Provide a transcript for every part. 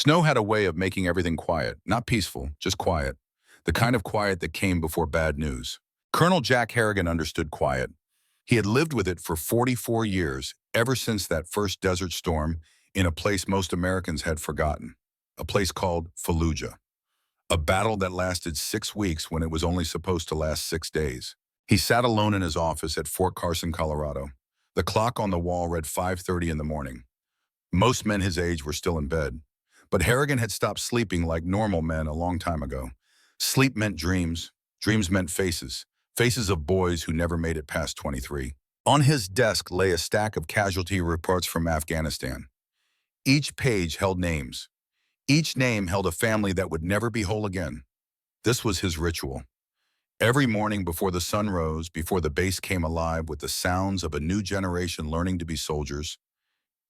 Snow had a way of making everything quiet, not peaceful, just quiet. The kind of quiet that came before bad news. Colonel Jack Harrigan understood quiet. He had lived with it for 44 years, ever since that first desert storm in a place most Americans had forgotten, a place called Fallujah, a battle that lasted 6 weeks when it was only supposed to last 6 days. He sat alone in his office at Fort Carson, Colorado. The clock on the wall read 5:30 in the morning. Most men his age were still in bed, but Harrigan had stopped sleeping like normal men a long time ago. Sleep meant dreams. Dreams meant faces. Faces of boys who never made it past 23. On his desk lay a stack of casualty reports from Afghanistan. Each page held names. Each name held a family that would never be whole again. This was his ritual. Every morning before the sun rose, before the base came alive with the sounds of a new generation learning to be soldiers,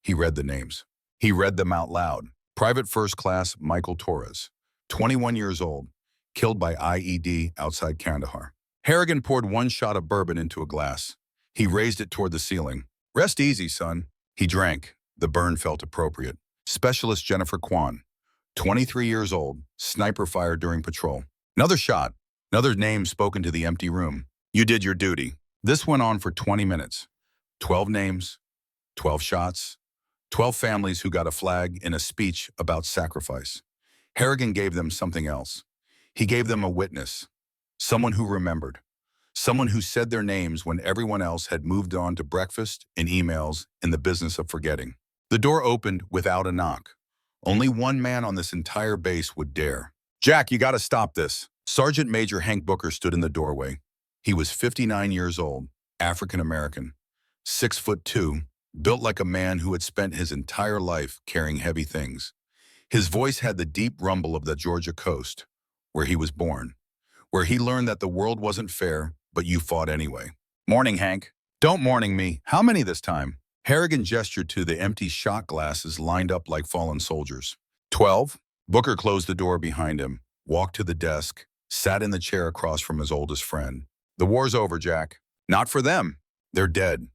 he read the names. He read them out loud. Private First Class Michael Torres, 21 years old, killed by IED outside Kandahar. Harrigan poured one shot of bourbon into a glass. He raised it toward the ceiling. Rest easy, son. He drank. The burn felt appropriate. Specialist Jennifer Kwan, 23 years old, sniper fired during patrol. Another shot. Another name spoken to the empty room. You did your duty. This went on for 20 minutes. 12 names, 12 shots, 12 families who got a flag in a speech about sacrifice. Harrigan gave them something else. He gave them a witness, someone who remembered, someone who said their names when everyone else had moved on to breakfast and emails in the business of forgetting. The door opened without a knock. Only one man on this entire base would dare. Jack, you gotta stop this. Sergeant Major Hank Booker stood in the doorway. He was 59 years old, African-American, 6'2", built like a man who had spent his entire life carrying heavy things. His voice had the deep rumble of the Georgia coast, where he was born, where he learned that the world wasn't fair, but you fought anyway. Morning, Hank. Don't morning me. How many this time? Harrigan gestured to the empty shot glasses lined up like fallen soldiers. 12. Booker closed the door behind him, walked to the desk, sat in the chair across from his oldest friend. The war's over, Jack. Not for them. They're dead.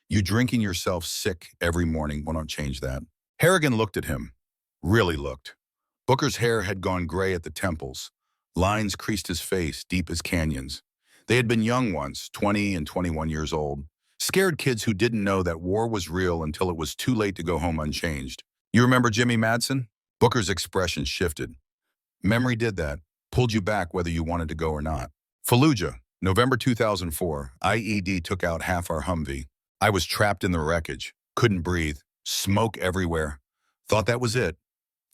You drinking yourself sick every morning won't change that. Harrigan looked at him. Really looked. Booker's hair had gone gray at the temples. Lines creased his face deep as canyons. They had been young once, 20 and 21 years old. Scared kids who didn't know that war was real until it was too late to go home unchanged. You remember Jimmy Madsen? Booker's expression shifted. Memory did that. Pulled you back whether you wanted to go or not. Fallujah, November 2004. IED took out half our Humvee. I was trapped in the wreckage. Couldn't breathe. Smoke everywhere. Thought that was it.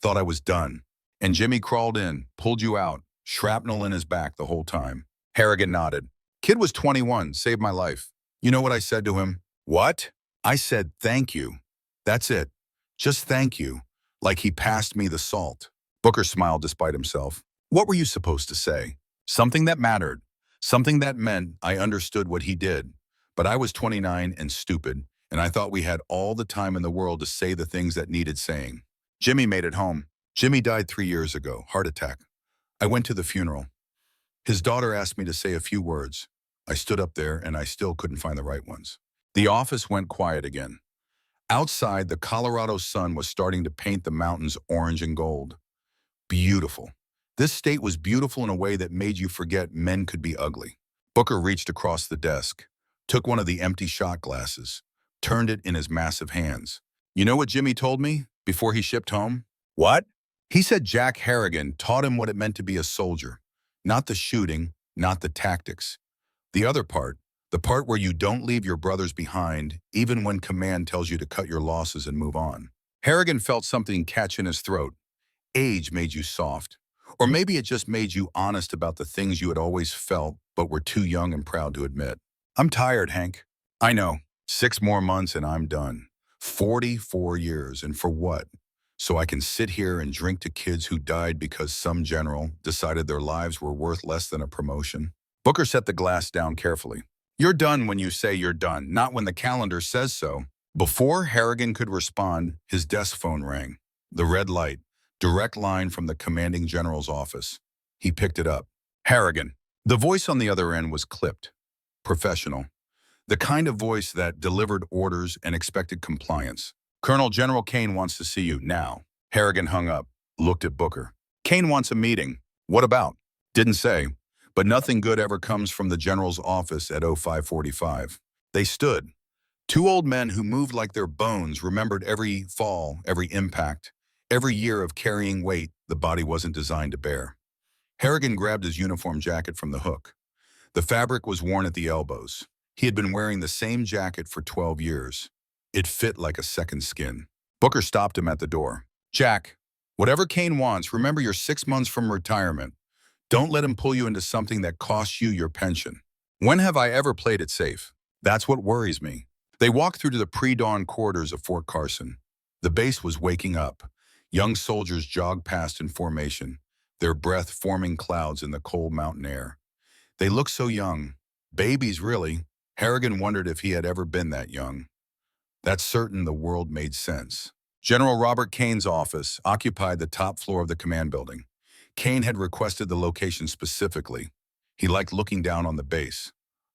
Thought I was done. And Jimmy crawled in, pulled you out, shrapnel in his back the whole time. Harrigan nodded. Kid was 21, saved my life. You know what I said to him? What? I said, thank you. That's it. Just thank you. Like he passed me the salt. Booker smiled despite himself. What were you supposed to say? Something that mattered. Something that meant I understood what he did. But I was 29 and stupid, and I thought we had all the time in the world to say the things that needed saying. Jimmy made it home. Jimmy died 3 years ago, heart attack. I went to the funeral. His daughter asked me to say a few words. I stood up there, and I still couldn't find the right ones. The office went quiet again. Outside, the Colorado sun was starting to paint the mountains orange and gold. Beautiful. This state was beautiful in a way that made you forget men could be ugly. Booker reached across the desk, took one of the empty shot glasses, turned it in his massive hands. You know what Jimmy told me before he shipped home? What? He said Jack Harrigan taught him what it meant to be a soldier. Not the shooting, not the tactics. The other part, the part where you don't leave your brothers behind, even when command tells you to cut your losses and move on. Harrigan felt something catch in his throat. Age made you soft. Or maybe it just made you honest about the things you had always felt but were too young and proud to admit. I'm tired, Hank. I know. 6 more months and I'm done. 44 years, and for what? So I can sit here and drink to kids who died because some general decided their lives were worth less than a promotion. Booker set the glass down carefully. You're done when you say you're done, not when the calendar says so. Before Harrigan could respond, his desk phone rang. The red light. Direct line from the commanding general's office. He picked it up. Harrigan. The voice on the other end was clipped, professional. The kind of voice that delivered orders and expected compliance. Colonel General Kane wants to see you now. Harrigan hung up. looked at Booker. Kane wants a meeting. What about? Didn't say. But nothing good ever comes from the general's office at 0545. They stood. Two old men who moved like their bones remembered every fall, every impact, every year of carrying weight the body wasn't designed to bear. Harrigan grabbed his uniform jacket from the hook. The fabric was worn at the elbows. He had been wearing the same jacket for 12 years. It fit like a second skin. Booker stopped him at the door. Jack, whatever Kane wants, remember you're 6 months from retirement. Don't let him pull you into something that costs you your pension. When have I ever played it safe? That's what worries me. They walked through to the pre-dawn quarters of Fort Carson. The base was waking up. Young soldiers jogged past in formation, their breath forming clouds in the cold mountain air. They looked so young. Babies, really. Harrigan wondered if he had ever been that young. That's certain the world made sense. General Robert Kane's office occupied the top floor of the command building. Kane had requested the location specifically. He liked looking down on the base,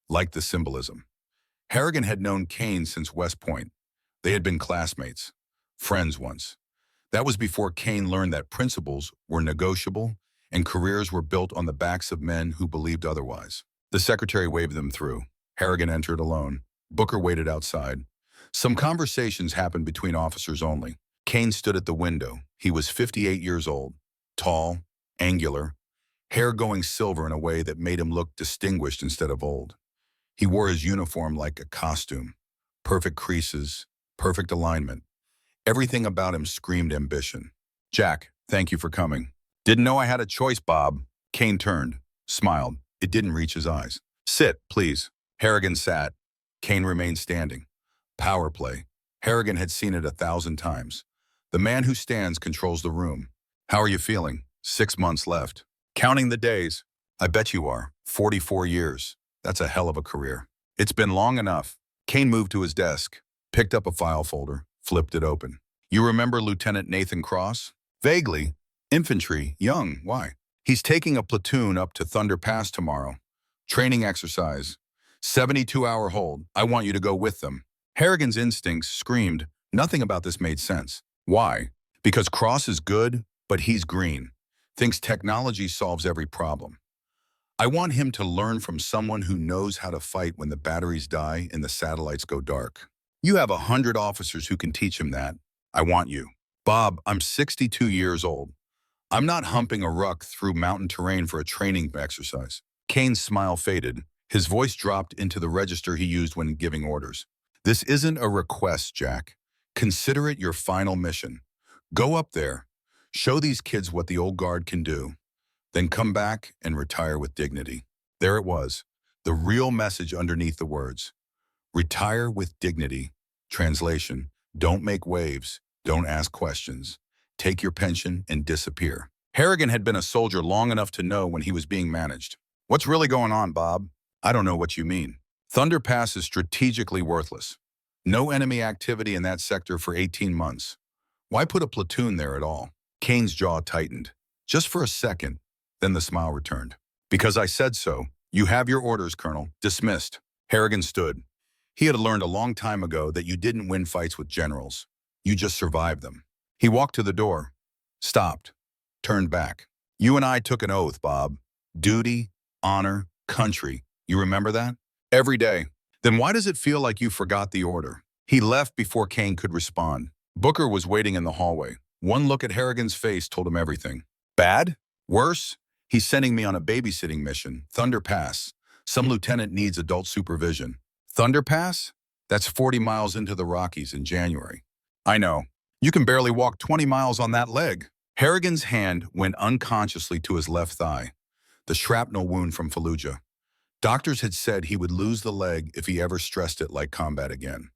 liked the symbolism. Harrigan had known Kane since West Point. They had been classmates, friends once. That was before Kane learned that principles were negotiable and careers were built on the backs of men who believed otherwise. The secretary waved them through. Harrigan entered alone. Booker waited outside. Some conversations happened between officers only. Kane stood at the window. He was 58 years old, tall, angular, hair going silver in a way that made him look distinguished instead of old. He wore his uniform like a costume. Perfect creases, perfect alignment. Everything about him screamed ambition. Jack, thank you for coming. Didn't know I had a choice, Bob. Kane turned, smiled. It didn't reach his eyes. Sit, please. Harrigan sat. Kane remained standing. Power play. Harrigan had seen it 1,000 times. The man who stands controls the room. How are you feeling? 6 months left. Counting the days. I bet you are. 44 years. That's a hell of a career. It's been long enough. Kane moved to his desk, picked up a file folder, flipped it open. You remember Lieutenant Nathan Cross? Vaguely. Infantry, young, why? He's taking a platoon up to Thunder Pass tomorrow. Training exercise. 72-hour hold. I want you to go with them. Harrigan's instincts screamed. Nothing about this made sense. Why? Because Cross is good, but he's green. Thinks technology solves every problem. I want him to learn from someone who knows how to fight when the batteries die and the satellites go dark. You have 100 officers who can teach him that. I want you. Bob, I'm 62 years old. I'm not humping a ruck through mountain terrain for a training exercise. Kane's smile faded. His voice dropped into the register he used when giving orders. This isn't a request, Jack. Consider it your final mission. Go up there. Show these kids what the old guard can do. Then come back and retire with dignity. There it was, the real message underneath the words. Retire with dignity. Translation, don't make waves, don't ask questions. Take your pension and disappear. Harrigan had been a soldier long enough to know when he was being managed. What's really going on, Bob? I don't know what you mean. Thunder Pass is strategically worthless. No enemy activity in that sector for 18 months. Why put a platoon there at all? Kane's jaw tightened. Just for a second, then the smile returned. Because I said so. You have your orders, Colonel. Dismissed. Harrigan stood. He had learned a long time ago that you didn't win fights with generals. You just survived them. He walked to the door, stopped, turned back. You and I took an oath, Bob. Duty, honor, country. You remember that? Every day. Then why does it feel like you forgot the order? He left before Kane could respond. Booker was waiting in the hallway. One look at Harrigan's face told him everything. Bad? Worse? He's sending me on a babysitting mission, Thunder Pass. Some lieutenant needs adult supervision. Thunder Pass? That's 40 miles into the Rockies in January. I know. You can barely walk 20 miles on that leg. Harrigan's hand went unconsciously to his left thigh, the shrapnel wound from Fallujah. Doctors had said he would lose the leg if he ever stressed it like combat again.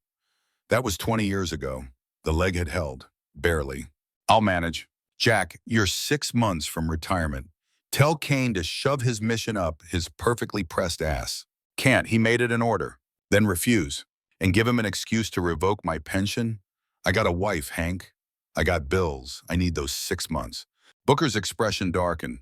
That was 20 years ago. The leg had held, barely. I'll manage. Jack, you're 6 months from retirement. Tell Kane to shove his mission up his perfectly pressed ass. Can't, he made it an order. Then refuse. And give him an excuse to revoke my pension? I got a wife, Hank. I got bills. I need those 6 months. Booker's expression darkened.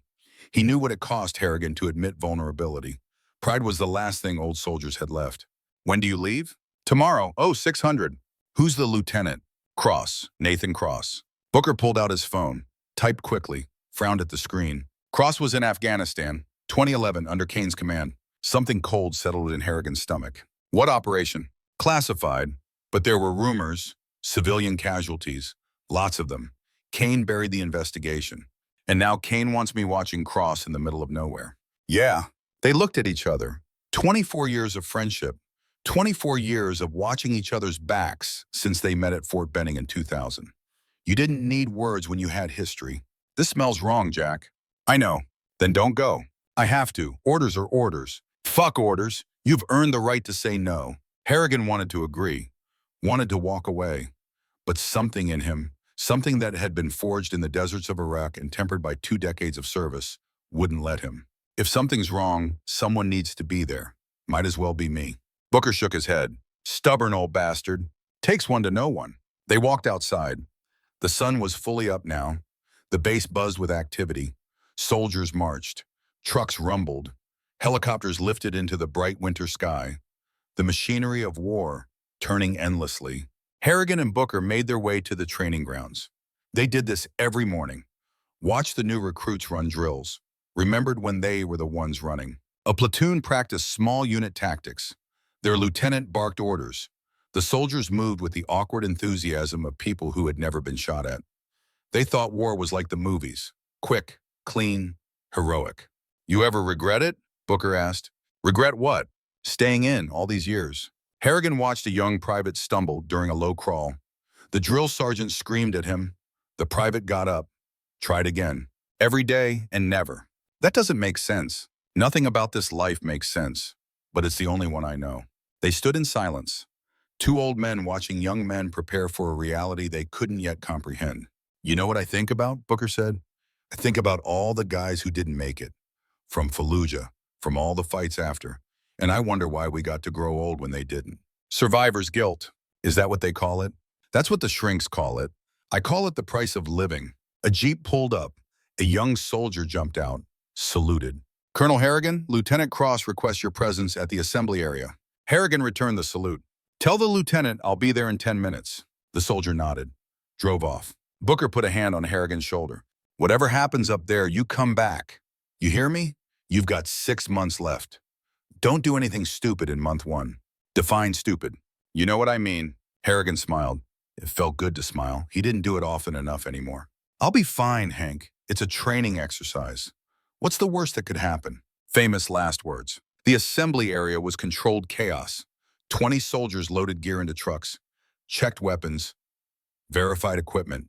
He knew what it cost Harrigan to admit vulnerability. Pride was the last thing old soldiers had left. When do you leave? Tomorrow. Oh, 600. Who's the lieutenant? Cross. Nathan Cross. Booker pulled out his phone. typed quickly, frowned at the screen. Cross was in Afghanistan, 2011, under Kane's command. Something cold settled in Harrigan's stomach. What operation? Classified, but there were rumors, civilian casualties, lots of them. Kane buried the investigation. And now Kane wants me watching Cross in the middle of nowhere. Yeah, they looked at each other. 24 years of friendship. 24 years of watching each other's backs since they met at Fort Benning in 2000. You didn't need words when you had history. This smells wrong, Jack. I know. Then don't go. I have to. Orders are orders. Fuck orders. You've earned the right to say no. Harrigan wanted to agree, wanted to walk away. But something in him, something that had been forged in the deserts of Iraq and tempered by 2 decades of service, wouldn't let him. If something's wrong, someone needs to be there. Might as well be me. Booker shook his head. Stubborn old bastard. Takes one to know one. They walked outside. The sun was fully up now. The base buzzed with activity. Soldiers marched. Trucks rumbled. Helicopters lifted into the bright winter sky. The machinery of war, turning endlessly. Harrigan and Booker made their way to the training grounds. They did this every morning. Watched the new recruits run drills. Remembered when they were the ones running. A platoon practiced small unit tactics. Their lieutenant barked orders. The soldiers moved with the awkward enthusiasm of people who had never been shot at. They thought war was like the movies. Quick, clean, heroic. You ever regret it? Booker asked. Regret what? Staying in all these years. Harrigan watched a young private stumble during a low crawl. The drill sergeant screamed at him. The private got up, tried again. Every day and never. That doesn't make sense. Nothing about this life makes sense, but it's the only one I know. They stood in silence. 2 old men watching young men prepare for a reality they couldn't yet comprehend. You know what I think about? Booker said. I think about all the guys who didn't make it. From Fallujah, from all the fights after. And I wonder why we got to grow old when they didn't. Survivor's guilt. Is that what they call it? That's what the shrinks call it. I call it the price of living. A jeep pulled up. A young soldier jumped out, saluted. Colonel Harrigan, Lieutenant Cross requests your presence at the assembly area. Harrigan returned the salute. Tell the lieutenant I'll be there in 10 minutes. The soldier nodded, drove off. Booker put a hand on Harrigan's shoulder. Whatever happens up there, you come back. You hear me? You've got 6 months left. Don't do anything stupid in month 1. Define stupid. You know what I mean. Harrigan smiled. It felt good to smile. He didn't do it often enough anymore. I'll be fine, Hank. It's a training exercise. What's the worst that could happen? Famous last words. The assembly area was controlled chaos. 20 soldiers loaded gear into trucks, checked weapons, verified equipment.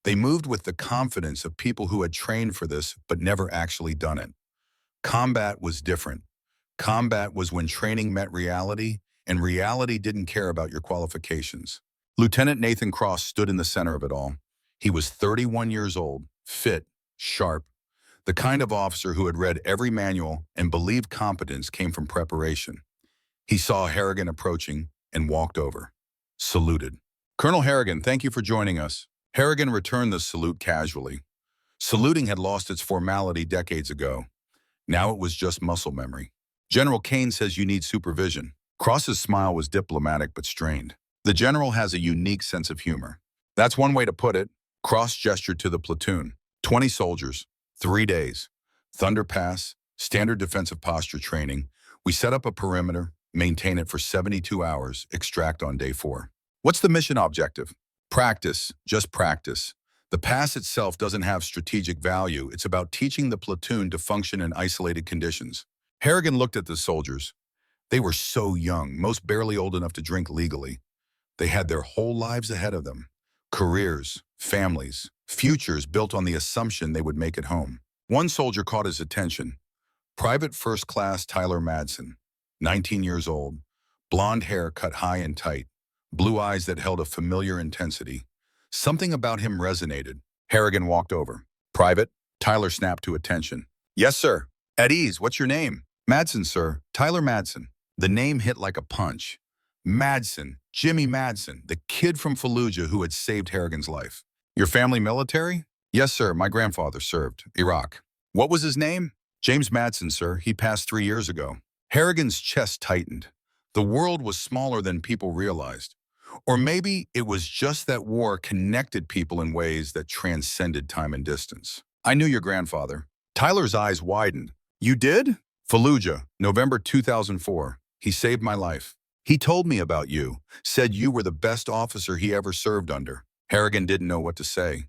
They moved with the confidence of people who had trained for this but never actually done it. Combat was different. Combat was when training met reality, and reality didn't care about your qualifications. Lieutenant Nathan Cross stood in the center of it all. He was 31 years old, fit, sharp, the kind of officer who had read every manual and believed competence came from preparation. He saw Harrigan approaching and walked over, saluted. Colonel Harrigan, thank you for joining us. Harrigan returned the salute casually. Saluting had lost its formality decades ago. Now it was just muscle memory. General Kane says you need supervision. Cross's smile was diplomatic but strained. The general has a unique sense of humor. That's one way to put it. Cross gestured to the platoon. 20 soldiers, 3 days. Thunder Pass, standard defensive posture training. We set up a perimeter, maintain it for 72 hours, extract on day 4. What's the mission objective? Practice, just practice. The pass itself doesn't have strategic value. It's about teaching the platoon to function in isolated conditions. Harrigan looked at the soldiers. They were so young, most barely old enough to drink legally. They had their whole lives ahead of them. Careers, families, futures built on the assumption they would make it home. One soldier caught his attention. Private First Class Tyler Madsen, 19 years old, blonde hair cut high and tight, blue eyes that held a familiar intensity. Something about him resonated. Harrigan walked over. Private, Tyler snapped to attention. Yes, sir. At ease, what's your name? Madsen, sir. Tyler Madsen. The name hit like a punch. Madsen, Jimmy Madsen, the kid from Fallujah who had saved Harrigan's life. Your family military? Yes, sir. My grandfather served. Iraq. What was his name? James Madsen, sir. He passed 3 years ago. Harrigan's chest tightened. The world was smaller than people realized. Or maybe it was just that war connected people in ways that transcended time and distance. I knew your grandfather. Tyler's eyes widened. You did? Fallujah, November 2004. He saved my life. He told me about you, said you were the best officer he ever served under. Harrigan didn't know what to say.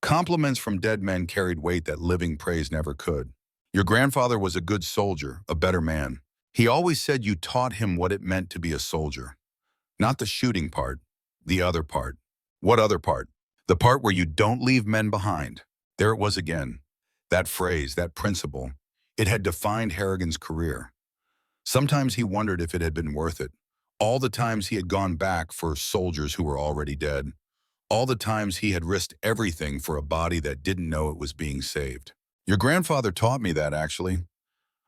Compliments from dead men carried weight that living praise never could. Your grandfather was a good soldier, a better man. He always said you taught him what it meant to be a soldier. Not the shooting part, the other part. What other part? The part where you don't leave men behind. There it was again. That phrase, that principle, it had defined Harrigan's career. Sometimes he wondered if it had been worth it. All the times he had gone back for soldiers who were already dead. All the times he had risked everything for a body that didn't know it was being saved. Your grandfather taught me that, actually.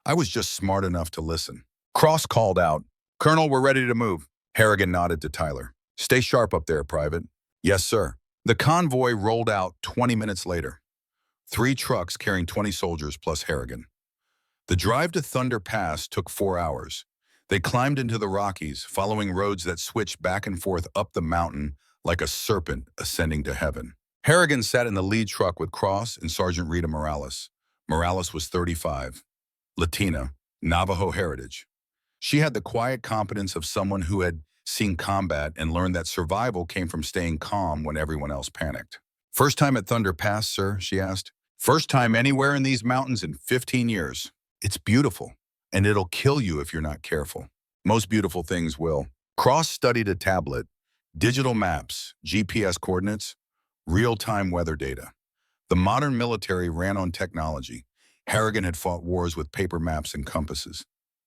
I was just smart enough to listen. Cross called out, "Colonel, we're ready to move." Harrigan nodded to Tyler. "Stay sharp up there, Private." "Yes, sir." The convoy rolled out 20 minutes later. 3 trucks carrying 20 soldiers plus Harrigan. The drive to Thunder Pass took 4 hours. They climbed into the Rockies, following roads that switched back and forth up the mountain like a serpent ascending to heaven. Harrigan sat in the lead truck with Cross and Sergeant Rita Morales. Morales was 35. Latina, Navajo heritage. She had the quiet competence of someone who had seen combat and learned that survival came from staying calm when everyone else panicked. "First time at Thunder Pass, sir?" she asked. "First time anywhere in these mountains in 15 years. It's beautiful, and it'll kill you if you're not careful. Most beautiful things will." Cross studied a tablet, digital maps, GPS coordinates, real-time weather data. The modern military ran on technology. Harrigan had fought wars with paper maps and compasses.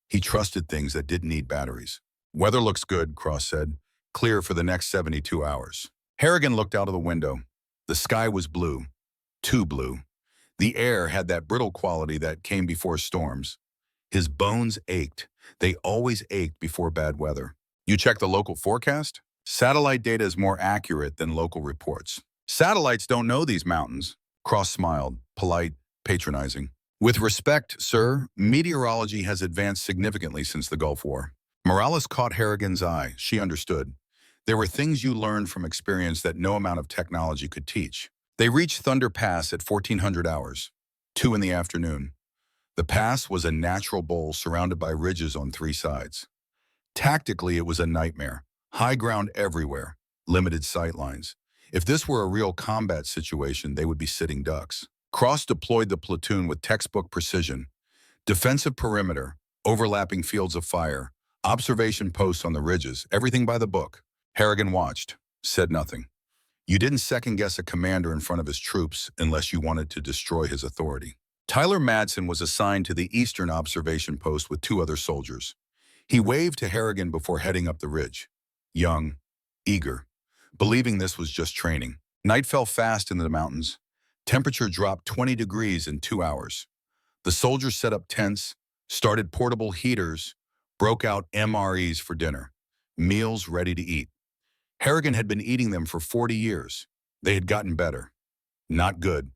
He trusted things that didn't need batteries. "Weather looks good," Cross said. "Clear for the next 72 hours. Harrigan looked out of the window. The sky was blue. Too blue. The air had that brittle quality that came before storms. His bones ached. They always ached before bad weather. "You check the local forecast?" "Satellite data is more accurate than local reports." "Satellites don't know these mountains." Cross smiled, polite, patronizing. "With respect, sir, meteorology has advanced significantly since the Gulf War." Morales caught Harrigan's eye. She understood. There were things you learned from experience that no amount of technology could teach. They reached Thunder Pass at 1400 hours, 2 in the afternoon. The pass was a natural bowl surrounded by ridges on 3 sides. Tactically, it was a nightmare. High ground everywhere, limited sightlines. If this were a real combat situation, they would be sitting ducks. Cross deployed the platoon with textbook precision. Defensive perimeter, overlapping fields of fire, observation posts on the ridges, everything by the book. Harrigan watched, said nothing. You didn't second-guess a commander in front of his troops unless you wanted to destroy his authority. Tyler Madsen was assigned to the eastern observation post with 2 other soldiers. He waved to Harrigan before heading up the ridge. Young, eager, believing this was just training. Night fell fast in the mountains. Temperature dropped 20 degrees in 2 hours. The soldiers set up tents, started portable heaters, broke out MREs for dinner. Meals ready to eat. Harrigan had been eating them for 40 years. They had gotten better. Not good,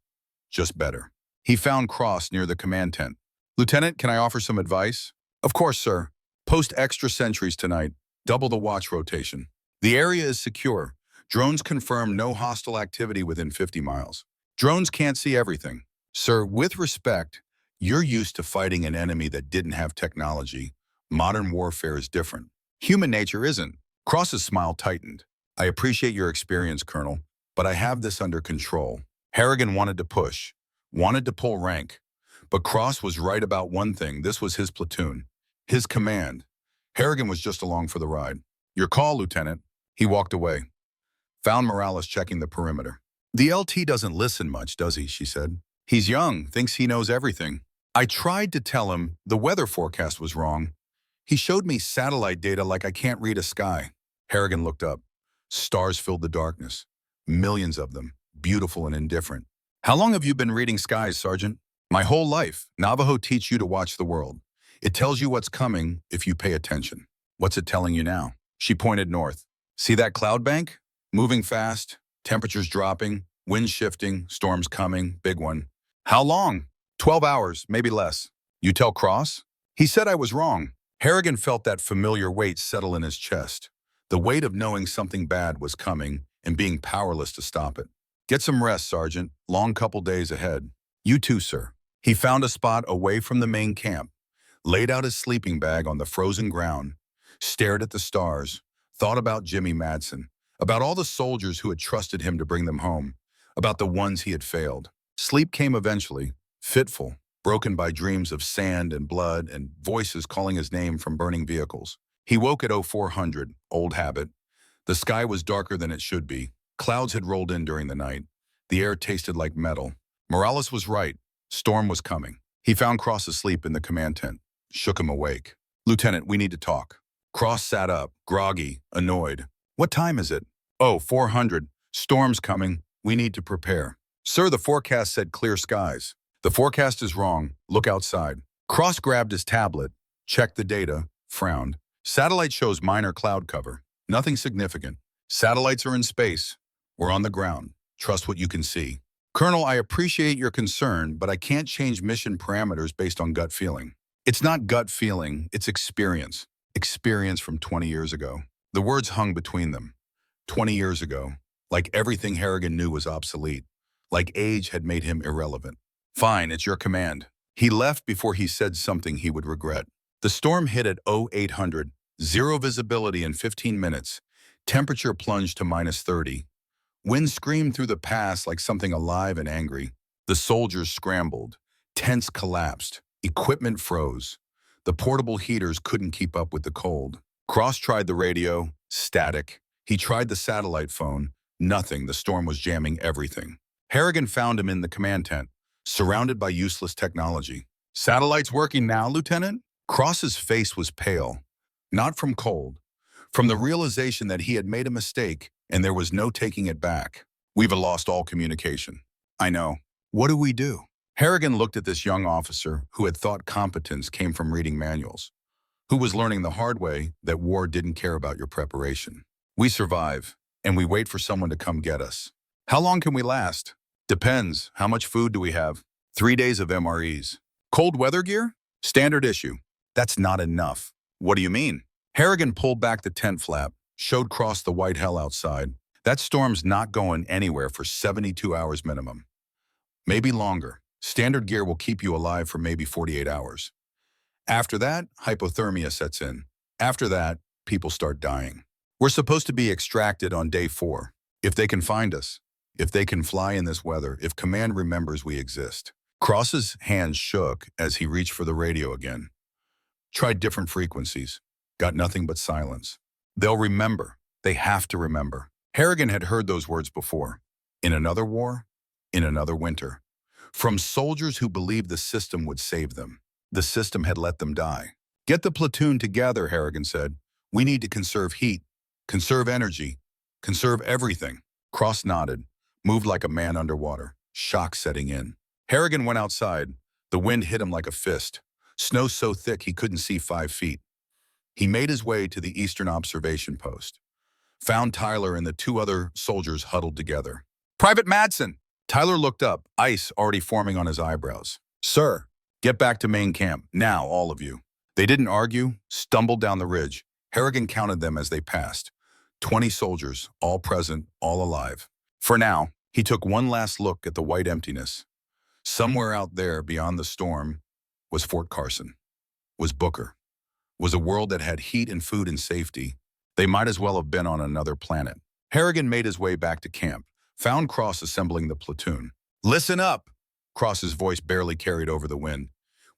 just better. He found Cross near the command tent. "Lieutenant, can I offer some advice?" "Of course, sir. Post extra sentries tonight. Double the watch rotation. The area is secure. Drones confirm no hostile activity within 50 miles. Drones can't see everything. Sir, with respect, you're used to fighting an enemy that didn't have technology. Modern warfare is different. Human nature isn't." Cross's smile tightened. "I appreciate your experience, Colonel, but I have this under control." Harrigan wanted to push, wanted to pull rank. But Cross was right about one thing. This was his platoon, his command. Harrigan was just along for the ride. "Your call, Lieutenant." He walked away. Found Morales checking the perimeter. "The LT doesn't listen much, does he?" she said. "He's young, thinks he knows everything. I tried to tell him the weather forecast was wrong. He showed me satellite data like I can't read a sky." Harrigan looked up. Stars filled the darkness. Millions of them, beautiful and indifferent. "How long have you been reading skies, Sergeant?" "My whole life. Navajo teach you to watch the world. It tells you what's coming if you pay attention." "What's it telling you now?" She pointed north. "See that cloud bank? Moving fast, temperatures dropping, winds shifting, storms coming, big one." "How long?" 12 hours, maybe less." "You tell Cross?" "He said I was wrong." Harrigan felt that familiar weight settle in his chest. The weight of knowing something bad was coming and being powerless to stop it. Get some rest, Sergeant. Long couple days ahead. You too, sir. He found a spot away from the main camp, laid out his sleeping bag on the frozen ground, stared at the stars, thought about Jimmy Madsen, about all the soldiers who had trusted him to bring them home, about the ones he had failed. Sleep came eventually, fitful, broken by dreams of sand and blood and voices calling his name from burning vehicles. He woke at 0400, old habit. The sky was darker than it should be. Clouds had rolled in during the night. The air tasted like metal. Morales was right. Storm was coming. He found Cross asleep in the command tent, shook him awake. Lieutenant, we need to talk. Cross sat up, groggy, annoyed. What time is it? Oh, 400. Storm's coming. We need to prepare. Sir, the forecast said clear skies. The forecast is wrong. Look outside. Cross grabbed his tablet, checked the data, frowned. Satellite shows minor cloud cover. Nothing significant. Satellites are in space. We're on the ground. Trust what you can see. Colonel, I appreciate your concern, but I can't change mission parameters based on gut feeling. It's not gut feeling, it's experience. Experience from 20 years ago. The words hung between them. 20 years ago. Like everything Harrigan knew was obsolete. Like age had made him irrelevant. Fine, it's your command. He left before he said something he would regret. The storm hit at 0800, zero visibility in 15 minutes. Temperature plunged to -30. Wind screamed through the pass like something alive and angry. The soldiers scrambled. Tents collapsed. Equipment froze. The portable heaters couldn't keep up with the cold. Cross tried the radio. Static. He tried the satellite phone. Nothing. The storm was jamming everything. Harrigan found him in the command tent, surrounded by useless technology. Satellites working now, Lieutenant? Cross's face was pale. Not from cold. From the realization that he had made a mistake and there was no taking it back. We've lost all communication. I know. What do we do? Harrigan looked at this young officer who had thought competence came from reading manuals, who was learning the hard way that war didn't care about your preparation. We survive, and we wait for someone to come get us. How long can we last? Depends. How much food do we have? 3 days of MREs. Cold weather gear? Standard issue. That's not enough. What do you mean? Harrigan pulled back the tent flap, showed Cross the white hell outside. That storm's not going anywhere for 72 hours minimum. Maybe longer. Standard gear will keep you alive for maybe 48 hours. After that, hypothermia sets in. After that, people start dying. We're supposed to be extracted on day 4. If they can find us, if they can fly in this weather, if command remembers we exist. Cross's hands shook as he reached for the radio again. Tried different frequencies. Got nothing but silence. They'll remember. They have to remember. Harrigan had heard those words before. In another war, in another winter. From soldiers who believed the system would save them. The system had let them die. Get the platoon together, Harrigan said. We need to conserve heat, conserve energy, conserve everything. Cross nodded, moved like a man underwater, shock setting in. Harrigan went outside. The wind hit him like a fist. Snow so thick he couldn't see 5 feet. He made his way to the eastern observation post. Found Tyler and the 2 other soldiers huddled together. Private Madsen! Tyler looked up, ice already forming on his eyebrows. Sir, get back to main camp, now, all of you. They didn't argue, stumbled down the ridge. Harrigan counted them as they passed. 20 soldiers, all present, all alive. For now, he took one last look at the white emptiness. Somewhere out there, beyond the storm, was Fort Carson, was Booker, was a world that had heat and food and safety. They might as well have been on another planet. Harrigan made his way back to camp, found Cross assembling the platoon. Listen up, Cross's voice barely carried over the wind.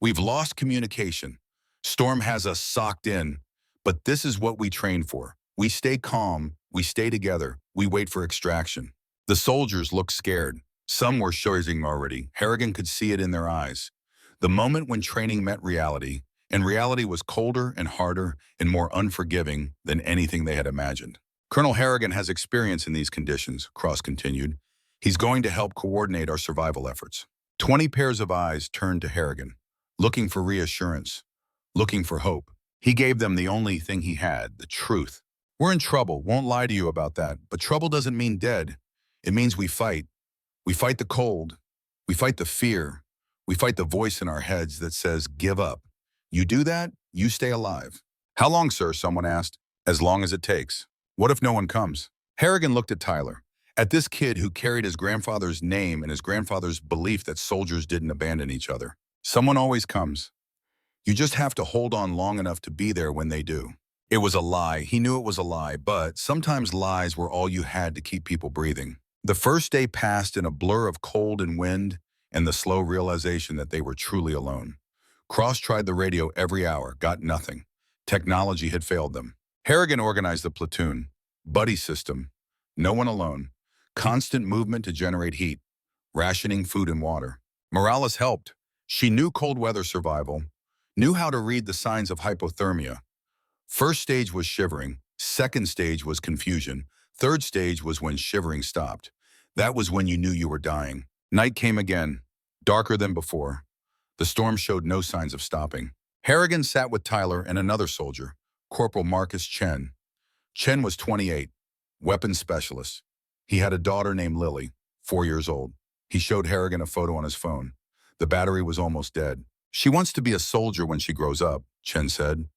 We've lost communication. Storm has us socked in, but this is what we train for. We stay calm, we stay together, we wait for extraction. The soldiers looked scared. Some were shivering already. Harrigan could see it in their eyes. The moment when training met reality, and reality was colder and harder and more unforgiving than anything they had imagined. Colonel Harrigan has experience in these conditions, Cross continued. He's going to help coordinate our survival efforts. 20 pairs of eyes turned to Harrigan, looking for reassurance, looking for hope. He gave them the only thing he had, the truth. We're in trouble, won't lie to you about that, but trouble doesn't mean dead. It means we fight. We fight the cold. We fight the fear. We fight the voice in our heads that says, give up. You do that, you stay alive. How long, sir? Someone asked. As long as it takes. What if no one comes? Harrigan looked at Tyler, at this kid who carried his grandfather's name and his grandfather's belief that soldiers didn't abandon each other. Someone always comes. You just have to hold on long enough to be there when they do. It was a lie. He knew it was a lie, but sometimes lies were all you had to keep people breathing. The first day passed in a blur of cold and wind and the slow realization that they were truly alone. Cross tried the radio every hour, got nothing. Technology had failed them. Harrigan organized the platoon, buddy system, no one alone, constant movement to generate heat, rationing food and water. Morales helped. She knew cold weather survival, knew how to read the signs of hypothermia. First stage was shivering, second stage was confusion, third stage was when shivering stopped. That was when you knew you were dying. Night came again, darker than before. The storm showed no signs of stopping. Harrigan sat with Tyler and another soldier, Corporal Marcus Chen. Chen was 28, weapons specialist. He had a daughter named Lily, 4 years old. He showed Harrigan a photo on his phone. The battery was almost dead. She wants to be a soldier when she grows up, Chen said.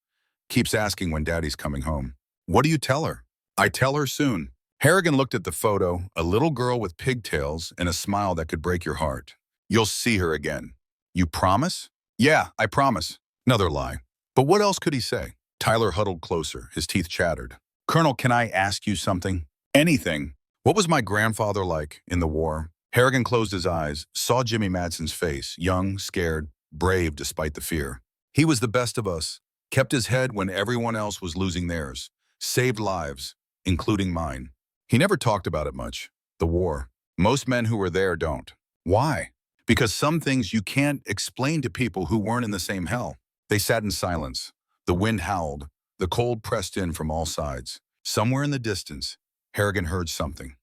Keeps asking when daddy's coming home. What do you tell her? I tell her soon. Harrigan looked at the photo, a little girl with pigtails and a smile that could break your heart. You'll see her again. You promise? Yeah, I promise. Another lie. But what else could he say? Tyler huddled closer, his teeth chattered. Colonel, can I ask you something? Anything. What was my grandfather like in the war? Harrigan closed his eyes, saw Jimmy Madsen's face, young, scared, brave despite the fear. He was the best of us, kept his head when everyone else was losing theirs, saved lives, including mine. He never talked about it much, the war. Most men who were there don't. Why? Because some things you can't explain to people who weren't in the same hell. They sat in silence. The wind howled. The cold pressed in from all sides. Somewhere in the distance, Harrigan heard something.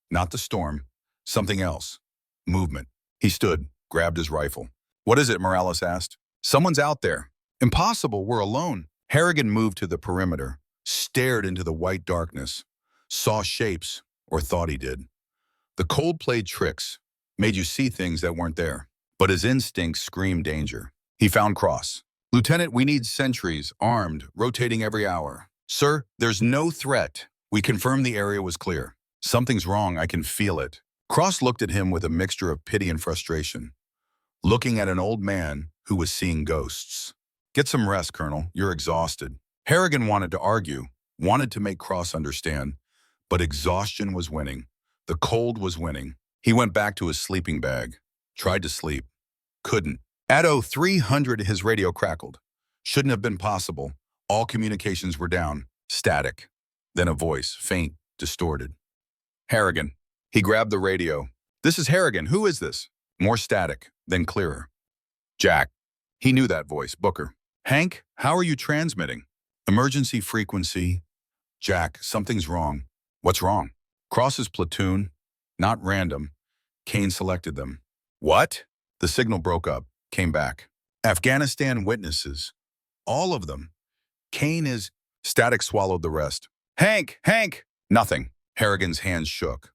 Not the storm, something else. Movement. He stood, grabbed his rifle. What is it? Morales asked. Someone's out there. Impossible, we're alone. Harrigan moved to the perimeter, stared into the white darkness, saw shapes, or thought he did. The cold played tricks, made you see things that weren't there. But his instincts screamed danger. He found Cross. Lieutenant, we need sentries, armed, rotating every hour. Sir, there's no threat. We confirmed the area was clear. Something's wrong, I can feel it. Cross looked at him with a mixture of pity and frustration, looking at an old man who was seeing ghosts. Get some rest, Colonel. You're exhausted. Harrigan wanted to argue, wanted to make Cross understand, but exhaustion was winning. The cold was winning. He went back to his sleeping bag, tried to sleep, couldn't. At 0300, his radio crackled. Shouldn't have been possible. All communications were down, static. Then a voice, faint, distorted. Harrigan. He grabbed the radio. This is Harrigan. Who is this? More static, then clearer. Jack. He knew that voice. Booker. Hank, how are you transmitting? Emergency frequency. Jack, something's wrong. What's wrong? Cross's platoon. Not random. Kane selected them. What? The signal broke up, came back. Afghanistan witnesses. All of them. Kane is... Static swallowed the rest. Hank! Hank! Nothing. Harrigan's hands shook.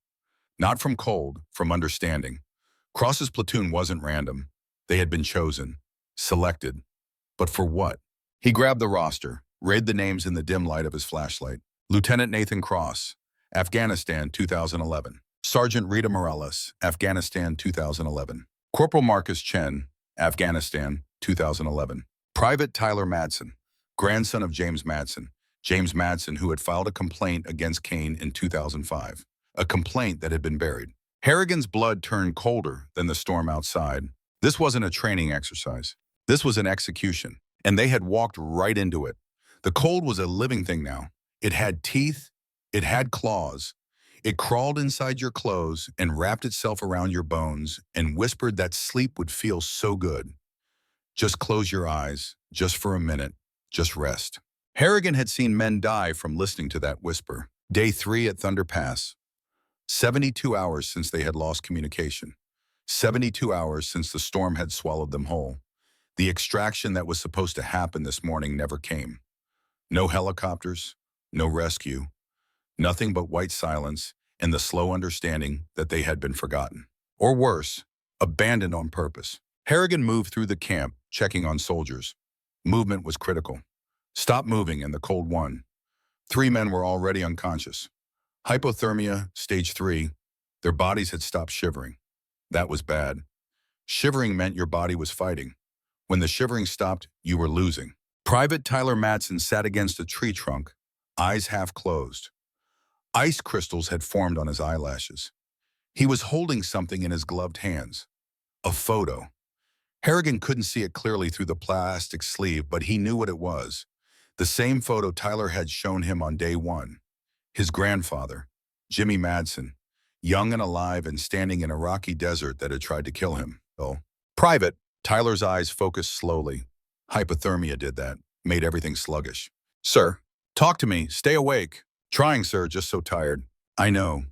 Not from cold, from understanding. Cross's platoon wasn't random. They had been chosen. Selected. But for what? He grabbed the roster, read the names in the dim light of his flashlight. Lieutenant Nathan Cross, Afghanistan 2011. Sergeant Rita Morales, Afghanistan 2011. Corporal Marcus Chen, Afghanistan 2011. Private Tyler Madsen, grandson of James Madsen. James Madsen, who had filed a complaint against Kane in 2005. A complaint that had been buried. Harrigan's blood turned colder than the storm outside. This wasn't a training exercise. This was an execution, and they had walked right into it. The cold was a living thing now. It had teeth, it had claws. It crawled inside your clothes and wrapped itself around your bones and whispered that sleep would feel so good. Just close your eyes, just for a minute, just rest. Harrigan had seen men die from listening to that whisper. Day 3 at Thunder Pass. 72 hours since they had lost communication. 72 hours since the storm had swallowed them whole. The extraction that was supposed to happen this morning never came. No helicopters, no rescue, nothing but white silence and the slow understanding that they had been forgotten. Or worse, abandoned on purpose. Harrigan moved through the camp, checking on soldiers. Movement was critical. Stop moving and the cold won. 3 men were already unconscious. Hypothermia, stage 3. Their bodies had stopped shivering. That was bad. Shivering meant your body was fighting. When the shivering stopped, you were losing. Private Tyler Madsen sat against a tree trunk, eyes half closed. Ice crystals had formed on his eyelashes. He was holding something in his gloved hands. A photo. Harrigan couldn't see it clearly through the plastic sleeve, but he knew what it was. The same photo Tyler had shown him on day 1. His grandfather, Jimmy Madsen, young and alive and standing in a rocky desert that had tried to kill him. Oh. Private, Tyler's eyes focused slowly. Hypothermia did that, made everything sluggish. Sir, talk to me, stay awake. Trying, sir, just so tired. I know,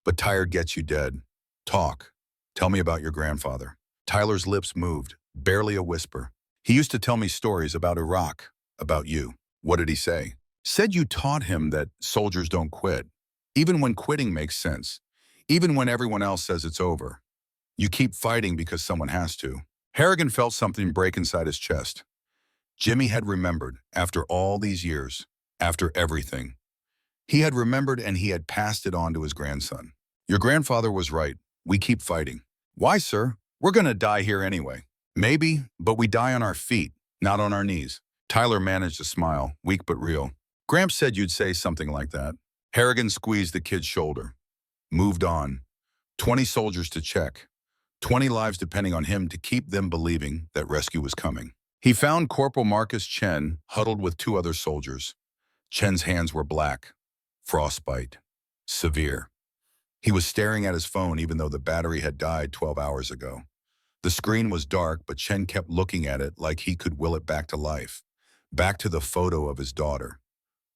but tired gets you dead. Talk. Tell me about your grandfather. Tyler's lips moved, barely a whisper. He used to tell me stories about Iraq, about you. What did he say? Said you taught him that soldiers don't quit. Even when quitting makes sense. Even when everyone else says it's over. You keep fighting because someone has to. Harrigan felt something break inside his chest. Jimmy had remembered, after all these years, after everything. He had remembered and he had passed it on to his grandson. Your grandfather was right. We keep fighting. Why, sir? We're gonna die here anyway. Maybe, but we die on our feet, not on our knees. Tyler managed a smile, weak but real. Gramps said you'd say something like that. Harrigan squeezed the kid's shoulder. Moved on. 20 soldiers to check. 20 lives depending on him to keep them believing that rescue was coming. He found Corporal Marcus Chen huddled with 2 other soldiers. Chen's hands were black. Frostbite. Severe. He was staring at his phone even though the battery had died 12 hours ago. The screen was dark, but Chen kept looking at it like he could will it back to life. Back to the photo of his daughter.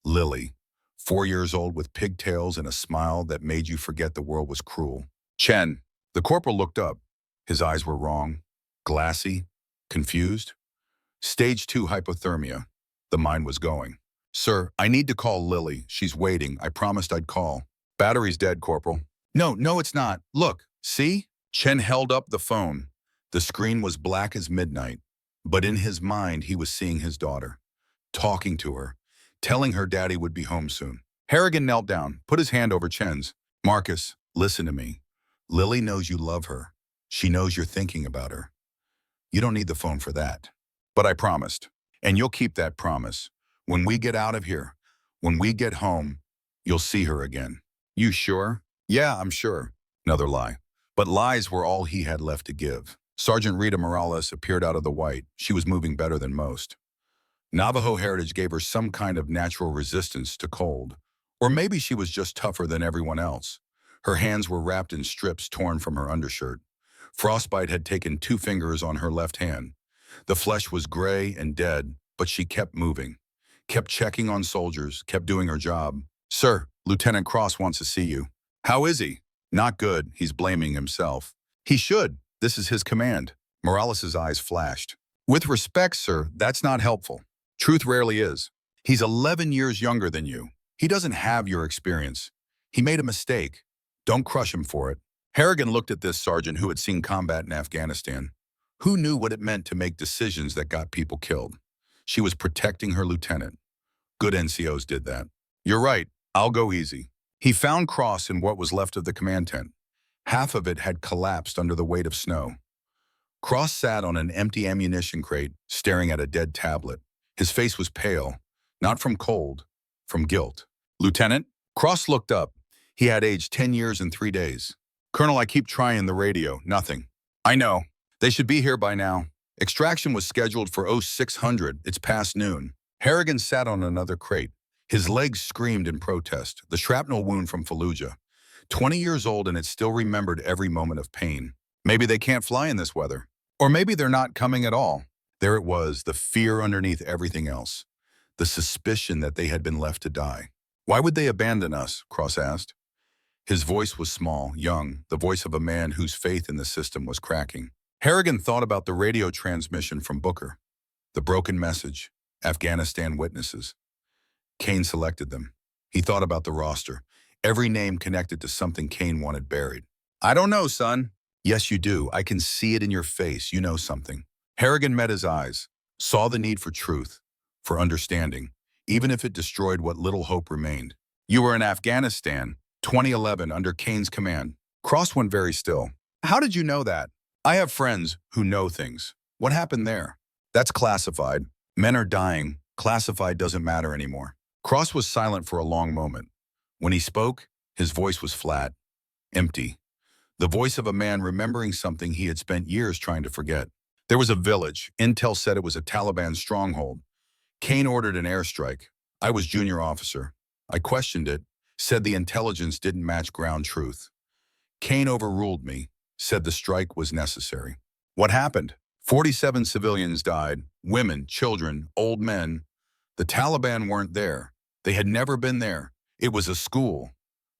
Lily, 4 years old with pigtails and a smile that made you forget the world was cruel. Chen. The corporal looked up. His eyes were wrong, glassy, confused. Stage 2 hypothermia. The mind was going. Sir, I need to call Lily. She's waiting. I promised I'd call. Battery's dead, Corporal. No, it's not. Look, see? Chen held up the phone. The screen was black as midnight, but in his mind he was seeing his daughter, talking to her, telling her daddy would be home soon. Harrigan knelt down, put his hand over Chen's. Marcus, listen to me. Lily knows you love her. She knows you're thinking about her. You don't need the phone for that. But I promised, and you'll keep that promise. When we get out of here, when we get home, you'll see her again. You sure? Yeah, I'm sure. Another lie. But lies were all he had left to give. Sergeant Rita Morales appeared out of the white. She was moving better than most. Navajo heritage gave her some kind of natural resistance to cold. Or maybe she was just tougher than everyone else. Her hands were wrapped in strips torn from her undershirt. Frostbite had taken 2 fingers on her left hand. The flesh was gray and dead, but she kept moving. Kept checking on soldiers, kept doing her job. Sir, Lieutenant Cross wants to see you. How is he? Not good. He's blaming himself. He should. This is his command. Morales' eyes flashed. With respect, sir, that's not helpful. Truth rarely is. He's 11 years younger than you. He doesn't have your experience. He made a mistake. Don't crush him for it. Harrigan looked at this sergeant who had seen combat in Afghanistan. Who knew what it meant to make decisions that got people killed? She was protecting her lieutenant. Good NCOs did that. You're right. I'll go easy. He found Cross in what was left of the command tent. Half of it had collapsed under the weight of snow. Cross sat on an empty ammunition crate, staring at a dead tablet. His face was pale, not from cold, from guilt. Lieutenant? Cross looked up. He had aged 10 years and 3 days. Colonel, I keep trying the radio. Nothing. I know. They should be here by now. Extraction was scheduled for 0600. It's past noon. Harrigan sat on another crate. His legs screamed in protest, the shrapnel wound from Fallujah. 20 years old and it still remembered every moment of pain. Maybe they can't fly in this weather. Or maybe they're not coming at all. There it was, the fear underneath everything else. The suspicion that they had been left to die. Why would they abandon us? Cross asked. His voice was small, young, the voice of a man whose faith in the system was cracking. Harrigan thought about the radio transmission from Booker. The broken message, Afghanistan witnesses. Kane selected them. He thought about the roster. Every name connected to something Kane wanted buried. I don't know, son. Yes, you do. I can see it in your face. You know something. Harrigan met his eyes, saw the need for truth, for understanding. even if it destroyed what little hope remained. You were in Afghanistan, 2011, under Kane's command. Cross went very still. How did you know that? I have friends who know things. What happened there? That's classified. Men are dying. Classified doesn't matter anymore. Cross was silent for a long moment. When he spoke, his voice was flat, empty. The voice of a man remembering something he had spent years trying to forget. There was a village. Intel said it was a Taliban stronghold. Kane ordered an airstrike. I was junior officer. I questioned it, said the intelligence didn't match ground truth. Kane overruled me, said the strike was necessary. What happened? 47 civilians died, women, children, old men. The Taliban weren't there. They had never been there. It was a school.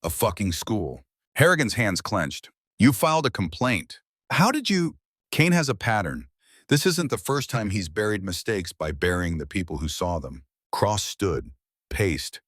A fucking school. Harrigan's hands clenched. You filed a complaint. How did you? Kane has a pattern. This isn't the first time he's buried mistakes by burying the people who saw them. Cross stood, paced.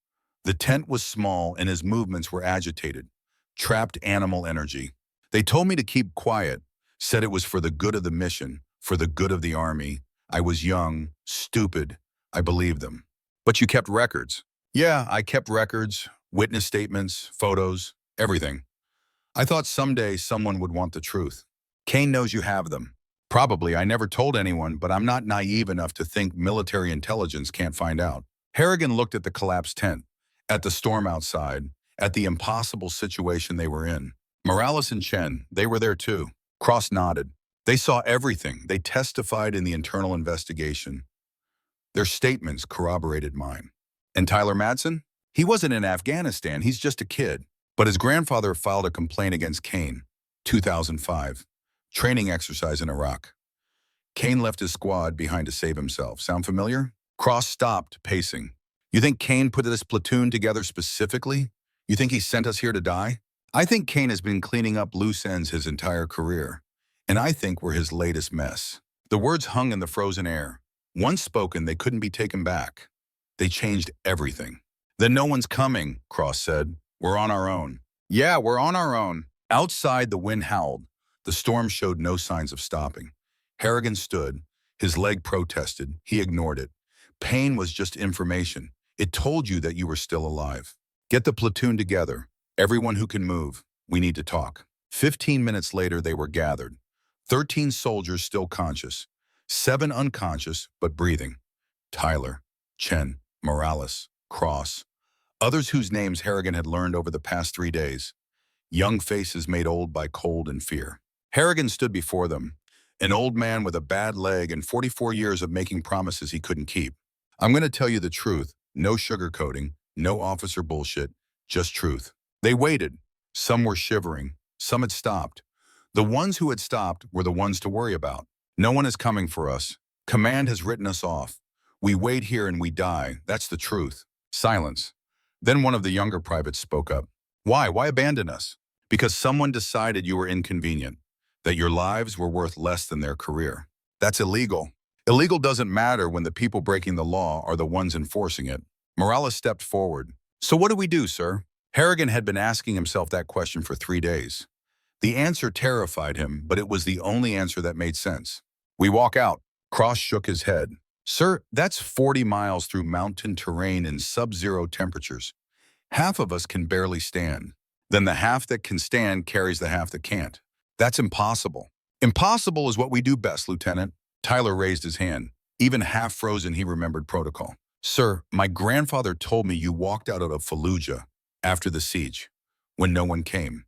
The tent was small and his movements were agitated. Trapped animal energy. They told me to keep quiet, said it was for the good of the mission, for the good of the army. I was young, stupid. I believed them. But you kept records. Yeah, I kept records, witness statements, photos, everything. I thought someday someone would want the truth. Kane knows you have them. Probably, I never told anyone, but I'm not naive enough to think military intelligence can't find out. Harrigan looked at the collapsed tent, at the storm outside, at the impossible situation they were in. Morales and Chen, they were there too. Cross nodded. They saw everything. They testified in the internal investigation. Their statements corroborated mine. And Tyler Madsen? He wasn't in Afghanistan. He's just a kid. But his grandfather filed a complaint against Kane, 2005. Training exercise in Iraq. Kane left his squad behind to save himself. Sound familiar? Cross stopped, pacing. You think Kane put this platoon together specifically? You think he sent us here to die? I think Kane has been cleaning up loose ends his entire career. And I think we're his latest mess. The words hung in the frozen air. Once spoken, they couldn't be taken back. They changed everything. Then no one's coming, Cross said. We're on our own. Yeah, we're on our own. Outside, the wind howled. The storm showed no signs of stopping. Harrigan stood. His leg protested. He ignored it. Pain was just information. It told you that you were still alive. Get the platoon together. Everyone who can move. We need to talk. 15 minutes later, they were gathered. 13 soldiers still conscious. 7 unconscious, but breathing. Tyler, Chen, Morales, Cross. Others whose names Harrigan had learned over the past 3 days. Young faces made old by cold and fear. Harrigan stood before them, an old man with a bad leg and 44 years of making promises he couldn't keep. I'm going to tell you the truth. No sugarcoating, no officer bullshit, just truth. They waited. Some were shivering. Some had stopped. The ones who had stopped were the ones to worry about. No one is coming for us. Command has written us off. We wait here and we die. That's the truth. Silence. Then one of the younger privates spoke up. Why? Why abandon us? Because someone decided you were inconvenient, that your lives were worth less than their career. That's illegal. Illegal doesn't matter when the people breaking the law are the ones enforcing it. Morales stepped forward. So what do we do, sir? Harrigan had been asking himself that question for 3 days. The answer terrified him, but it was the only answer that made sense. We walk out. Cross shook his head. Sir, that's 40 miles through mountain terrain in sub-zero temperatures. Half of us can barely stand. Then the half that can stand carries the half that can't. That's impossible. Impossible is what we do best, Lieutenant. Tyler raised his hand. Even half frozen, he remembered protocol. Sir, my grandfather told me you walked out of Fallujah after the siege, when no one came.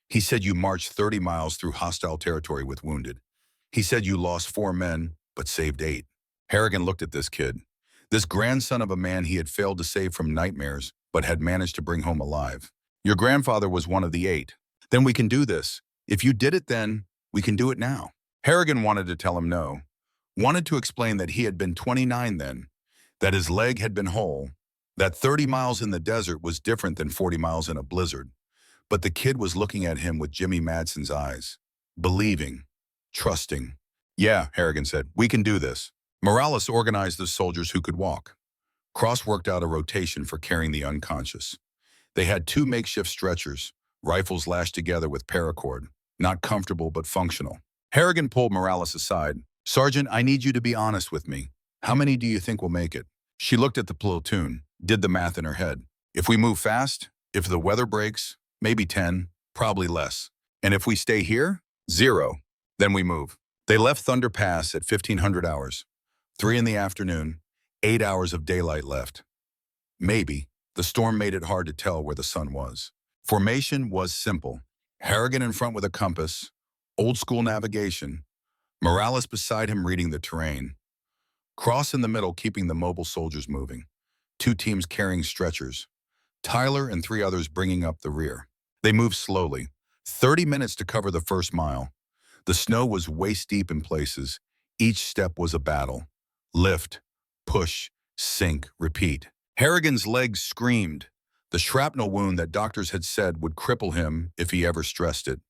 He said you marched 30 miles through hostile territory with wounded. He said you lost 4 men, but saved 8. Harrigan looked at this kid, this grandson of a man he had failed to save from nightmares, but had managed to bring home alive. Your grandfather was one of the 8. Then we can do this. If you did it then, we can do it now. Harrigan wanted to tell him no, wanted to explain that he had been 29 then, that his leg had been whole, that 30 miles in the desert was different than 40 miles in a blizzard. But the kid was looking at him with Jimmy Madsen's eyes, believing, trusting. Yeah, Harrigan said, we can do this. Morales organized the soldiers who could walk. Cross worked out a rotation for carrying the unconscious. They had 2 makeshift stretchers, rifles lashed together with paracord, not comfortable but functional. Harrigan pulled Morales aside. Sergeant, I need you to be honest with me. How many do you think will make it? She looked at the platoon, did the math in her head. If we move fast, if the weather breaks, maybe 10, probably less. And if we stay here, 0. Then we move. They left Thunder Pass at 1500 hours. 3 in the afternoon, 8 hours of daylight left. Maybe. The storm made it hard to tell where the sun was. Formation was simple. Harrigan in front with a compass, old school navigation. Morales beside him reading the terrain. Cross in the middle keeping the mobile soldiers moving. 2 teams carrying stretchers. Tyler and 3 others bringing up the rear. They moved slowly. 30 minutes to cover the first mile. The snow was waist-deep in places. Each step was a battle. Lift, push, sink, repeat. Harrigan's legs screamed. The shrapnel wound that doctors had said would cripple him if he ever stressed it.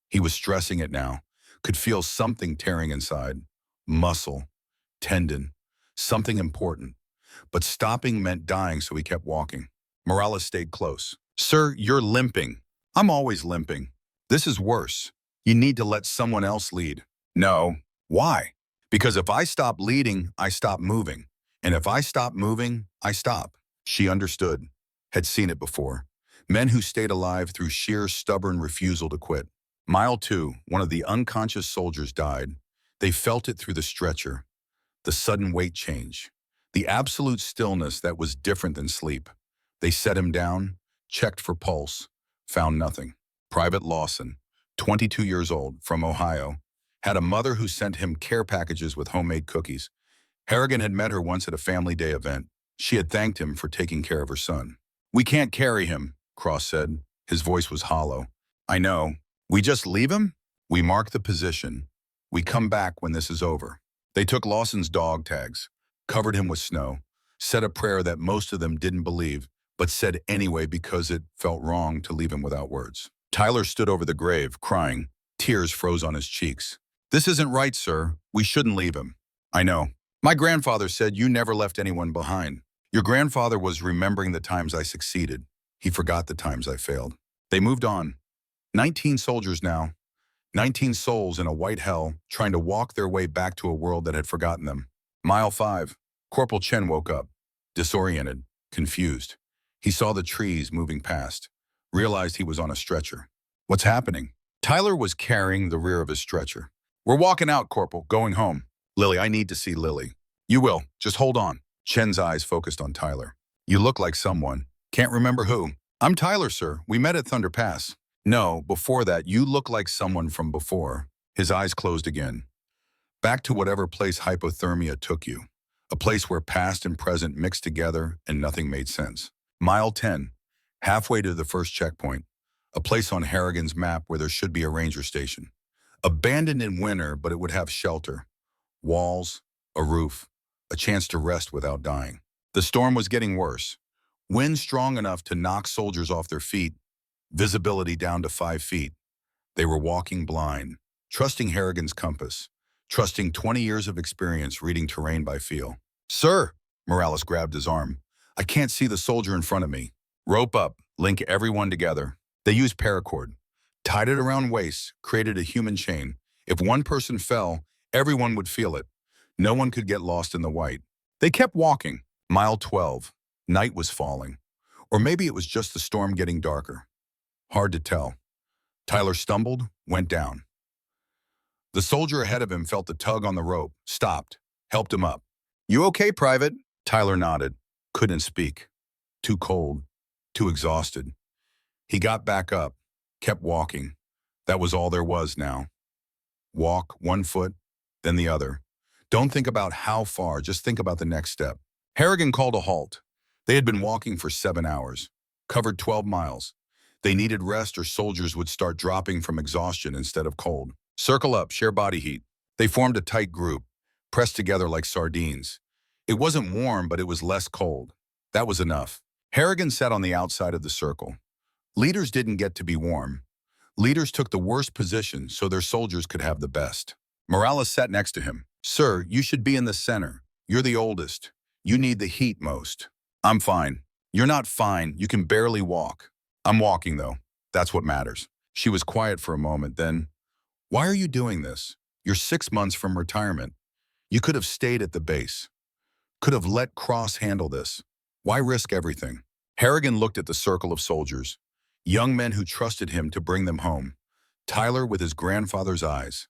He was stressing it now. Could feel something tearing inside. Muscle, tendon, something important. But stopping meant dying, so he kept walking. Morales stayed close. Sir, you're limping. I'm always limping. This is worse. You need to let someone else lead. No. Why? Because if I stop leading, I stop moving. And if I stop moving, I stop. She understood. Had seen it before. Men who stayed alive through sheer stubborn refusal to quit. Mile 2, one of the unconscious soldiers died. They felt it through the stretcher. The sudden weight change. The absolute stillness that was different than sleep. They set him down, checked for pulse, found nothing. Private Lawson, 22 years old, from Ohio, had a mother who sent him care packages with homemade cookies. Harrigan had met her once at a family day event. She had thanked him for taking care of her son. "We can't carry him," Cross said. His voice was hollow. "I know. We just leave him? We mark the position. We come back when this is over." They took Lawson's dog tags, covered him with snow, said a prayer that most of them didn't believe, but said anyway because it felt wrong to leave him without words. Tyler stood over the grave, crying. Tears froze on his cheeks. "This isn't right, sir. We shouldn't leave him." "I know. My grandfather said you never left anyone behind. Your grandfather was remembering the times I succeeded. He forgot the times I failed." They moved on. 19 soldiers now. 19 souls in a white hell, trying to walk their way back to a world that had forgotten them. Mile 5. Corporal Chen woke up, disoriented, confused. He saw the trees moving past, realized he was on a stretcher. "What's happening?" Tyler was carrying the rear of his stretcher. "We're walking out, Corporal, going home." "Lily, I need to see Lily." "You will. Just hold on." Chen's eyes focused on Tyler. "You look like someone. Can't remember who." "I'm Tyler, sir. We met at Thunder Pass." "No, before that, you look like someone from before." His eyes closed again. Back to whatever place hypothermia took you. A place where past and present mixed together and nothing made sense. Mile 10, halfway to the first checkpoint. A place on Harrigan's map where there should be a ranger station. Abandoned in winter, but it would have shelter. Walls, a roof, a chance to rest without dying. The storm was getting worse. Wind strong enough to knock soldiers off their feet. Visibility down to 5 feet. They were walking blind, trusting Harrigan's compass, trusting 20 years of experience reading terrain by feel. "Sir," Morales grabbed his arm. "I can't see the soldier in front of me." "Rope up, link everyone together." They used paracord, tied it around waists, created a human chain. If one person fell, everyone would feel it. No one could get lost in the white. They kept walking. Mile 12. Night was falling. Or maybe it was just the storm getting darker. Hard to tell. Tyler stumbled, went down. The soldier ahead of him felt the tug on the rope, stopped, helped him up. "You okay, Private?" Tyler nodded. Couldn't speak. Too cold, too exhausted. He got back up, kept walking. That was all there was now. Walk, one foot, then the other. Don't think about how far, just think about the next step. Harrigan called a halt. They had been walking for 7 hours, covered 12 miles. They needed rest or soldiers would start dropping from exhaustion instead of cold. "Circle up, share body heat." They formed a tight group, pressed together like sardines. It wasn't warm, but it was less cold. That was enough. Harrigan sat on the outside of the circle. Leaders didn't get to be warm. Leaders took the worst position so their soldiers could have the best. Morales sat next to him. "Sir, you should be in the center. You're the oldest. You need the heat most." "I'm fine." "You're not fine. You can barely walk." "I'm walking, though. That's what matters." She was quiet for a moment, then, "Why are you doing this? You're 6 months from retirement. You could have stayed at the base." Could have let Cross handle this. Why risk everything? Harrigan looked at the circle of soldiers, young men who trusted him to bring them home. Tyler with his grandfather's eyes,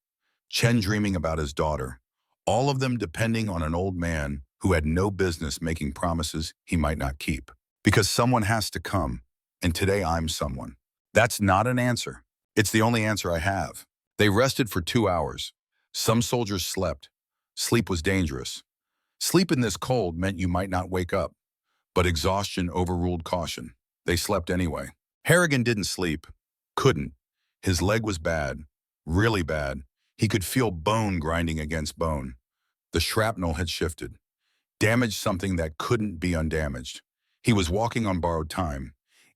Chen dreaming about his daughter, all of them depending on an old man who had no business making promises he might not keep. Because someone has to come, and today I'm someone. That's not an answer. It's the only answer I have. They rested for 2 hours. Some soldiers slept. Sleep was dangerous. Sleep in this cold meant you might not wake up. But exhaustion overruled caution. They slept anyway. Harrigan didn't sleep. Couldn't. His leg was bad. Really bad. He could feel bone grinding against bone. The shrapnel had shifted. Damaged something that couldn't be undamaged. He was walking on borrowed time.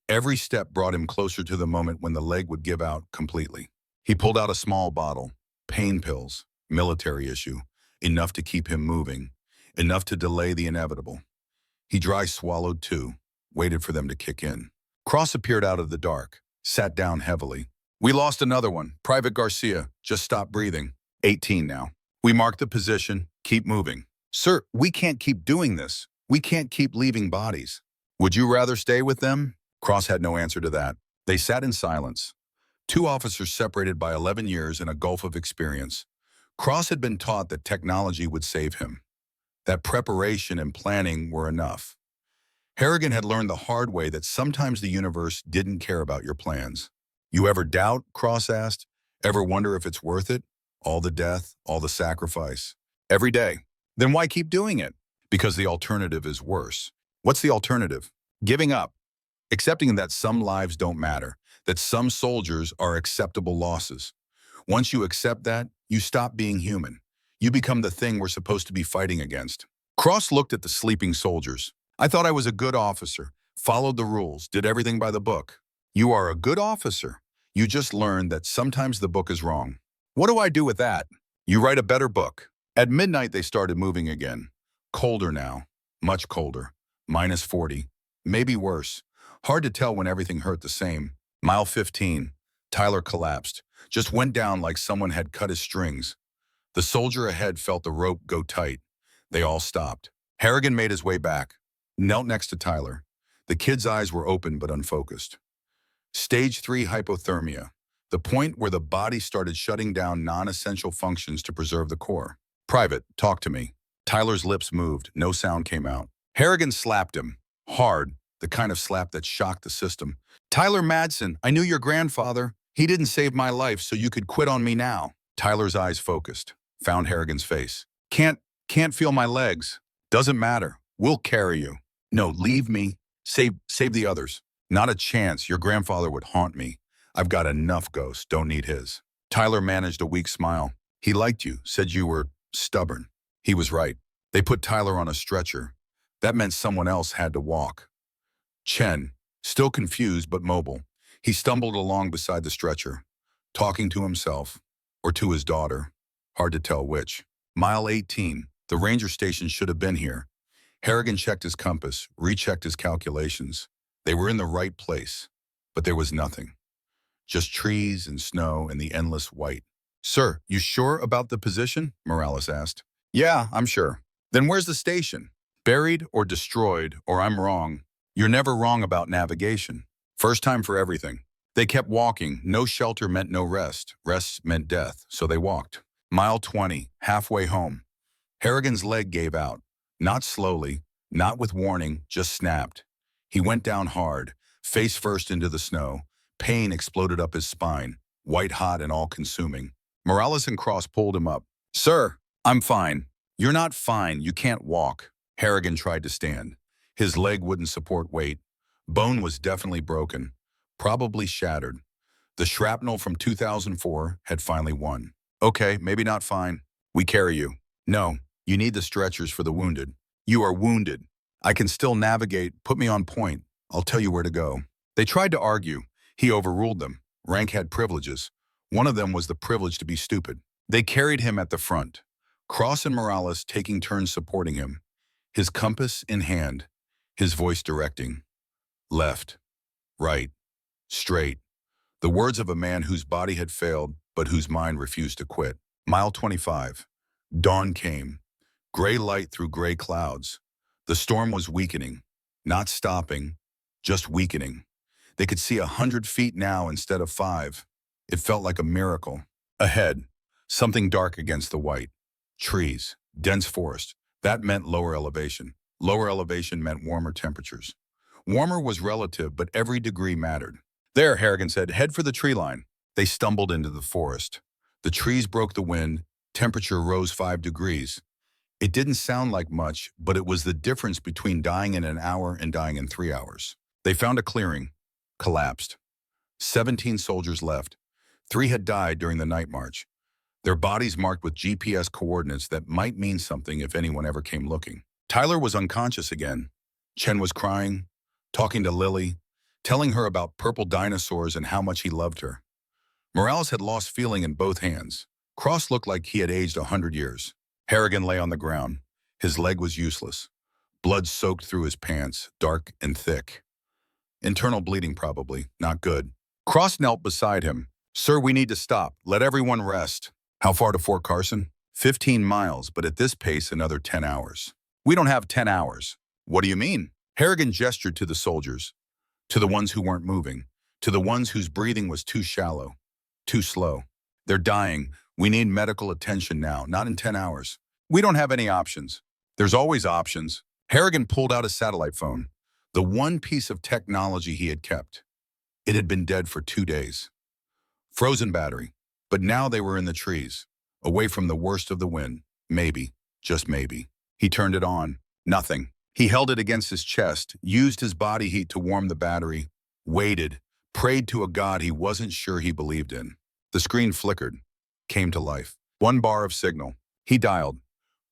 Every step brought him closer to the moment when the leg would give out completely. He pulled out a small bottle. Pain pills. Military issue. Enough to keep him moving. Enough to delay the inevitable. He dry swallowed too, waited for them to kick in. Cross appeared out of the dark, sat down heavily. We lost another one, Private Garcia, just stopped breathing. 18 now. We marked the position, keep moving. Sir, we can't keep doing this. We can't keep leaving bodies. Would you rather stay with them? Cross had no answer to that. They sat in silence. 2 officers separated by 11 years in a gulf of experience. Cross had been taught that technology would save him, that preparation and planning were enough. Harrigan had learned the hard way that sometimes the universe didn't care about your plans. You ever doubt? Cross asked. Ever wonder if it's worth it? All the death, all the sacrifice. Every day. Then why keep doing it? Because the alternative is worse. What's the alternative? Giving up. Accepting that some lives don't matter, that some soldiers are acceptable losses. Once you accept that, you stop being human. You become the thing we're supposed to be fighting against. Cross looked at the sleeping soldiers. I thought I was a good officer, followed the rules, did everything by the book. You are a good officer. You just learned that sometimes the book is wrong. What do I do with that? You write a better book. At midnight, they started moving again. Colder now, much colder, -40, maybe worse. Hard to tell when everything hurt the same. Mile 15, Tyler collapsed, just went down like someone had cut his strings. The soldier ahead felt the rope go tight. They all stopped. Harrigan made his way back, knelt next to Tyler. The kid's eyes were open but unfocused. Stage 3 hypothermia, the point where the body started shutting down non-essential functions to preserve the core. Private, talk to me. Tyler's lips moved, no sound came out. Harrigan slapped him, hard, the kind of slap that shocked the system. Tyler Madsen, I knew your grandfather. He didn't save my life, so you could quit on me now. Tyler's eyes focused, found Harrigan's face. Can't feel my legs. Doesn't matter. We'll carry you. No, leave me. Save the others. Not a chance. Your grandfather would haunt me. I've got enough ghosts, don't need his. Tyler managed a weak smile. He liked you, said you were stubborn. He was right. They put Tyler on a stretcher. That meant someone else had to walk. Chen, still confused but mobile, he stumbled along beside the stretcher, talking to himself or to his daughter. Hard to tell which. Mile 18, the ranger station should have been here. Harrigan checked his compass, rechecked his calculations. They were in the right place, but there was nothing. Just trees and snow and the endless white. Sir, you sure about the position? Morales asked. Yeah, I'm sure. Then where's the station? Buried or destroyed, or I'm wrong. You're never wrong about navigation. First time for everything. They kept walking. No shelter meant no rest. Rest meant death, so they walked. Mile 20, halfway home. Harrigan's leg gave out. Not slowly, not with warning, just snapped. He went down hard, face first into the snow. Pain exploded up his spine, white hot and all-consuming. Morales and Cross pulled him up. Sir, I'm fine. You're not fine. You can't walk. Harrigan tried to stand. His leg wouldn't support weight. Bone was definitely broken, probably shattered. The shrapnel from 2004 had finally won. Okay, maybe not fine. We carry you. No, you need the stretchers for the wounded. You are wounded. I can still navigate. Put me on point. I'll tell you where to go. They tried to argue. He overruled them. Rank had privileges. One of them was the privilege to be stupid. They carried him at the front, Cross and Morales taking turns supporting him, his compass in hand, his voice directing. Left, right, straight. The words of a man whose body had failed, but whose mind refused to quit. Mile 25. Dawn came. Gray light through gray clouds. The storm was weakening, not stopping, just weakening. They could see 100 feet now instead of 5. It felt like a miracle. Ahead, something dark against the white. Trees, dense forest. That meant lower elevation. Lower elevation meant warmer temperatures. Warmer was relative, but every degree mattered. There, Harrigan said, head for the tree line. They stumbled into the forest. The trees broke the wind. Temperature rose 5 degrees. It didn't sound like much, but it was the difference between dying in an hour and dying in 3 hours. They found a clearing. Collapsed. 17 soldiers left. 3 had died during the night march. Their bodies marked with GPS coordinates that might mean something if anyone ever came looking. Tyler was unconscious again. Chen was crying, talking to Lily, telling her about purple dinosaurs and how much he loved her. Morales had lost feeling in both hands. Cross looked like he had aged 100 years. Harrigan lay on the ground. His leg was useless. Blood soaked through his pants, dark and thick. Internal bleeding probably, not good. Cross knelt beside him. Sir, we need to stop. Let everyone rest. How far to Fort Carson? 15 miles, but at this pace, another 10 hours. We don't have 10 hours. What do you mean? Harrigan gestured to the soldiers, to the ones who weren't moving, to the ones whose breathing was too shallow, too slow. They're dying. We need medical attention now, not in 10 hours. We don't have any options. There's always options. Harrigan pulled out a satellite phone, the one piece of technology he had kept. It had been dead for 2 days. Frozen battery. But now they were in the trees, away from the worst of the wind. Maybe, just maybe. He turned it on. Nothing. He held it against his chest, used his body heat to warm the battery, waited, prayed to a God he wasn't sure he believed in. The screen flickered, came to life. 1 bar of signal. He dialed.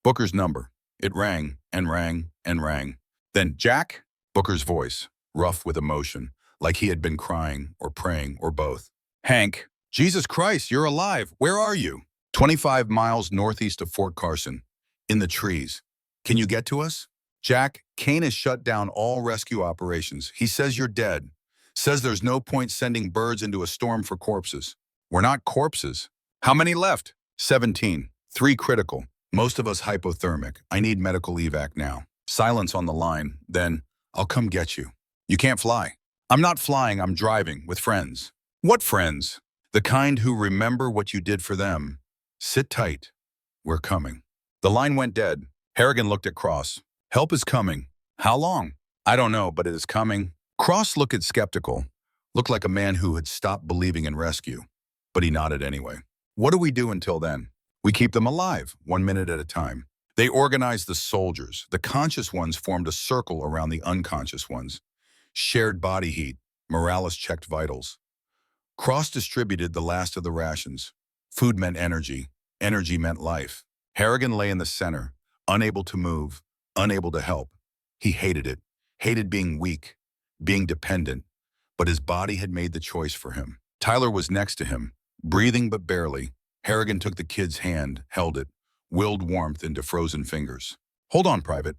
Booker's number. It rang and rang and rang. Then, Jack? Booker's voice, rough with emotion, like he had been crying or praying or both. Hank. Jesus Christ, you're alive. Where are you? 25 miles northeast of Fort Carson. In the trees. Can you get to us? Jack, Kane has shut down all rescue operations. He says you're dead. Says there's no point sending birds into a storm for corpses. We're not corpses. How many left? 17. 3 critical. Most of us hypothermic. I need medical evac now. Silence on the line. Then, I'll come get you. You can't fly. I'm not flying. I'm driving with friends. What friends? The kind who remember what you did for them. Sit tight. We're coming. The line went dead. Harrigan looked at Cross. Help is coming. How long? I don't know, but it is coming. Cross looked skeptical. Looked like a man who had stopped believing in rescue. But he nodded anyway. What do we do until then? We keep them alive, 1 minute at a time. They organized the soldiers. The conscious ones formed a circle around the unconscious ones. Shared body heat. Morales checked vitals. Cross distributed the last of the rations. Food meant energy. Energy meant life. Harrigan lay in the center, unable to move, unable to help. He hated it. Hated being weak, being dependent. But his body had made the choice for him. Tyler was next to him, breathing but barely. Harrigan took the kid's hand, held it, willed warmth into frozen fingers. Hold on, Private.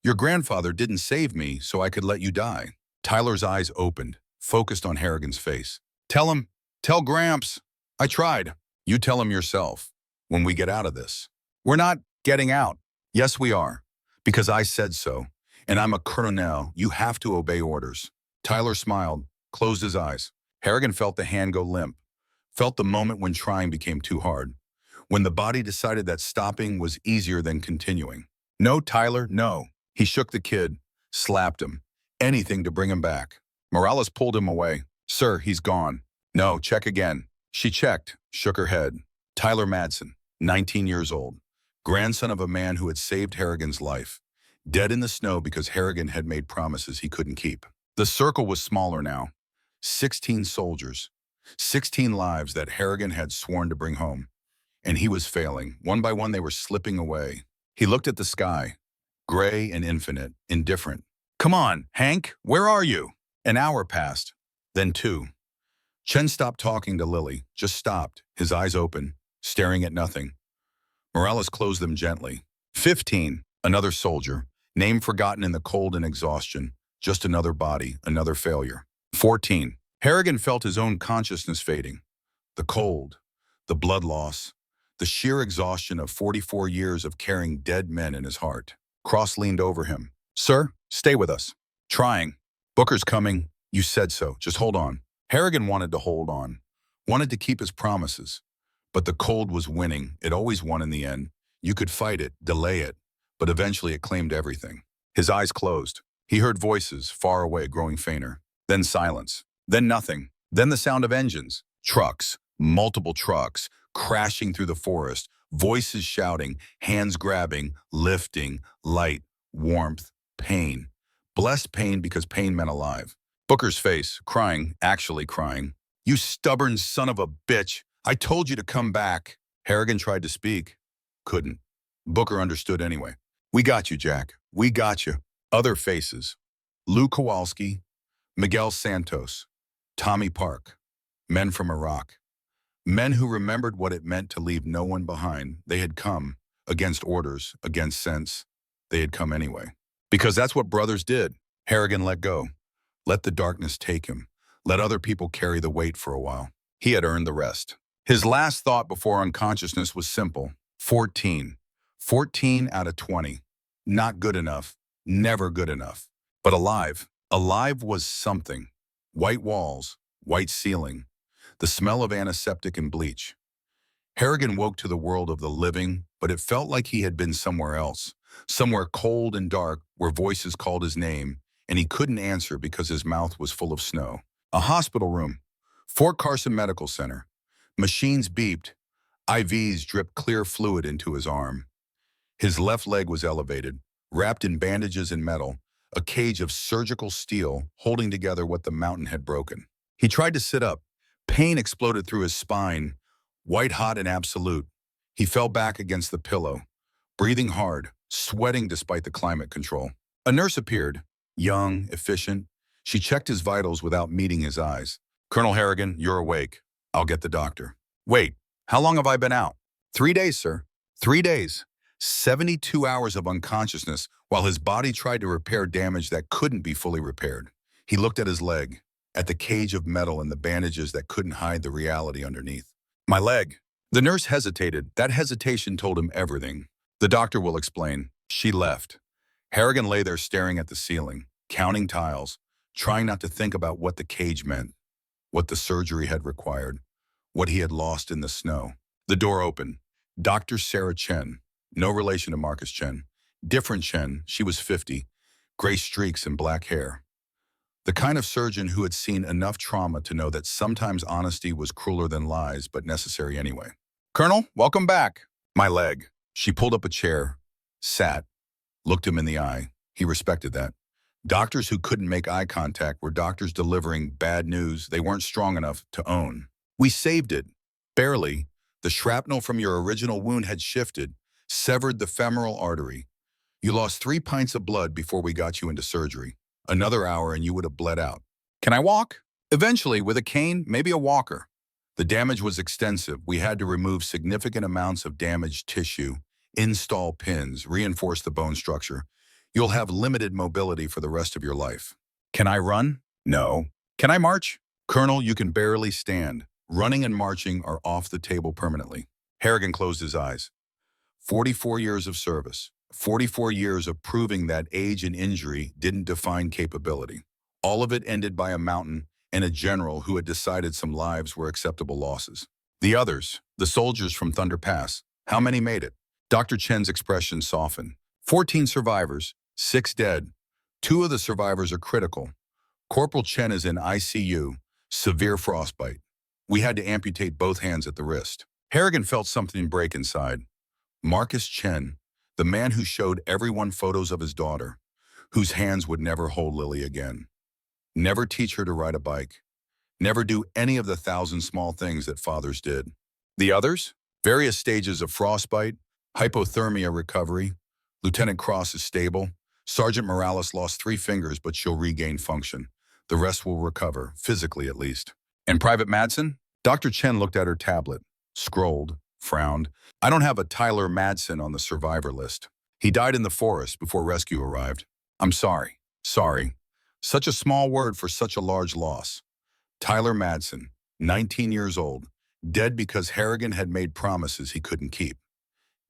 Your grandfather didn't save me so I could let you die. Tyler's eyes opened, focused on Harrigan's face. Tell him, tell Gramps. I tried. You tell him yourself. When we get out of this. We're not getting out. Yes, we are. Because I said so. And I'm a colonel. You have to obey orders. Tyler smiled, closed his eyes. Harrigan felt the hand go limp. Felt the moment when trying became too hard. When the body decided that stopping was easier than continuing. No, Tyler, no. He shook the kid, slapped him. Anything to bring him back. Morales pulled him away. Sir, he's gone. No, check again. She checked, shook her head. Tyler Madsen, 19 years old. Grandson of a man who had saved Harrigan's life. Dead in the snow because Harrigan had made promises he couldn't keep. The circle was smaller now. 16 soldiers. 16 lives that Harrigan had sworn to bring home. And he was failing. One by one they were slipping away. He looked at the sky. Gray and infinite, indifferent. Come on, Hank, where are you? An hour passed. Then 2. Chen stopped talking to Lily, just stopped, his eyes open, staring at nothing. Morales closed them gently. 15, another soldier, name forgotten in the cold and exhaustion, just another body, another failure. 14, Harrigan felt his own consciousness fading. The cold, the blood loss, the sheer exhaustion of 44 years of carrying dead men in his heart. Cross leaned over him. Sir, stay with us. Trying. Booker's coming. You said so. Just hold on. Harrigan wanted to hold on, wanted to keep his promises. But the cold was winning. It always won in the end. You could fight it, delay it, but eventually it claimed everything. His eyes closed. He heard voices, far away, growing fainter. Then silence. Then nothing. Then the sound of engines. Trucks. Multiple trucks. Crashing through the forest. Voices shouting. Hands grabbing. Lifting. Light. Warmth. Pain. Blessed pain because pain meant alive. Booker's face, crying, actually crying. You stubborn son of a bitch. I told you to come back. Harrigan tried to speak. Couldn't. Booker understood anyway. We got you, Jack. We got you. Other faces. Lou Kowalski, Miguel Santos, Tommy Park. Men from Iraq. Men who remembered what it meant to leave no one behind. They had come, against orders, against sense. They had come anyway. Because that's what brothers did. Harrigan let go. Let the darkness take him. Let other people carry the weight for a while. He had earned the rest. His last thought before unconsciousness was simple. 14. 14 out of 20. Not good enough. Never good enough. But alive. Alive was something. White walls. White ceiling. The smell of antiseptic and bleach. Harrigan woke to the world of the living, but it felt like he had been somewhere else. Somewhere cold and dark where voices called his name, and he couldn't answer because his mouth was full of snow. A hospital room. Fort Carson Medical Center. Machines beeped. IVs dripped clear fluid into his arm. His left leg was elevated, wrapped in bandages and metal, a cage of surgical steel holding together what the mountain had broken. He tried to sit up. Pain exploded through his spine, white hot and absolute. He fell back against the pillow, breathing hard, sweating despite the climate control. A nurse appeared, young, efficient. She checked his vitals without meeting his eyes. Colonel Harrigan, you're awake. I'll get the doctor. Wait, how long have I been out? 3 days, sir. 3 days. 72 hours of unconsciousness while his body tried to repair damage that couldn't be fully repaired. He looked at his leg, at the cage of metal and the bandages that couldn't hide the reality underneath. My leg. The nurse hesitated. That hesitation told him everything. The doctor will explain. She left. Harrigan lay there staring at the ceiling, counting tiles, trying not to think about what the cage meant, what the surgery had required, what he had lost in the snow. The door opened. Dr. Sarah Chen, no relation to Marcus Chen. Different Chen, she was 50, gray streaks and black hair. The kind of surgeon who had seen enough trauma to know that sometimes honesty was crueler than lies, but necessary anyway. Colonel, welcome back. My leg. She pulled up a chair, sat, looked him in the eye. He respected that. Doctors who couldn't make eye contact were doctors delivering bad news they weren't strong enough to own. We saved it. Barely. The shrapnel from your original wound had shifted, severed the femoral artery. You lost 3 pints of blood before we got you into surgery. Another hour and you would have bled out. Can I walk? Eventually, with a cane, maybe a walker. The damage was extensive. We had to remove significant amounts of damaged tissue, install pins, reinforce the bone structure. You'll have limited mobility for the rest of your life. Can I run? No. Can I march? Colonel, you can barely stand. Running and marching are off the table permanently. Harrigan closed his eyes. 44 years of service. 44 years of proving that age and injury didn't define capability. All of it ended by a mountain and a general who had decided some lives were acceptable losses. The others, the soldiers from Thunder Pass, how many made it? Dr. Chen's expression softened. 14 survivors, 6 dead. 2 of the survivors are critical. Corporal Chen is in ICU, severe frostbite. We had to amputate both hands at the wrist. Harrigan felt something break inside. Marcus Chen, the man who showed everyone photos of his daughter, whose hands would never hold Lily again. Never teach her to ride a bike. Never do any of the 1,000 small things that fathers did. The others? Various stages of frostbite, hypothermia recovery. Lieutenant Cross is stable. Sergeant Morales lost 3 fingers, but she'll regain function. The rest will recover, physically at least. And Private Madsen? Dr. Chen looked at her tablet, scrolled, frowned. I don't have a Tyler Madsen on the survivor list. He died in the forest before rescue arrived. I'm sorry. Sorry. Such a small word for such a large loss. Tyler Madsen, 19 years old, Dead because Harrigan had made promises he couldn't keep.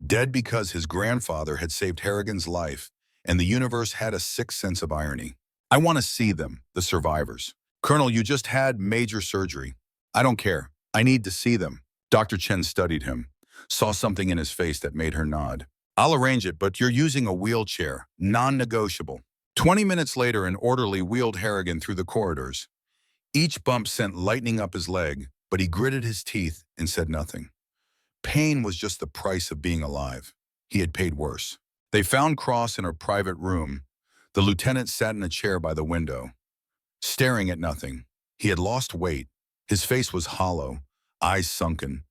Dead because his grandfather had saved Harrigan's life, and the universe had a sick sense of irony. I want to see them, the survivors. Colonel, you just had major surgery. I don't care. I need to see them. Dr. Chen studied him, saw something in his face that made her nod. I'll arrange it, but you're using a wheelchair, non-negotiable. 20 minutes later, an orderly wheeled Harrigan through the corridors. Each bump sent lightning up his leg, but he gritted his teeth and said nothing. Pain was just the price of being alive. He had paid worse. They found Cross in her private room. The lieutenant sat in a chair by the window, staring at nothing. He had lost weight. His face was hollow, eyes sunken.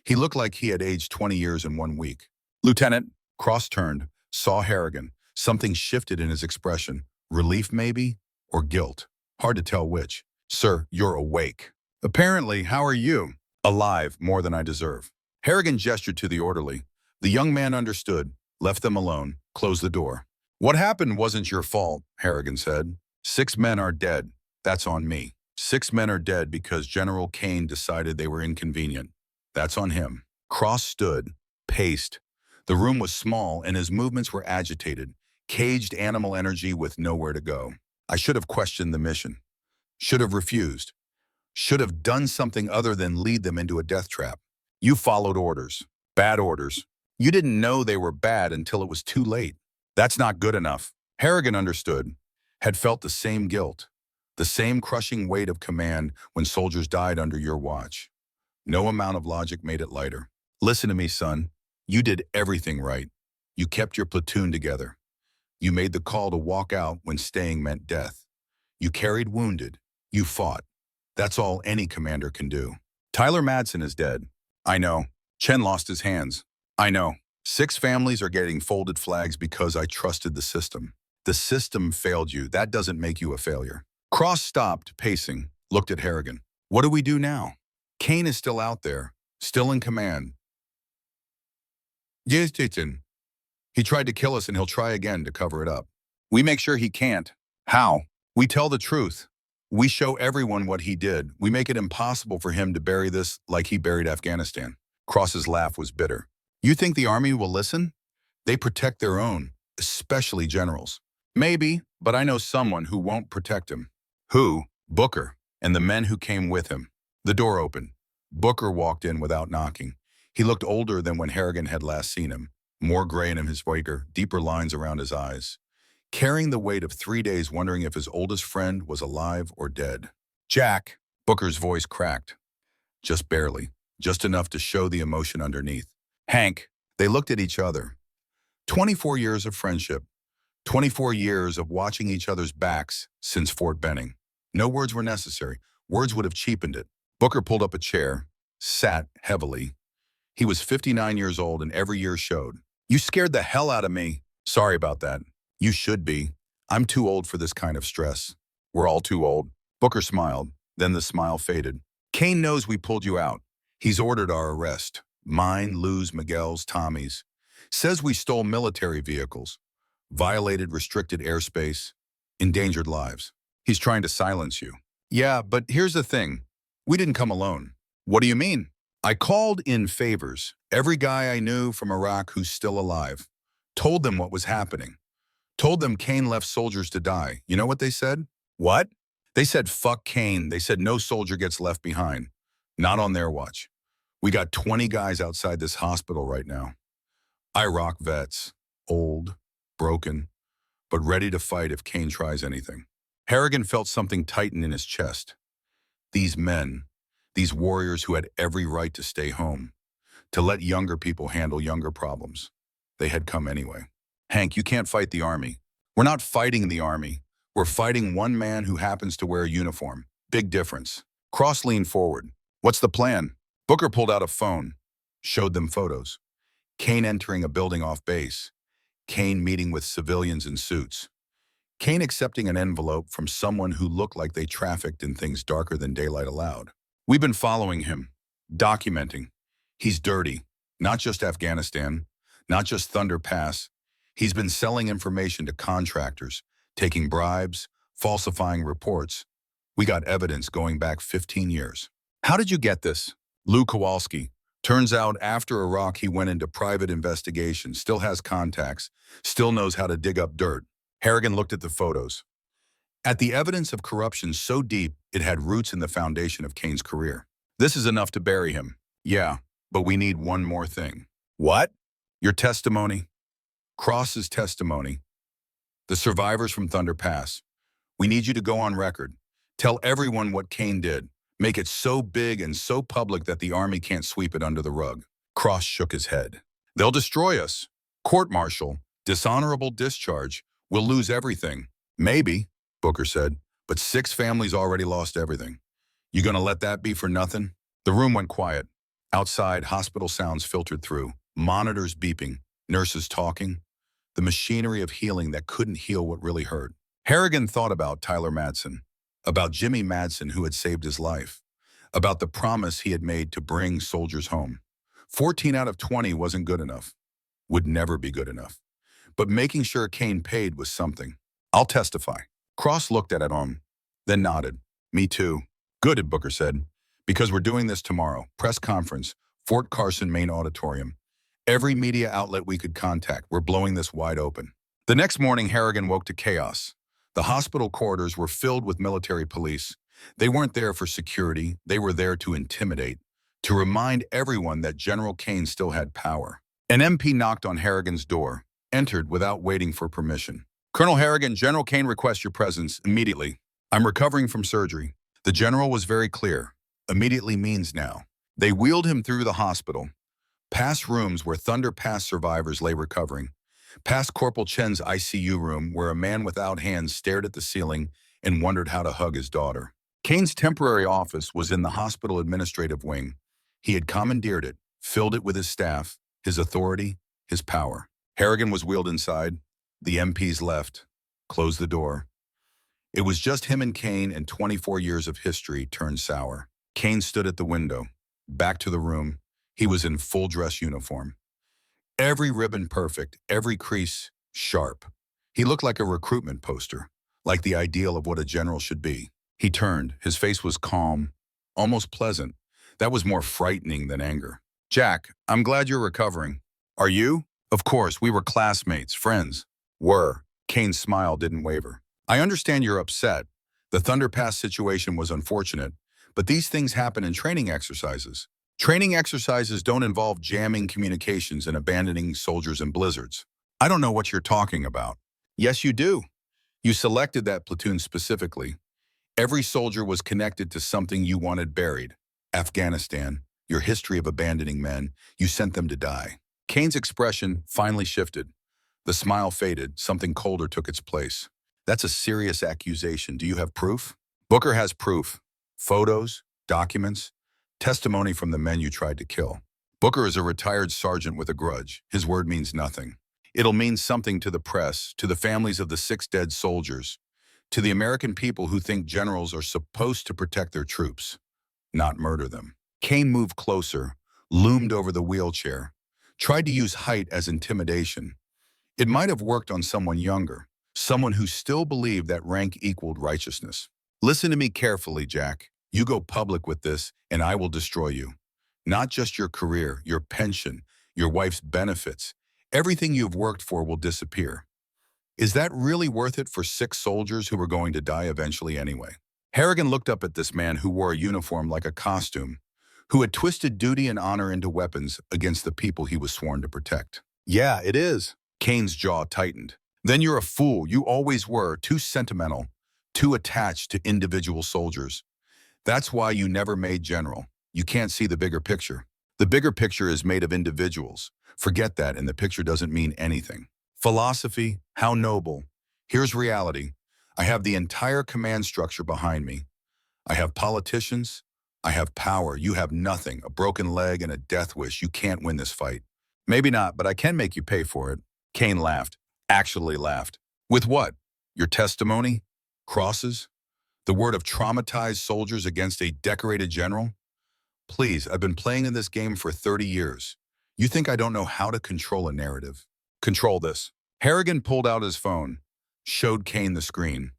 He looked like he had aged 20 years in 1 week. Lieutenant, Cross turned, saw Harrigan. Something shifted in his expression. Relief, maybe? Or guilt? Hard to tell which. Sir, you're awake. Apparently, how are you? Alive, more than I deserve. Harrigan gestured to the orderly. The young man understood, left them alone, closed the door. What happened wasn't your fault, Harrigan said. 6 men are dead. That's on me. 6 men are dead because General Kane decided they were inconvenient. That's on him. Cross stood, paced. The room was small and his movements were agitated, caged animal energy with nowhere to go. I should have questioned the mission. Should have refused. Should have done something other than lead them into a death trap. You followed orders. Bad orders. You didn't know they were bad until it was too late. That's not good enough. Harrigan understood, had felt the same guilt, the same crushing weight of command when soldiers died under your watch. No amount of logic made it lighter. Listen to me, son. You did everything right. You kept your platoon together. You made the call to walk out when staying meant death. You carried wounded. You fought. That's all any commander can do. Tyler Madsen is dead. I know. Chen lost his hands. I know. 6 families are getting folded flags because I trusted the system. The system failed you. That doesn't make you a failure. Cross stopped, pacing, looked at Harrigan. What do we do now? Kane is still out there, still in command. Yes, Titan. He tried to kill us and he'll try again to cover it up. We make sure he can't. How? We tell the truth. We show everyone what he did. We make it impossible for him to bury this like he buried Afghanistan. Cross's laugh was bitter. You think the army will listen? They protect their own, especially generals. Maybe, but I know someone who won't protect him. Who? Booker, and the men who came with him. The door opened. Booker walked in without knocking. He looked older than when Harrigan had last seen him, more gray in his waker, deeper lines around his eyes. Carrying the weight of 3 days wondering if his oldest friend was alive or dead. Jack, Booker's voice cracked. Just barely, just enough to show the emotion underneath. Hank, they looked at each other. 24 years of friendship, 24 years of watching each other's backs since Fort Benning. No words were necessary. Words would have cheapened it. Booker pulled up a chair, sat heavily. He was 59 years old and every year showed. You scared the hell out of me. Sorry about that. You should be. I'm too old for this kind of stress. We're all too old. Booker smiled. Then the smile faded. Kane knows we pulled you out. He's ordered our arrest. Mine, Lou's, Miguel's, Tommy's. Says we stole military vehicles, violated restricted airspace, endangered lives. He's trying to silence you. Yeah, but here's the thing. We didn't come alone. What do you mean? I called in favors. Every guy I knew from Iraq who's still alive. Told them what was happening. Told them Kane left soldiers to die. You know what they said? What? They said, fuck Kane. They said no soldier gets left behind. Not on their watch. We got 20 guys outside this hospital right now. Iraq vets. Old, broken, but ready to fight if Kane tries anything. Harrigan felt something tighten in his chest. These men, these warriors who had every right to stay home, to let younger people handle younger problems. They had come anyway. Hank, you can't fight the army. We're not fighting the army. We're fighting one man who happens to wear a uniform. Big difference. Cross leaned forward. What's the plan? Booker pulled out a phone, showed them photos. Kane entering a building off base. Kane meeting with civilians in suits. Kane accepting an envelope from someone who looked like they trafficked in things darker than daylight allowed. We've been following him, documenting. He's dirty. Not just Afghanistan, not just Thunder Pass. He's been selling information to contractors, taking bribes, falsifying reports. We got evidence going back 15 years. How did you get this? Lou Kowalski. Turns out after Iraq, he went into private investigation, still has contacts, still knows how to dig up dirt. Harrigan looked at the photos. At the evidence of corruption so deep, it had roots in the foundation of Kane's career. This is enough to bury him. Yeah, but we need one more thing. What? Your testimony. Cross's testimony. The survivors from Thunder Pass. We need you to go on record. Tell everyone what Kane did. Make it so big and so public that the army can't sweep it under the rug. Cross shook his head. They'll destroy us. Court-martial, dishonorable discharge. We'll lose everything. Maybe, Booker said, but 6 families already lost everything. You gonna let that be for nothing? The room went quiet. Outside, hospital sounds filtered through, monitors beeping, nurses talking, the machinery of healing that couldn't heal what really hurt. Harrigan thought about Tyler Madsen, about Jimmy Madsen who had saved his life, about the promise he had made to bring soldiers home. 14 out of 20 wasn't good enough, would never be good enough. But making sure Kane paid was something. I'll testify. Cross looked at it, then nodded. Me too. Good, Booker said, because we're doing this tomorrow. Press conference, Fort Carson main auditorium. Every media outlet we could contact, we're blowing this wide open. The next morning, Harrigan woke to chaos. The hospital corridors were filled with military police. They weren't there for security, they were there to intimidate, to remind everyone that General Kane still had power. An MP knocked on Harrigan's door, entered without waiting for permission. Colonel Harrigan, General Kane requests your presence immediately. I'm recovering from surgery. The general was very clear. Immediately means now. They wheeled him through the hospital, past rooms where Thunder Pass survivors lay recovering, past Corporal Chen's ICU room where a man without hands stared at the ceiling and wondered how to hug his daughter. Kane's temporary office was in the hospital administrative wing. He had commandeered it, filled it with his staff, his authority, his power. Harrigan was wheeled inside. The MPs left, closed the door. It was just him and Kane, and 24 years of history turned sour. Kane stood at the window, back to the room. He was in full dress uniform. Every ribbon perfect, every crease sharp. He looked like a recruitment poster, like the ideal of what a general should be. He turned. His face was calm, almost pleasant. That was more frightening than anger. Jack, I'm glad you're recovering. Are you? Of course, we were classmates, friends. Were. Kane's smile didn't waver. I understand you're upset. The Thunder Pass situation was unfortunate, but these things happen in training exercises. Training exercises don't involve jamming communications and abandoning soldiers in blizzards. I don't know what you're talking about. Yes, you do. You selected that platoon specifically. Every soldier was connected to something you wanted buried. Afghanistan, your history of abandoning men, you sent them to die. Kane's expression finally shifted. The smile faded, something colder took its place. That's a serious accusation. Do you have proof? Booker has proof. Photos, documents, testimony from the men you tried to kill. Booker is a retired sergeant with a grudge. His word means nothing. It'll mean something to the press, to the families of the 6 dead soldiers, to the American people who think generals are supposed to protect their troops, not murder them. Kane moved closer, loomed over the wheelchair, tried to use height as intimidation. It might have worked on someone younger, someone who still believed that rank equaled righteousness. Listen to me carefully, Jack. You go public with this, and I will destroy you. Not just your career, your pension, your wife's benefits. Everything you've worked for will disappear. Is that really worth it for 6 soldiers who were going to die eventually anyway? Harrigan looked up at this man who wore a uniform like a costume, who had twisted duty and honor into weapons against the people he was sworn to protect. Yeah, it is. Kane's jaw tightened. Then you're a fool. You always were, too sentimental, too attached to individual soldiers. That's why you never made general. You can't see the bigger picture. The bigger picture is made of individuals. Forget that, and the picture doesn't mean anything. Philosophy, how noble. Here's reality. I have the entire command structure behind me. I have politicians. I have power. You have nothing, a broken leg and a death wish. You can't win this fight. Maybe not, but I can make you pay for it. Kane laughed. Actually laughed. With what? Your testimony? Crosses? The word of traumatized soldiers against a decorated general? Please, I've been playing in this game for 30 years. You think I don't know how to control a narrative? Control this. Harrigan pulled out his phone, showed Kane the screen.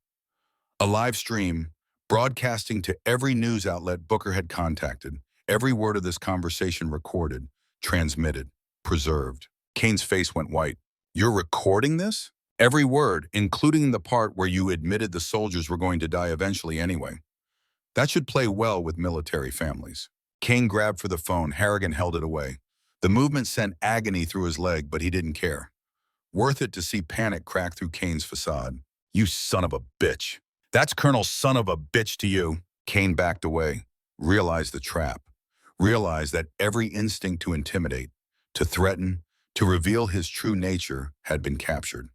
A live stream, broadcasting to every news outlet Booker had contacted, Every word of this conversation recorded, transmitted, preserved. Kane's face went white. You're recording this? Every word, including the part where you admitted the soldiers were going to die eventually anyway. That should play well with military families. Kane grabbed for the phone. Harrigan held it away. The movement sent agony through his leg, but he didn't care. Worth it to see panic crack through Kane's facade. You son of a bitch. That's Colonel son of a bitch to you. Kane backed away, realized the trap, realized that every instinct to intimidate, to threaten, to reveal his true nature had been captured.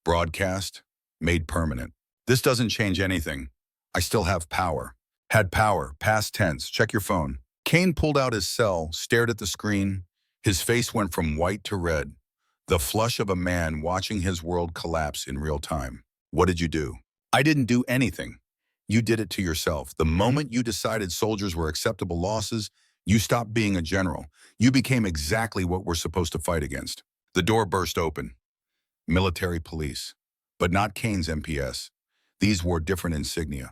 Broadcast, made permanent. This doesn't change anything. I still have power. Had power, past tense, check your phone. Kane pulled out his cell, stared at the screen. His face went from white to red, the flush of a man watching his world collapse in real time. What did you do? I didn't do anything. You did it to yourself. The moment you decided soldiers were acceptable losses, you stopped being a general. You became exactly what we're supposed to fight against. The door burst open. Military police, but not Kane's MPS. These wore different insignia.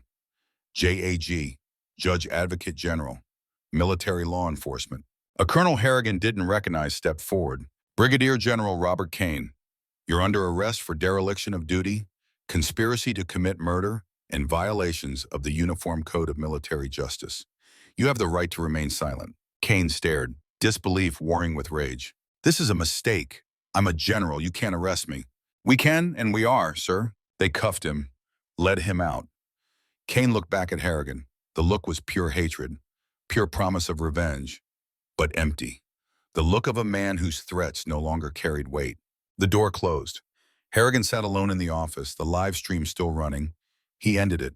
JAG, Judge Advocate General, military law enforcement. A Colonel Harrigan didn't recognize stepped forward. Brigadier General Robert Kane, you're under arrest for dereliction of duty, conspiracy to commit murder, and violations of the Uniform Code of Military Justice. You have the right to remain silent. Kane stared, disbelief warring with rage. This is a mistake. I'm a general. You can't arrest me. We can, and we are, sir. They cuffed him, led him out. Kane looked back at Harrigan. The look was pure hatred, pure promise of revenge, but empty. The look of a man whose threats no longer carried weight. The door closed. Harrigan sat alone in the office, the live stream still running. He ended it,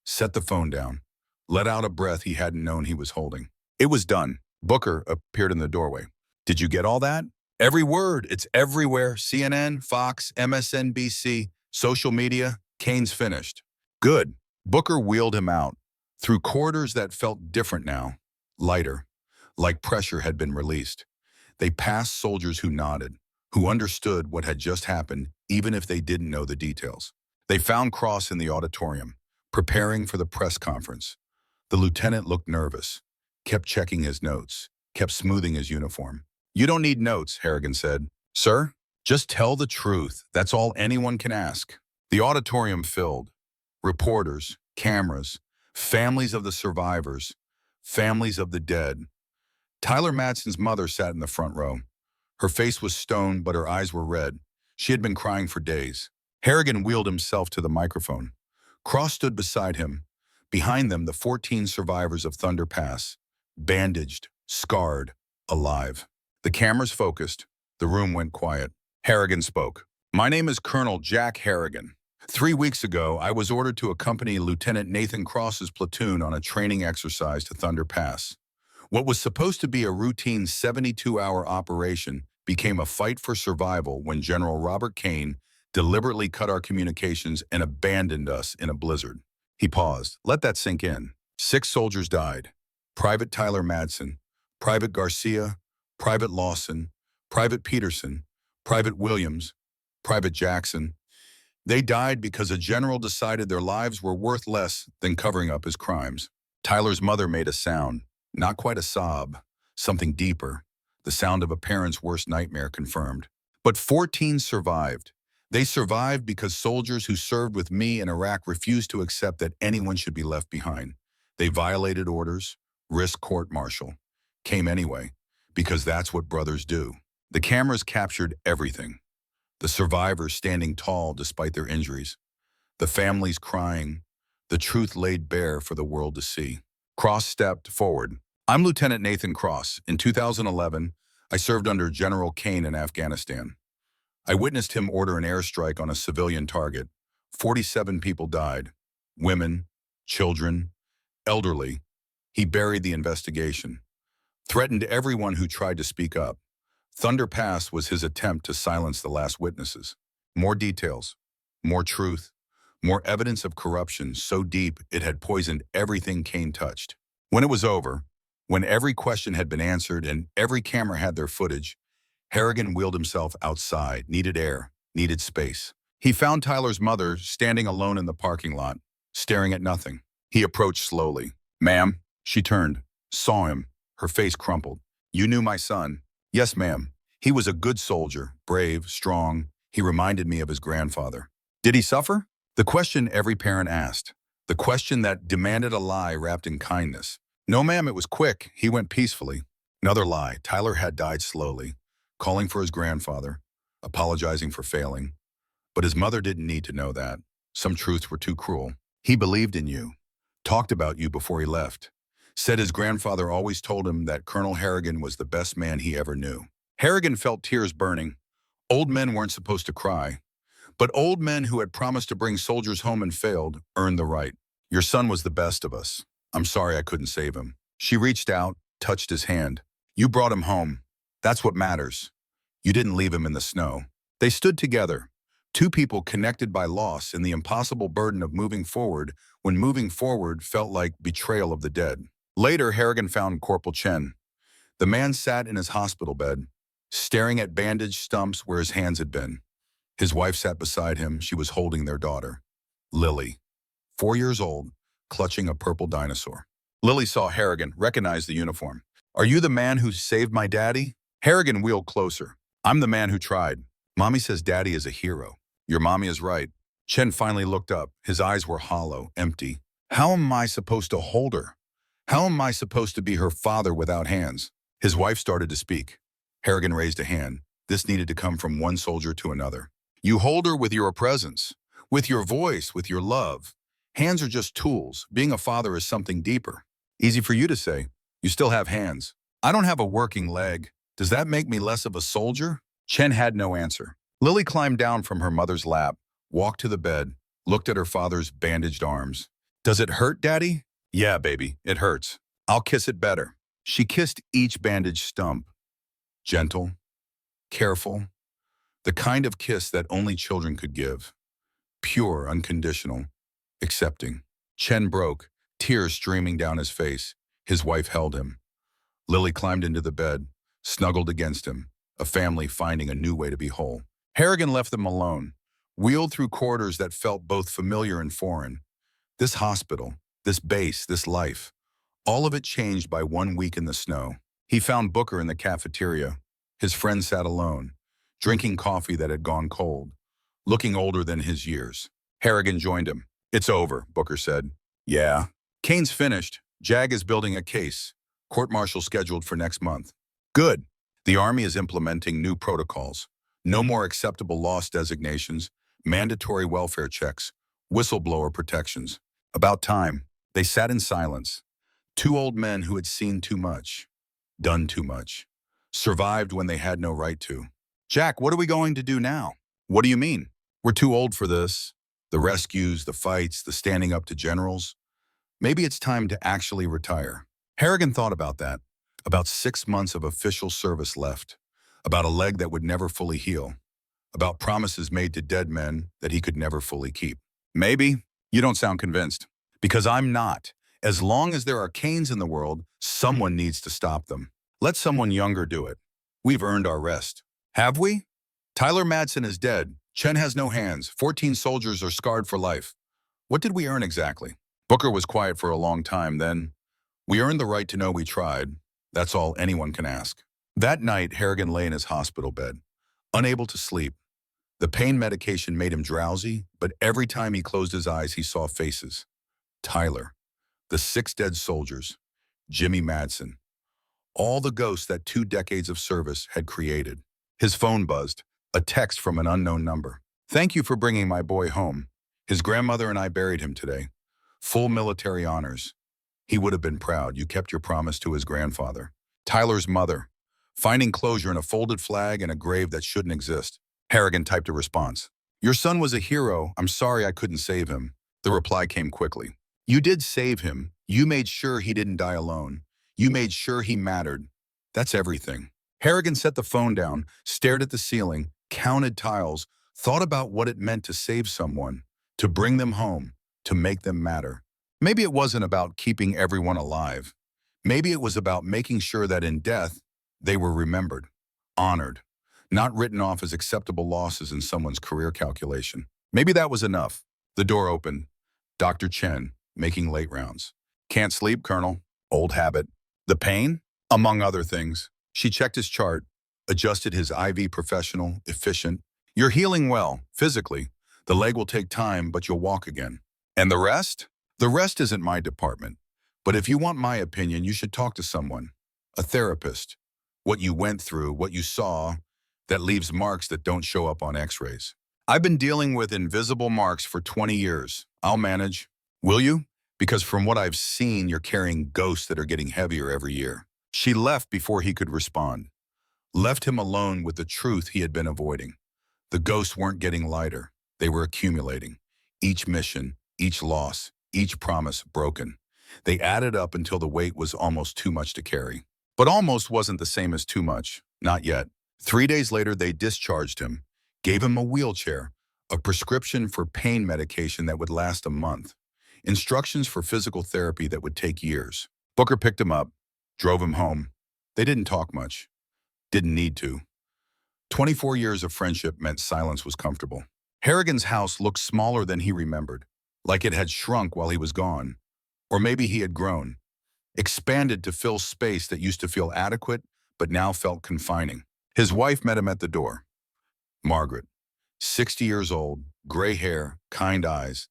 set the phone down, let out a breath he hadn't known he was holding. It was done. Booker appeared in the doorway. Did you get all that? Every word. It's everywhere. CNN, Fox, MSNBC, social media. Kane's finished. Good. Booker wheeled him out, through corridors that felt different now, lighter, like pressure had been released. They passed soldiers who nodded, who understood what had just happened, even if they didn't know the details. They found Cross in the auditorium, preparing for the press conference. The lieutenant looked nervous, kept checking his notes, kept smoothing his uniform. You don't need notes, Harrigan said. Sir, just tell the truth. That's all anyone can ask. The auditorium filled. Reporters, cameras, families of the survivors, families of the dead. Tyler Madson's mother sat in the front row. Her face was stone, but her eyes were red. She had been crying for days. Harrigan wheeled himself to the microphone. Cross stood beside him. Behind them, the 14 survivors of Thunder Pass, bandaged, scarred, alive. The cameras focused. The room went quiet. Harrigan spoke. My name is Colonel Jack Harrigan. 3 weeks ago, I was ordered to accompany Lieutenant Nathan Cross's platoon on a training exercise to Thunder Pass. What was supposed to be a routine 72-hour operation became a fight for survival when General Robert Kane deliberately cut our communications and abandoned us in a blizzard. He paused. Let that sink in. 6 soldiers died. Private Tyler Madsen, Private Garcia, Private Lawson, Private Peterson, Private Williams, Private Jackson. They died because a general decided their lives were worth less than covering up his crimes. Tyler's mother made a sound, not quite a sob, something deeper, the sound of a parent's worst nightmare confirmed. But 14 survived. They survived because soldiers who served with me in Iraq refused to accept that anyone should be left behind. They violated orders, risked court-martial, came anyway, because that's what brothers do. The cameras captured everything. The survivors standing tall despite their injuries. The families crying. The truth laid bare for the world to see. Cross stepped forward. I'm Lieutenant Nathan Cross. In 2011, I served under General Kane in Afghanistan. I witnessed him order an airstrike on a civilian target. 47 people died. Women, children, elderly. He buried the investigation. Threatened everyone who tried to speak up. Thunder Pass was his attempt to silence the last witnesses. More details, more truth, more evidence of corruption so deep it had poisoned everything Kane touched. When it was over, when every question had been answered and every camera had their footage, Harrigan wheeled himself outside, needed air, needed space. He found Tyler's mother standing alone in the parking lot, staring at nothing. He approached slowly. Ma'am, she turned, saw him, Her face crumpled. You knew my son? Yes, ma'am. He was a good soldier, brave, strong. He reminded me of his grandfather. Did he suffer? The question every parent asked. The question that demanded a lie wrapped in kindness. No, ma'am, it was quick. He went peacefully. Another lie. Tyler had died slowly, calling for his grandfather, apologizing for failing. But his mother didn't need to know that. Some truths were too cruel. He believed in you, talked about you before he left, said his grandfather always told him that Colonel Harrigan was the best man he ever knew. Harrigan felt tears burning. Old men weren't supposed to cry, but old men who had promised to bring soldiers home and failed earned the right. Your son was the best of us. I'm sorry I couldn't save him. She reached out, touched his hand. You brought him home. That's what matters. You didn't leave him in the snow. They stood together, two people connected by loss and the impossible burden of moving forward when moving forward felt like betrayal of the dead. Later, Harrigan found Corporal Chen. The man sat in his hospital bed, staring at bandaged stumps where his hands had been. His wife sat beside him. She was holding their daughter, Lily, 4 years old, clutching a purple dinosaur. Lily saw Harrigan, recognized the uniform. Are you the man who saved my daddy? Harrigan wheeled closer. I'm the man who tried. Mommy says daddy is a hero. Your mommy is right. Chen finally looked up. His eyes were hollow, empty. How am I supposed to hold her? How am I supposed to be her father without hands? His wife started to speak. Harrigan raised a hand. This needed to come from one soldier to another. You hold her with your presence, with your voice, with your love. Hands are just tools. Being a father is something deeper. Easy for you to say. You still have hands. I don't have a working leg. Does that make me less of a soldier? Chen had no answer. Lily climbed down from her mother's lap, walked to the bed, looked at her father's bandaged arms. Does it hurt, Daddy? Yeah, baby, it hurts. I'll kiss it better. She kissed each bandaged stump. Gentle, careful, the kind of kiss that only children could give. Pure, unconditional, accepting. Chen broke, tears streaming down his face. His wife held him. Lily climbed into the bed, snuggled against him, a family finding a new way to be whole. Harrigan left them alone, wheeled through corridors that felt both familiar and foreign. This hospital, this base, this life, all of it changed by 1 week in the snow. He found Booker in the cafeteria. His friend sat alone, drinking coffee that had gone cold, looking older than his years. Harrigan joined him. It's over, Booker said. Yeah. Kane's finished. Jag is building a case. Court-martial scheduled for next month. Good. The Army is implementing new protocols. No more acceptable loss designations, mandatory welfare checks, whistleblower protections. About time. They sat in silence. Two old men who had seen too much, done too much, survived when they had no right to. Jack, what are we going to do now? What do you mean? We're too old for this. The rescues, the fights, the standing up to generals. Maybe it's time to actually retire. Harrigan thought about that. About 6 months of official service left. About a leg that would never fully heal. About promises made to dead men that he could never fully keep. Maybe. You don't sound convinced. Because I'm not. As long as there are Kanes in the world, someone needs to stop them. Let someone younger do it. We've earned our rest. Have we? Tyler Madsen is dead. Chen has no hands. 14 soldiers are scarred for life. What did we earn exactly? Booker was quiet for a long time then. We earned the right to know we tried. That's all anyone can ask. That night, Harrigan lay in his hospital bed, unable to sleep. The pain medication made him drowsy, but every time he closed his eyes, he saw faces. Tyler, the 6 dead soldiers, Jimmy Madsen, all the ghosts that 2 decades of service had created. His phone buzzed, a text from an unknown number. Thank you for bringing my boy home. His grandmother and I buried him today. Full military honors. He would have been proud. You kept your promise to his grandfather. Tyler's mother, finding closure in a folded flag and a grave that shouldn't exist. Harrigan typed a response. Your son was a hero. I'm sorry I couldn't save him. The reply came quickly. You did save him. You made sure he didn't die alone. You made sure he mattered. That's everything. Harrigan set the phone down, stared at the ceiling, counted tiles, thought about what it meant to save someone, to bring them home, to make them matter. Maybe it wasn't about keeping everyone alive. Maybe it was about making sure that in death, they were remembered, honored, not written off as acceptable losses in someone's career calculation. Maybe that was enough. The door opened. Dr. Chen, making late rounds. Can't sleep, Colonel. Old habit. The pain? Among other things. She checked his chart, adjusted his IV professional, efficient. You're healing well, physically. The leg will take time, but you'll walk again. And the rest? The rest isn't my department. But if you want my opinion, you should talk to someone. A therapist. What you went through, what you saw, that leaves marks that don't show up on x-rays. I've been dealing with invisible marks for 20 years. I'll manage. Will you? Because from what I've seen, you're carrying ghosts that are getting heavier every year. She left before he could respond. Left him alone with the truth he had been avoiding. The ghosts weren't getting lighter. They were accumulating. Each mission, each loss, each promise broken. They added up until the weight was almost too much to carry. But almost wasn't the same as too much. Not yet. 3 days later, they discharged him, gave him a wheelchair, a prescription for pain medication that would last a month, instructions for physical therapy that would take years. Booker picked him up, drove him home. They didn't talk much. Didn't need to. 24 years of friendship meant silence was comfortable. Harrigan's house looked smaller than he remembered, like it had shrunk while he was gone. Or maybe he had grown, expanded to fill space that used to feel adequate, but now felt confining. His wife met him at the door. Margaret, 60 years old, gray hair, kind eyes.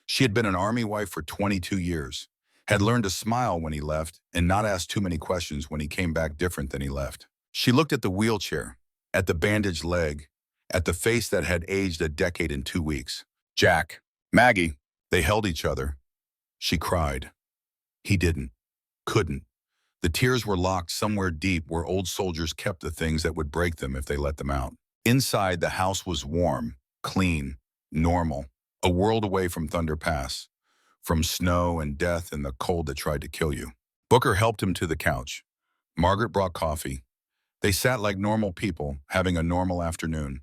She had been an Army wife for 22 years, had learned to smile when he left and not ask too many questions when he came back different than he left. She looked at the wheelchair, at the bandaged leg, at the face that had aged a decade in 2 weeks. Jack, Maggie, they held each other. She cried. He didn't, couldn't. The tears were locked somewhere deep where old soldiers kept the things that would break them if they let them out. Inside, the house was warm, clean, normal, a world away from Thunder Pass, from snow and death and the cold that tried to kill you. Booker helped him to the couch. Margaret brought coffee. They sat like normal people, having a normal afternoon,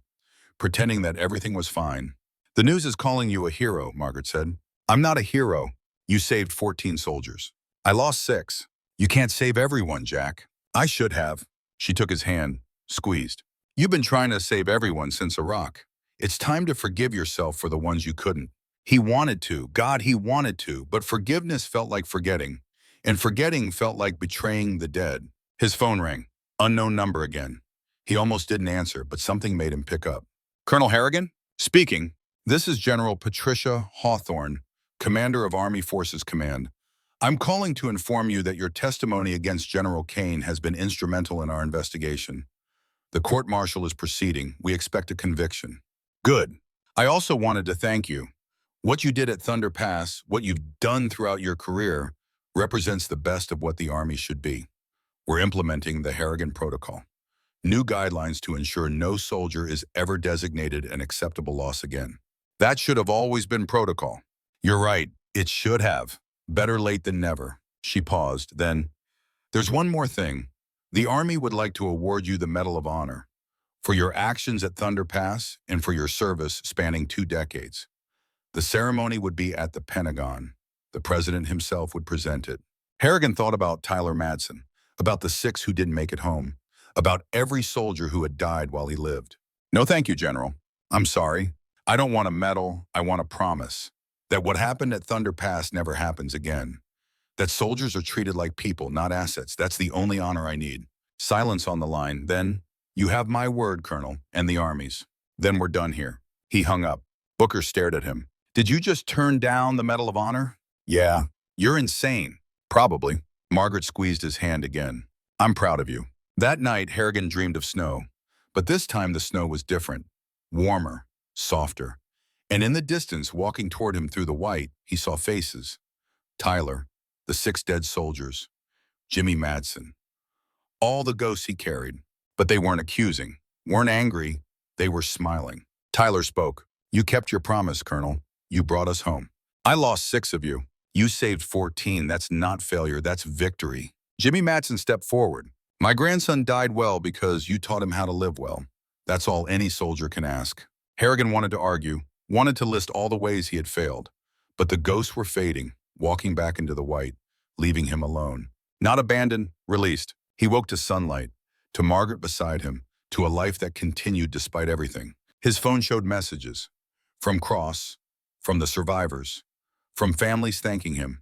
pretending that everything was fine. The news is calling you a hero, Margaret said. I'm not a hero. You saved 14 soldiers. I lost 6. You can't save everyone, Jack. I should have. She took his hand, squeezed. You've been trying to save everyone since Iraq. It's time to forgive yourself for the ones you couldn't. He wanted to. God, he wanted to. But forgiveness felt like forgetting. And forgetting felt like betraying the dead. His phone rang. Unknown number again. He almost didn't answer, but something made him pick up. Colonel Harrigan? Speaking. This is General Patricia Hawthorne, Commander of Army Forces Command. I'm calling to inform you that your testimony against General Kane has been instrumental in our investigation. The court-martial is proceeding. We expect a conviction. Good. I also wanted to thank you. What you did at Thunder Pass, what you've done throughout your career, represents the best of what the Army should be. We're implementing the Harrigan Protocol. New guidelines to ensure no soldier is ever designated an acceptable loss again. That should have always been protocol. You're right. It should have. Better late than never. She paused. Then, there's one more thing. The Army would like to award you the Medal of Honor for your actions at Thunder Pass and for your service spanning 2 decades. The ceremony would be at the Pentagon. The President himself would present it. Harrigan thought about Tyler Madsen, about the 6 who didn't make it home, about every soldier who had died while he lived. No thank you, General. I'm sorry. I don't want a medal. I want a promise that what happened at Thunder Pass never happens again. That soldiers are treated like people, not assets. That's the only honor I need. Silence on the line. Then, you have my word, Colonel, and the Army's. Then we're done here. He hung up. Booker stared at him. Did you just turn down the Medal of Honor? Yeah. You're insane. Probably. Margaret squeezed his hand again. I'm proud of you. That night, Harrigan dreamed of snow. But this time the snow was different. Warmer. Softer. And in the distance, walking toward him through the white, he saw faces. Tyler, the 6 dead soldiers, Jimmy Madsen, all the ghosts he carried. But they weren't accusing, weren't angry, they were smiling. Tyler spoke. You kept your promise, Colonel. You brought us home. I lost 6 of you. You saved 14. That's not failure, that's victory. Jimmy Madsen stepped forward. My grandson died well because you taught him how to live well. That's all any soldier can ask. Harrigan wanted to argue, wanted to list all the ways he had failed. But the ghosts were fading, walking back into the white, leaving him alone. Not abandoned, released. He woke to sunlight, to Margaret beside him, to a life that continued despite everything. His phone showed messages. From Cross, from the survivors, from families thanking him,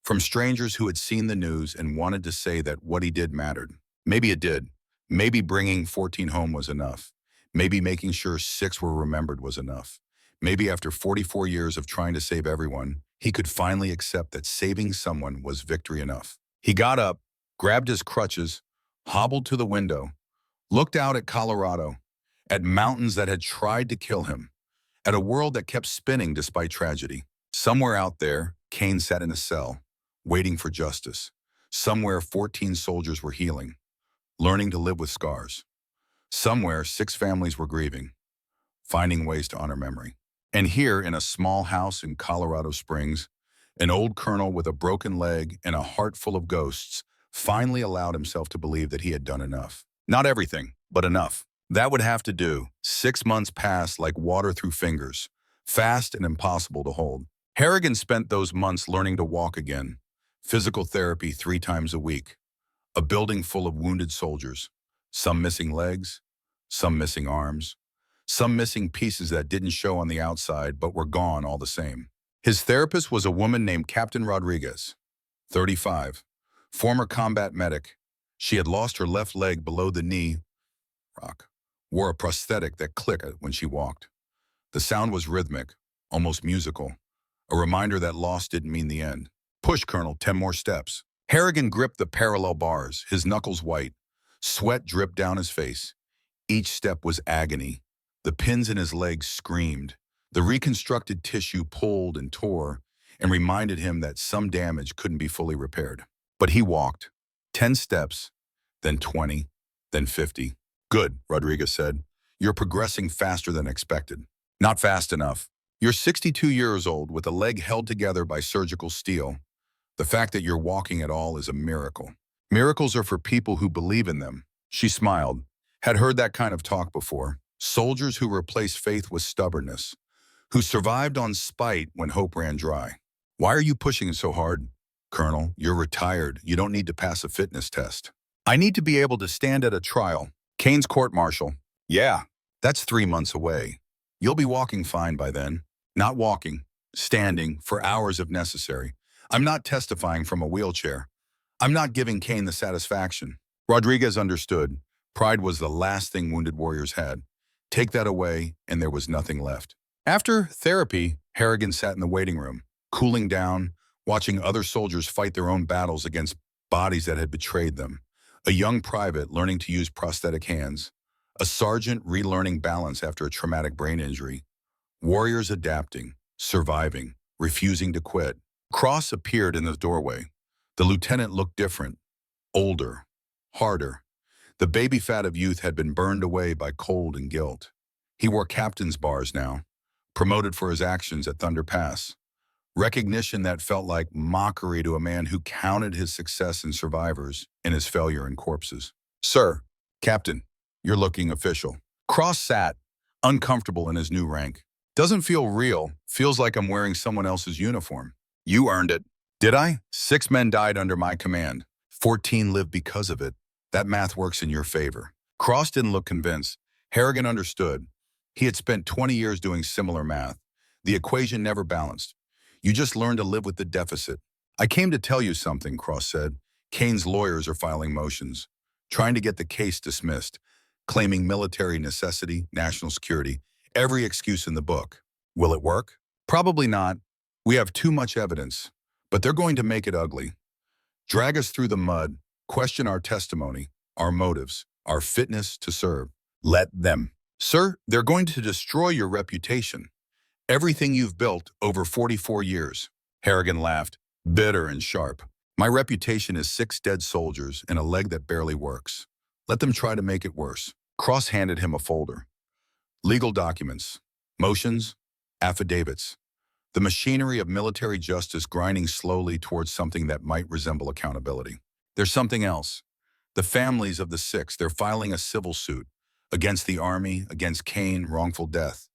from strangers who had seen the news and wanted to say that what he did mattered. Maybe it did. Maybe bringing 14 home was enough. Maybe making sure 6 were remembered was enough. Maybe after 44 years of trying to save everyone, he could finally accept that saving someone was victory enough. He got up, grabbed his crutches, hobbled to the window, looked out at Colorado, at mountains that had tried to kill him, at a world that kept spinning despite tragedy. Somewhere out there, Kane sat in a cell, waiting for justice. Somewhere, 14 soldiers were healing, learning to live with scars. Somewhere, 6 families were grieving, finding ways to honor memory. And here, in a small house in Colorado Springs, an old colonel with a broken leg and a heart full of ghosts finally allowed himself to believe that he had done enough. Not everything, but enough. That would have to do. 6 months passed like water through fingers, fast and impossible to hold. Harrigan spent those months learning to walk again, physical therapy 3 times a week, a building full of wounded soldiers, some missing legs, some missing arms, some missing pieces that didn't show on the outside but were gone all the same. His therapist was a woman named Captain Rodriguez, 35, former combat medic. She had lost her left leg below the knee, wore a prosthetic that clicked when she walked. The sound was rhythmic, almost musical, a reminder that loss didn't mean the end. Push, Colonel, 10 more steps. Harrigan gripped the parallel bars, his knuckles white. Sweat dripped down his face. Each step was agony. The pins in his legs screamed. The reconstructed tissue pulled and tore and reminded him that some damage couldn't be fully repaired. But he walked. 10 steps, then 20, then 50. Good, Rodriguez said. You're progressing faster than expected. Not fast enough. You're 62 years old with a leg held together by surgical steel. The fact that you're walking at all is a miracle. Miracles are for people who believe in them. She smiled. Had heard that kind of talk before. Soldiers who replaced faith with stubbornness, who survived on spite when hope ran dry. Why are you pushing so hard? Colonel, you're retired. You don't need to pass a fitness test. I need to be able to stand at a trial. Kane's court-martial. Yeah, that's 3 months away. You'll be walking fine by then. Not walking, standing, for hours if necessary. I'm not testifying from a wheelchair. I'm not giving Kane the satisfaction. Rodriguez understood. Pride was the last thing wounded warriors had. Take that away, and there was nothing left. After therapy, Harrigan sat in the waiting room, cooling down, watching other soldiers fight their own battles against bodies that had betrayed them. A young private learning to use prosthetic hands. A sergeant relearning balance after a traumatic brain injury. Warriors adapting, surviving, refusing to quit. Cross appeared in the doorway. The lieutenant looked different, older, harder. The baby fat of youth had been burned away by cold and guilt. He wore captain's bars now, promoted for his actions at Thunder Pass. Recognition that felt like mockery to a man who counted his success in survivors and his failure in corpses. Sir, Captain, you're looking official. Cross sat, uncomfortable in his new rank. Doesn't feel real, feels like I'm wearing someone else's uniform. You earned it. Did I? 6 men died under my command. 14 lived because of it. That math works in your favor. Cross didn't look convinced. Harrigan understood. He had spent 20 years doing similar math. The equation never balanced. You just learned to live with the deficit. I came to tell you something, Cross said. Kane's lawyers are filing motions, trying to get the case dismissed, claiming military necessity, national security, every excuse in the book. Will it work? Probably not. We have too much evidence, but they're going to make it ugly. Drag us through the mud, question our testimony, our motives, our fitness to serve. Let them. Sir, they're going to destroy your reputation. Everything you've built over 44 years. Harrigan laughed, bitter and sharp. My reputation is 6 dead soldiers and a leg that barely works. Let them try to make it worse. Cross handed him a folder. Legal documents, motions, affidavits. The machinery of military justice grinding slowly towards something that might resemble accountability. There's something else. The families of the 6, they're filing a civil suit against the Army, against Kane, wrongful death.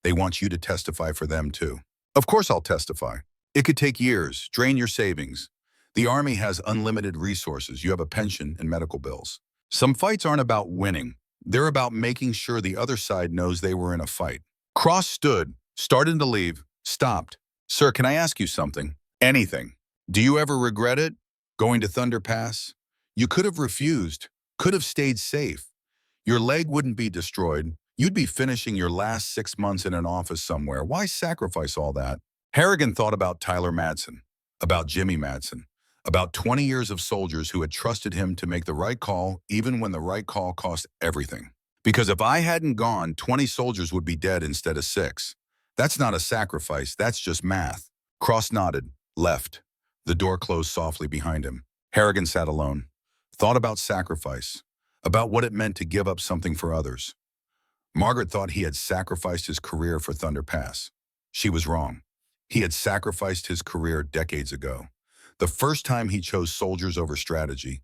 They want you to testify for them too. Of course I'll testify. It could take years, drain your savings. The Army has unlimited resources. You have a pension and medical bills. Some fights aren't about winning. They're about making sure the other side knows they were in a fight. Cross stood, started to leave, stopped. Sir, can I ask you something? Anything. Do you ever regret it? Going to Thunder Pass? You could have refused, could have stayed safe. Your leg wouldn't be destroyed. You'd be finishing your last 6 months in an office somewhere. Why sacrifice all that? Harrigan thought about Tyler Madsen, about Jimmy Madsen, about 20 years of soldiers who had trusted him to make the right call even when the right call cost everything. Because if I hadn't gone, 20 soldiers would be dead instead of 6. That's not a sacrifice, that's just math. Cross nodded, left. The door closed softly behind him. Harrigan sat alone, thought about sacrifice, about what it meant to give up something for others. Margaret thought he had sacrificed his career for Thunder Pass. She was wrong. He had sacrificed his career decades ago. The first time he chose soldiers over strategy.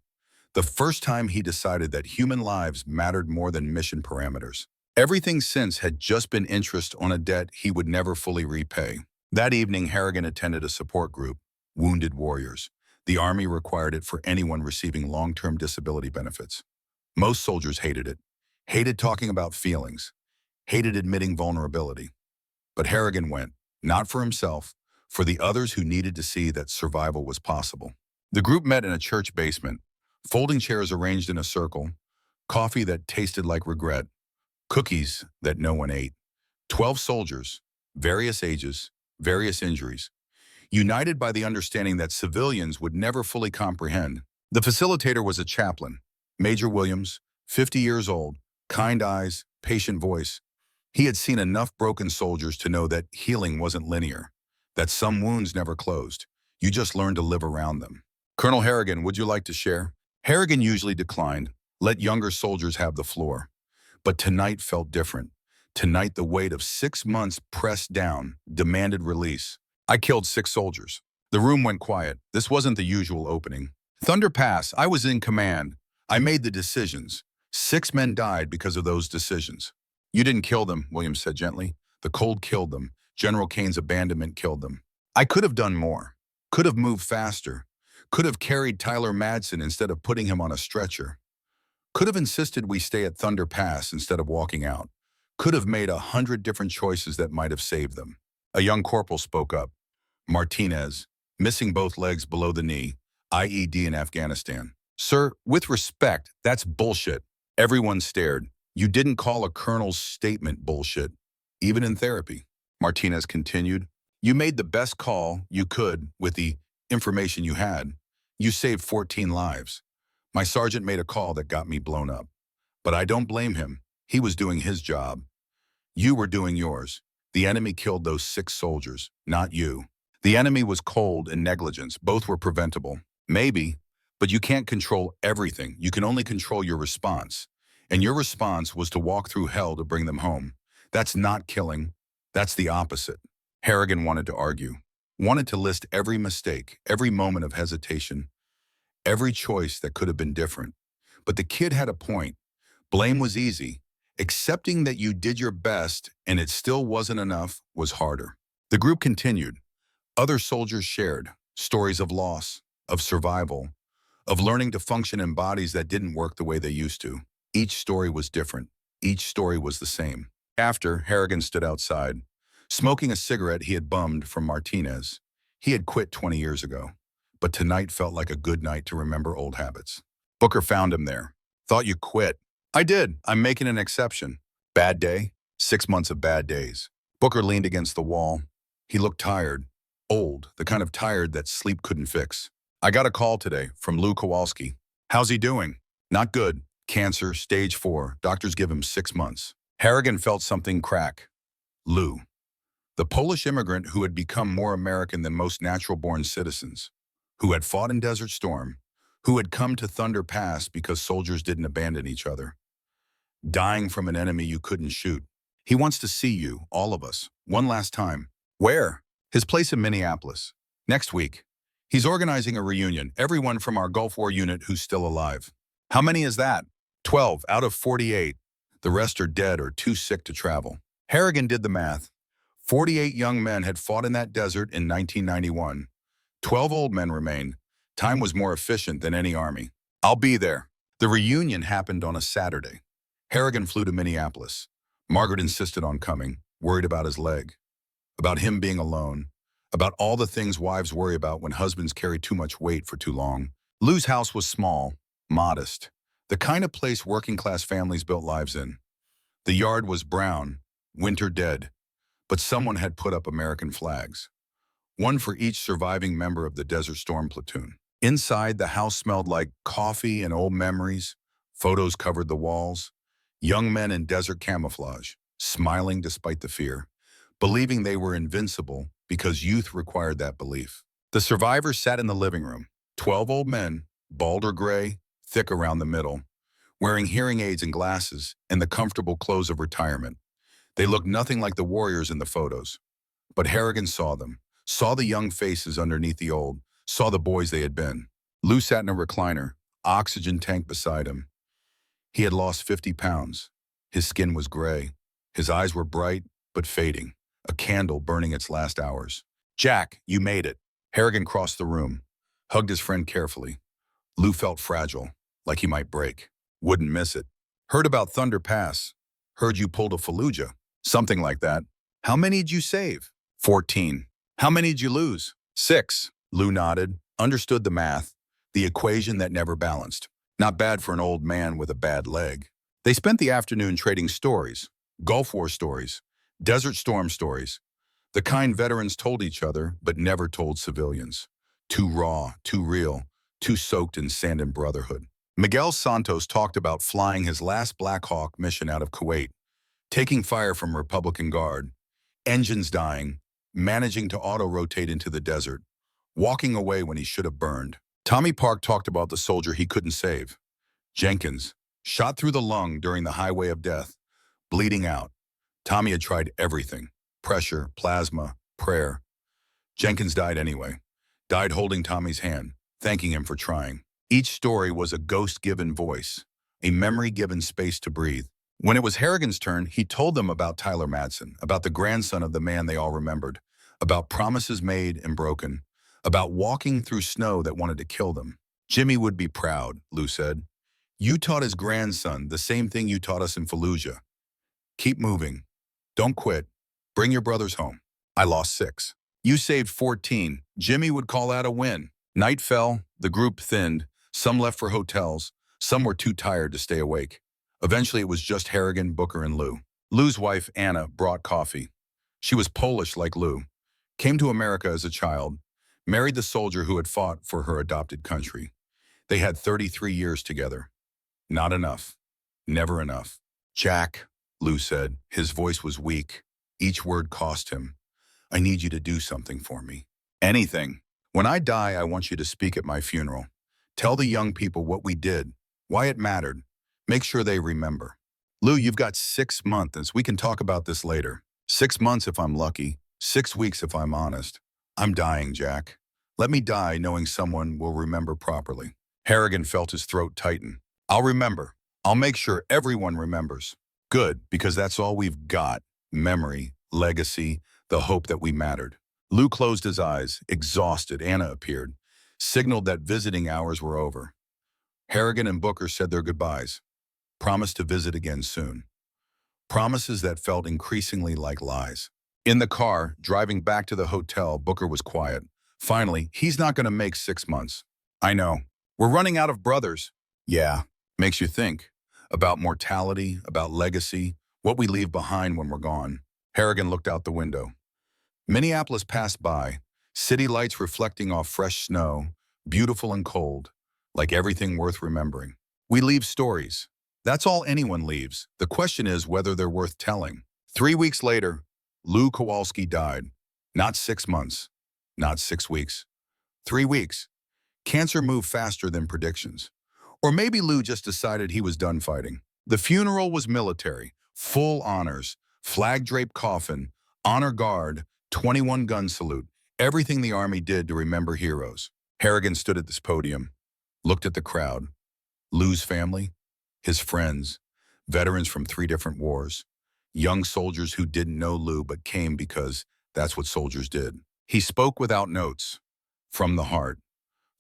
The first time he decided that human lives mattered more than mission parameters. Everything since had just been interest on a debt he would never fully repay. That evening, Harrigan attended a support group, Wounded Warriors. The Army required it for anyone receiving long-term disability benefits. Most soldiers hated it, hated talking about feelings, hated admitting vulnerability. But Harrigan went, not for himself, for the others who needed to see that survival was possible. The group met in a church basement, folding chairs arranged in a circle, coffee that tasted like regret, cookies that no one ate. 12 soldiers, various ages, various injuries, united by the understanding that civilians would never fully comprehend. The facilitator was a chaplain, Major Williams, 50 years old, kind eyes, patient voice. He had seen enough broken soldiers to know that healing wasn't linear, that some wounds never closed. You just learned to live around them. Colonel Harrigan, would you like to share? Harrigan usually declined, let younger soldiers have the floor. But tonight felt different. Tonight the weight of 6 months pressed down, demanded release. I killed 6 soldiers. The room went quiet. This wasn't the usual opening. Thunder Pass, I was in command. I made the decisions. 6 men died because of those decisions. You didn't kill them, Williams said gently. The cold killed them. General Kane's abandonment killed them. I could have done more. Could have moved faster. Could have carried Tyler Madsen instead of putting him on a stretcher. Could have insisted we stay at Thunder Pass instead of walking out. Could have made 100 different choices that might have saved them. A young corporal spoke up. Martinez, missing both legs below the knee, IED in Afghanistan. Sir, with respect, that's bullshit. Everyone stared. You didn't call a colonel's statement bullshit, even in therapy. Martinez continued. You made the best call you could with the information you had. You saved 14 lives. My sergeant made a call that got me blown up. But I don't blame him. He was doing his job. You were doing yours. The enemy killed those 6 soldiers, not you. The enemy was cold and negligence. Both were preventable. Maybe, but you can't control everything. You can only control your response. And your response was to walk through hell to bring them home. That's not killing. That's the opposite. Harrigan wanted to argue, wanted to list every mistake, every moment of hesitation, every choice that could have been different. But the kid had a point. Blame was easy. Accepting that you did your best and it still wasn't enough was harder. The group continued. Other soldiers shared stories of loss, of survival, of learning to function in bodies that didn't work the way they used to. Each story was different. Each story was the same. After, Harrigan stood outside, smoking a cigarette he had bummed from Martinez. He had quit 20 years ago, but tonight felt like a good night to remember old habits. Booker found him there. Thought you quit. I did. I'm making an exception. Bad day? 6 months of bad days. Booker leaned against the wall. He looked tired. Old, the kind of tired that sleep couldn't fix. I got a call today from Lou Kowalski. How's he doing? Not good. Cancer, stage 4. Doctors give him 6 months. Harrigan felt something crack. Lou. The Polish immigrant who had become more American than most natural-born citizens, who had fought in Desert Storm, who had come to Thunder Pass because soldiers didn't abandon each other. Dying from an enemy you couldn't shoot. He wants to see you, all of us, one last time. Where? His place in Minneapolis. Next week. He's organizing a reunion, everyone from our Gulf War unit who's still alive. How many is that? 12 out of 48. The rest are dead or too sick to travel. Harrigan did the math. 48 young men had fought in that desert in 1991. 12 old men remained. Time was more efficient than any army. I'll be there. The reunion happened on a Saturday. Harrigan flew to Minneapolis. Margaret insisted on coming, worried about his leg, about him being alone, about all the things wives worry about when husbands carry too much weight for too long. Lou's house was small, modest, the kind of place working-class families built lives in. The yard was brown, winter dead, but someone had put up American flags, one for each surviving member of the Desert Storm platoon. Inside, the house smelled like coffee and old memories. Photos covered the walls. Young men in desert camouflage, smiling despite the fear, believing they were invincible because youth required that belief. The survivors sat in the living room, 12 old men, bald or gray, thick around the middle, wearing hearing aids and glasses and the comfortable clothes of retirement. They looked nothing like the warriors in the photos. But Harrigan saw them, saw the young faces underneath the old, saw the boys they had been. Lou sat in a recliner, oxygen tank beside him. He had lost 50 pounds. His skin was gray. His eyes were bright, but fading, a candle burning its last hours. "Jack, you made it." Harrigan crossed the room, hugged his friend carefully. Lou felt fragile, like he might break. Wouldn't miss it. "Heard about Thunder Pass. Heard you pulled a Fallujah." "Something like that." "How many did you save?" 14. "How many did you lose?" 6. Lou nodded, understood the math, the equation that never balanced. Not bad for an old man with a bad leg. They spent the afternoon trading stories, Gulf War stories, Desert Storm stories, the kind veterans told each other but never told civilians. Too raw, too real, too soaked in sand and brotherhood. Miguel Santos talked about flying his last Black Hawk mission out of Kuwait, taking fire from Republican Guard, engines dying, managing to auto-rotate into the desert, walking away when he should have burned. Tommy Park talked about the soldier he couldn't save. Jenkins, shot through the lung during the highway of death, bleeding out. Tommy had tried everything: pressure, plasma, prayer. Jenkins died anyway. Died holding Tommy's hand, thanking him for trying. Each story was a ghost given voice, a memory given space to breathe. When it was Harrigan's turn, he told them about Tyler Madsen, about the grandson of the man they all remembered, about promises made and broken, about walking through snow that wanted to kill them. "Jimmy would be proud," Lou said. "You taught his grandson the same thing you taught us in Fallujah. Keep moving. Don't quit. Bring your brothers home." "I lost 6. You saved 14. Jimmy would call that a win." Night fell, the group thinned. Some left for hotels. Some were too tired to stay awake. Eventually, it was just Harrigan, Booker, and Lou. Lou's wife, Anna, brought coffee. She was Polish like Lou, came to America as a child, married the soldier who had fought for her adopted country. They had 33 years together. Not enough. Never enough. "Jack," Lou said. His voice was weak. Each word cost him. "I need you to do something for me. Anything. When I die, I want you to speak at my funeral. Tell the young people what we did, why it mattered. Make sure they remember." "Lou, you've got 6 months. We can talk about this later. 6 months if I'm lucky. 6 weeks if I'm honest. I'm dying, Jack. Let me die knowing someone will remember properly." Harrigan felt his throat tighten. "I'll remember. I'll make sure everyone remembers." "Good, because that's all we've got. Memory, legacy, the hope that we mattered." Lou closed his eyes, exhausted. Anna appeared, signaled that visiting hours were over. Harrigan and Booker said their goodbyes, promised to visit again soon. Promises that felt increasingly like lies. In the car, driving back to the hotel, Booker was quiet. Finally, "He's not going to make 6 months." "I know. We're running out of brothers." "Yeah, makes you think. About mortality, about legacy, what we leave behind when we're gone." Harrigan looked out the window. Minneapolis passed by, city lights reflecting off fresh snow, beautiful and cold, like everything worth remembering. We leave stories. That's all anyone leaves. The question is whether they're worth telling. 3 weeks later, Lou Kowalski died. Not 6 months, not 6 weeks. 3 weeks. Cancer moved faster than predictions. Or maybe Lou just decided he was done fighting. The funeral was military, full honors, flag-draped coffin, honor guard, 21-gun salute, everything the Army did to remember heroes. Harrigan stood at this podium, looked at the crowd. Lou's family, his friends, veterans from 3 different wars, young soldiers who didn't know Lou but came because that's what soldiers did. He spoke without notes, from the heart,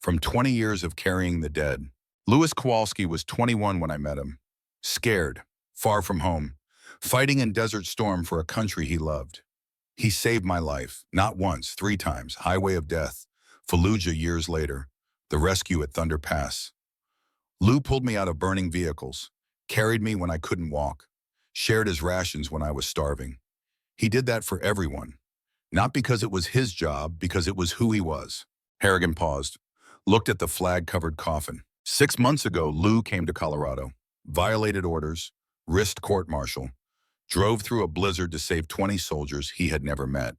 from 20 years of carrying the dead. Louis Kowalski was 21 when I met him, scared, far from home, fighting in Desert Storm for a country he loved. He saved my life, not once, 3 times. Highway of Death, Fallujah years later, the rescue at Thunder Pass. Lou pulled me out of burning vehicles, carried me when I couldn't walk, shared his rations when I was starving. He did that for everyone, not because it was his job, because it was who he was. Harrigan paused, looked at the flag-covered coffin. 6 months ago, Lou came to Colorado, violated orders, risked court-martial, drove through a blizzard to save 20 soldiers he had never met.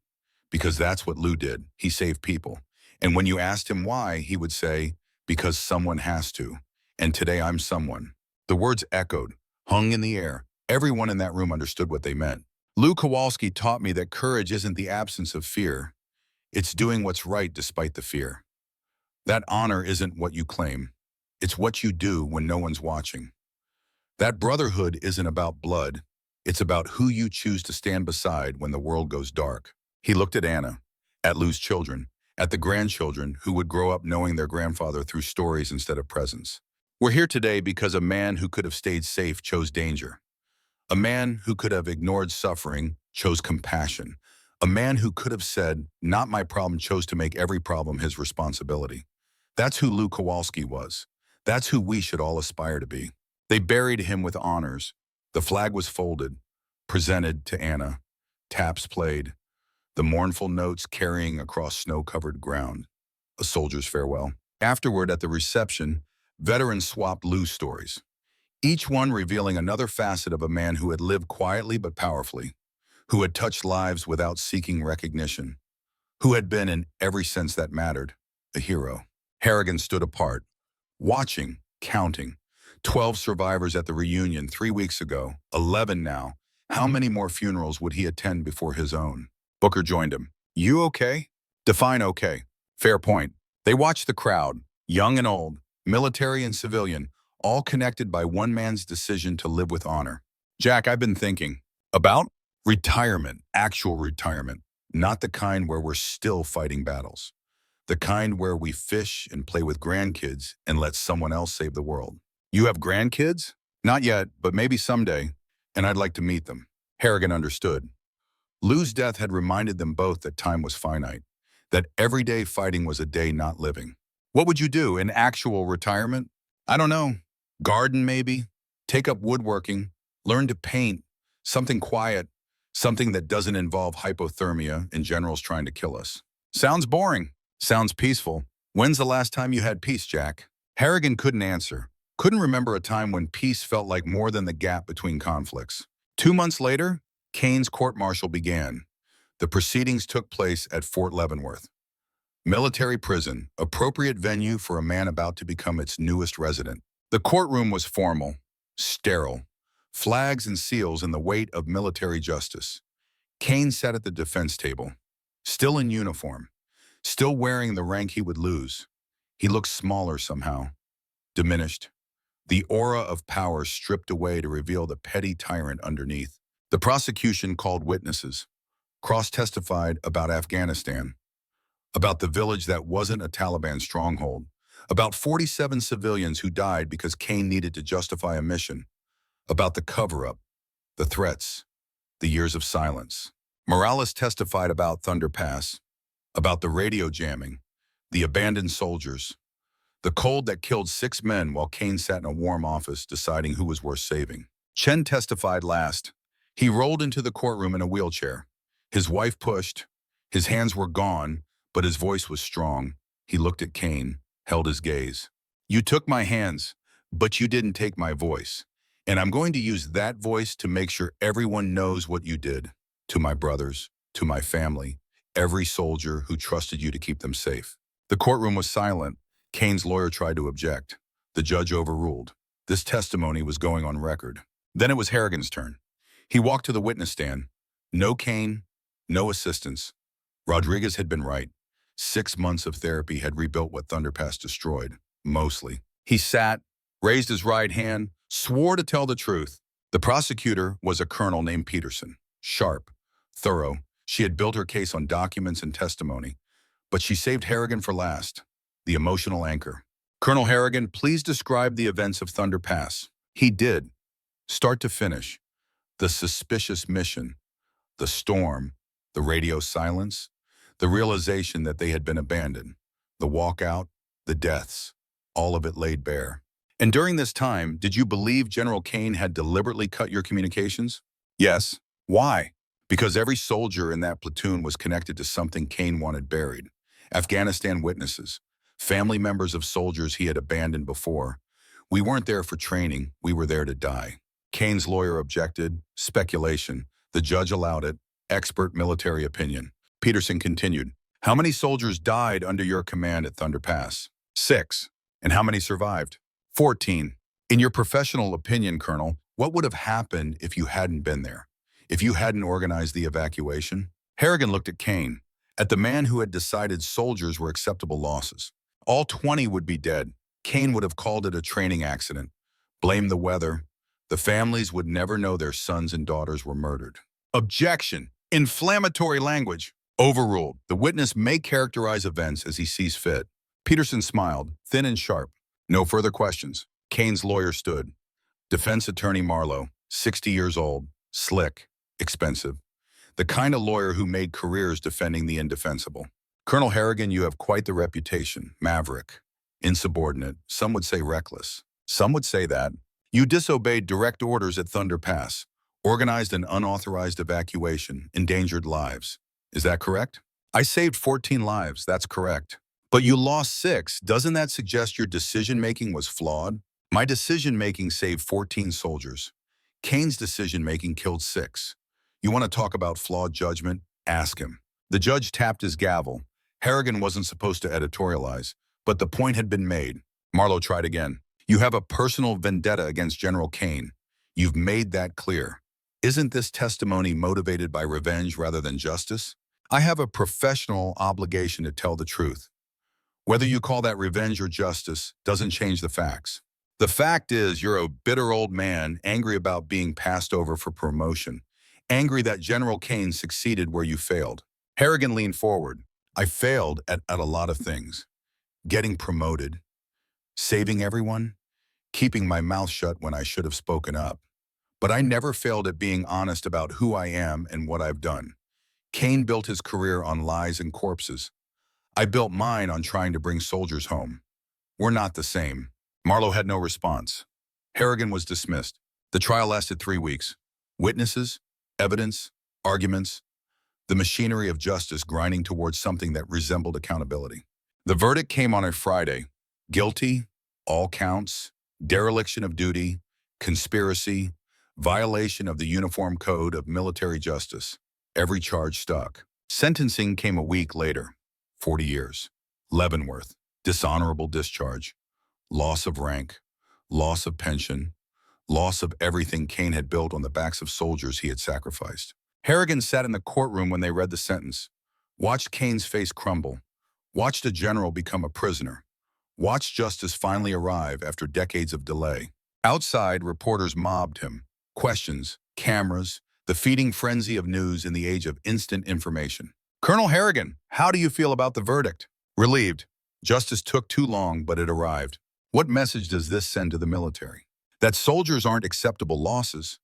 Because that's what Lou did. He saved people. And when you asked him why, he would say, because someone has to. And today I'm someone. The words echoed, hung in the air. Everyone in that room understood what they meant. Lou Kowalski taught me that courage isn't the absence of fear. It's doing what's right despite the fear. That honor isn't what you claim. It's what you do when no one's watching. That brotherhood isn't about blood. It's about who you choose to stand beside when the world goes dark. He looked at Anna, at Lou's children, at the grandchildren who would grow up knowing their grandfather through stories instead of presents. We're here today because a man who could have stayed safe chose danger. A man who could have ignored suffering chose compassion. A man who could have said, not my problem, chose to make every problem his responsibility. That's who Lou Kowalski was. That's who we should all aspire to be. They buried him with honors. The flag was folded, presented to Anna. Taps played, the mournful notes carrying across snow-covered ground. A soldier's farewell. Afterward, at the reception, veterans swapped Lou's stories, each one revealing another facet of a man who had lived quietly but powerfully, who had touched lives without seeking recognition, who had been, in every sense that mattered, a hero. Harrigan stood apart, watching, counting. 12 survivors at the reunion 3 weeks ago, 11 now. How many more funerals would he attend before his own? Booker joined him. You okay? Define okay. Fair point. They watched the crowd, young and old, military and civilian, all connected by one man's decision to live with honor. Jack, I've been thinking about retirement, actual retirement, not the kind where we're still fighting battles. The kind where we fish and play with grandkids and let someone else save the world. You have grandkids? Not yet, but maybe someday, and I'd like to meet them. Harrigan understood. Lou's death had reminded them both that time was finite, that everyday fighting was a day not living. What would you do in actual retirement? I don't know. Garden maybe? Take up woodworking, learn to paint, something quiet, something that doesn't involve hypothermia and generals trying to kill us. Sounds boring. Sounds peaceful. When's the last time you had peace, Jack? Harrigan couldn't answer. Couldn't remember a time when peace felt like more than the gap between conflicts. 2 months later, Kane's court-martial began. The proceedings took place at Fort Leavenworth. Military prison, appropriate venue for a man about to become its newest resident. The courtroom was formal, sterile, flags and seals and the weight of military justice. Kane sat at the defense table, still in uniform, still wearing the rank he would lose. He looked smaller somehow, diminished. The aura of power stripped away to reveal the petty tyrant underneath. The prosecution called witnesses. Cross testified about Afghanistan, about the village that wasn't a Taliban stronghold, about 47 civilians who died because Kane needed to justify a mission, about the cover-up, the threats, the years of silence. Morales testified about Thunder Pass, about the radio jamming, the abandoned soldiers, the cold that killed 6 men while Kane sat in a warm office deciding who was worth saving. Chen testified last. He rolled into the courtroom in a wheelchair. His wife pushed. His hands were gone, but his voice was strong. He looked at Kane, held his gaze. You took my hands, but you didn't take my voice. And I'm going to use that voice to make sure everyone knows what you did. To my brothers, to my family, every soldier who trusted you to keep them safe. The courtroom was silent. Kane's lawyer tried to object. The judge overruled. This testimony was going on record. Then it was Harrigan's turn. He walked to the witness stand. No Kane, no assistance. Rodriguez had been right. 6 months of therapy had rebuilt what Thunder Pass destroyed, mostly. He sat, raised his right hand, swore to tell the truth. The prosecutor was a colonel named Peterson. Sharp, thorough. She had built her case on documents and testimony. But she saved Harrigan for last. The emotional anchor. Colonel Harrigan, please describe the events of Thunder Pass. He did, start to finish. The suspicious mission, the storm, The radio silence, the realization that they had been abandoned, the walkout, the deaths, all of it laid bare. And during this time, did you believe General Kane had deliberately cut your communications? Yes. Why? Because every soldier in that platoon was connected to something Kane wanted buried. Afghanistan witnesses, family members of soldiers he had abandoned before. We weren't there for training, we were there to die. Kane's lawyer objected, speculation. The judge allowed it, expert military opinion. Peterson continued, how many soldiers died under your command at Thunder Pass? 6. And how many survived? 14. In your professional opinion, Colonel, what would have happened if you hadn't been there? If you hadn't organized the evacuation? Harrigan looked at Kane, at the man who had decided soldiers were acceptable losses. All 20 would be dead. Kane would have called it a training accident, blamed the weather. The families would never know their sons and daughters were murdered. Objection. Inflammatory language. Overruled. The witness may characterize events as he sees fit. Peterson smiled, thin and sharp. No further questions. Kane's lawyer stood. Defense attorney Marlowe, 60 years old, slick, expensive. The kind of lawyer who made careers defending the indefensible. Colonel Harrigan, you have quite the reputation. Maverick. Insubordinate. Some would say reckless. Some would say that. You disobeyed direct orders at Thunder Pass. Organized an unauthorized evacuation. Endangered lives. Is that correct? I saved 14 lives. That's correct. But you lost 6. Doesn't that suggest your decision-making was flawed? My decision-making saved 14 soldiers. Kane's decision-making killed 6. You want to talk about flawed judgment? Ask him. The judge tapped his gavel. Harrigan wasn't supposed to editorialize, but the point had been made. Marlowe tried again. You have a personal vendetta against General Kane. You've made that clear. Isn't this testimony motivated by revenge rather than justice? I have a professional obligation to tell the truth. Whether you call that revenge or justice doesn't change the facts. The fact is you're a bitter old man, angry about being passed over for promotion, angry that General Kane succeeded where you failed. Harrigan leaned forward. I failed at a lot of things. Getting promoted, saving everyone, keeping my mouth shut when I should have spoken up. But I never failed at being honest about who I am and what I've done. Kane built his career on lies and corpses. I built mine on trying to bring soldiers home. We're not the same. Marlowe had no response. Harrigan was dismissed. The trial lasted 3 weeks. Witnesses, evidence, arguments, the machinery of justice grinding towards something that resembled accountability. The verdict came on a Friday. Guilty, all counts, dereliction of duty, conspiracy, violation of the Uniform Code of Military Justice. Every charge stuck. Sentencing came a week later. 40 years. Leavenworth. Dishonorable discharge. Loss of rank. Loss of pension. Loss of everything Kane had built on the backs of soldiers he had sacrificed. Harrigan sat in the courtroom when they read the sentence. Watched Kane's face crumble. Watched a general become a prisoner. Watched justice finally arrive after decades of delay. Outside, reporters mobbed him. Questions, cameras, the feeding frenzy of news in the age of instant information. Colonel Harrigan, how do you feel about the verdict? Relieved. Justice took too long, but it arrived. What message does this send to the military? That soldiers aren't acceptable losses.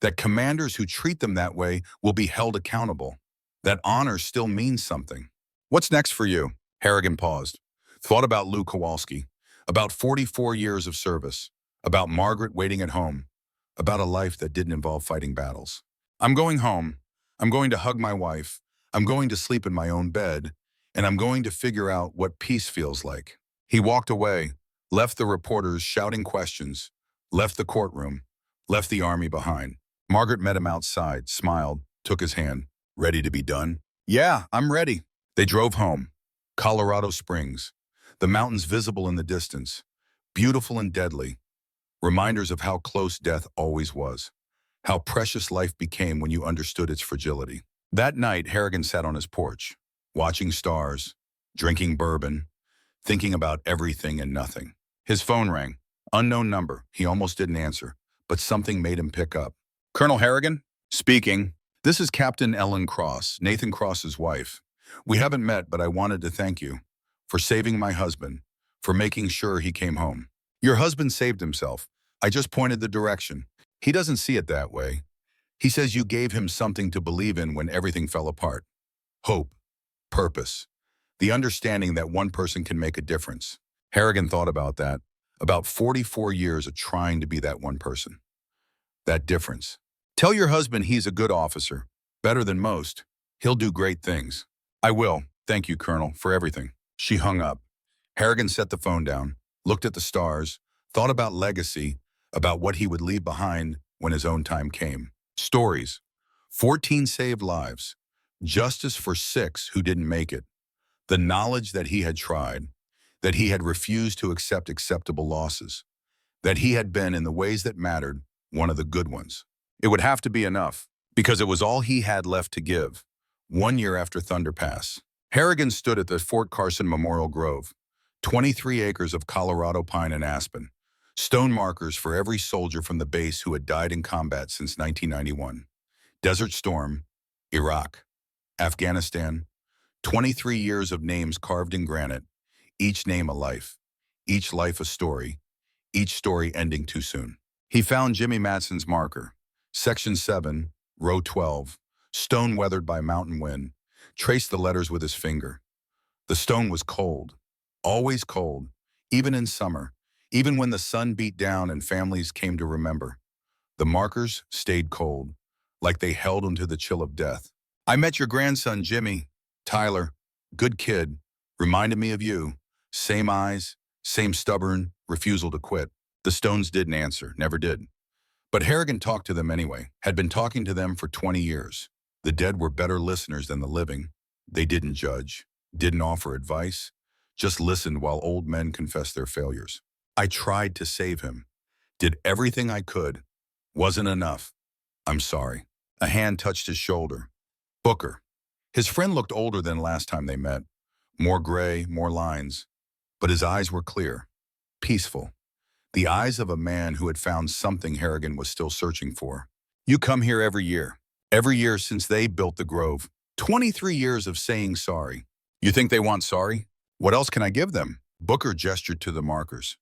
That commanders who treat them that way will be held accountable. That honor still means something. What's next for you? Harrigan paused. Thought about Lou Kowalski. About 44 years of service. About Margaret waiting at home. About a life that didn't involve fighting battles. I'm going home. I'm going to hug my wife. I'm going to sleep in my own bed. And I'm going to figure out what peace feels like. He walked away, left the reporters shouting questions, left the courtroom, left the army behind. Margaret met him outside, smiled, took his hand. Ready to be done? Yeah, I'm ready. They drove home. Colorado Springs. The mountains visible in the distance. Beautiful and deadly. Reminders of how close death always was. How precious life became when you understood its fragility. That night, Harrigan sat on his porch, watching stars, drinking bourbon, thinking about everything and nothing. His phone rang. Unknown number. He almost didn't answer, but something made him pick up. Colonel Harrigan? Speaking. This is Captain Ellen Cross, Nathan Cross's wife. We haven't met, but I wanted to thank you for saving my husband, for making sure he came home. Your husband saved himself. I just pointed the direction. He doesn't see it that way. He says you gave him something to believe in when everything fell apart. hope, purpose, the understanding that one person can make a difference. Harrigan thought about that, about 44 years of trying to be that one person, that difference. Tell your husband he's a good officer, better than most. He'll do great things. I will. Thank you, Colonel, for everything. She hung up. Harrigan set the phone down, looked at the stars, thought about legacy, about what he would leave behind when his own time came. Stories. 14 saved lives. Justice for 6 who didn't make it. The knowledge that he had tried, that he had refused to accept acceptable losses, that he had been, in the ways that mattered, one of the good ones. It would have to be enough, because it was all he had left to give. 1 year after Thunder Pass, Harrigan stood at the Fort Carson Memorial Grove, 23 acres of Colorado pine and aspen, stone markers for every soldier from the base who had died in combat since 1991. Desert Storm, Iraq, Afghanistan, 23 years of names carved in granite, each name a life, each life a story, each story ending too soon. He found Jimmy Matson's marker, Section 7, Row 12, stone weathered by mountain wind, traced the letters with his finger. The stone was cold, always cold, even in summer, even when the sun beat down and families came to remember. The markers stayed cold, like they held onto the chill of death. I met your grandson, Jimmy. Tyler, good kid, reminded me of you. Same eyes, same stubborn refusal to quit. The stones didn't answer, never did. But Harrigan talked to them anyway, had been talking to them for 20 years. The dead were better listeners than the living. They didn't judge, didn't offer advice, just listened while old men confessed their failures. I tried to save him, did everything I could. Wasn't enough. I'm sorry. A hand touched his shoulder. Booker. His friend looked older than last time they met. More gray, more lines. But his eyes were clear, peaceful. The eyes of a man who had found something Harrigan was still searching for. You come here every year since they built the Grove. 23 years of saying sorry. You think they want sorry? What else can I give them? Booker gestured to the markers,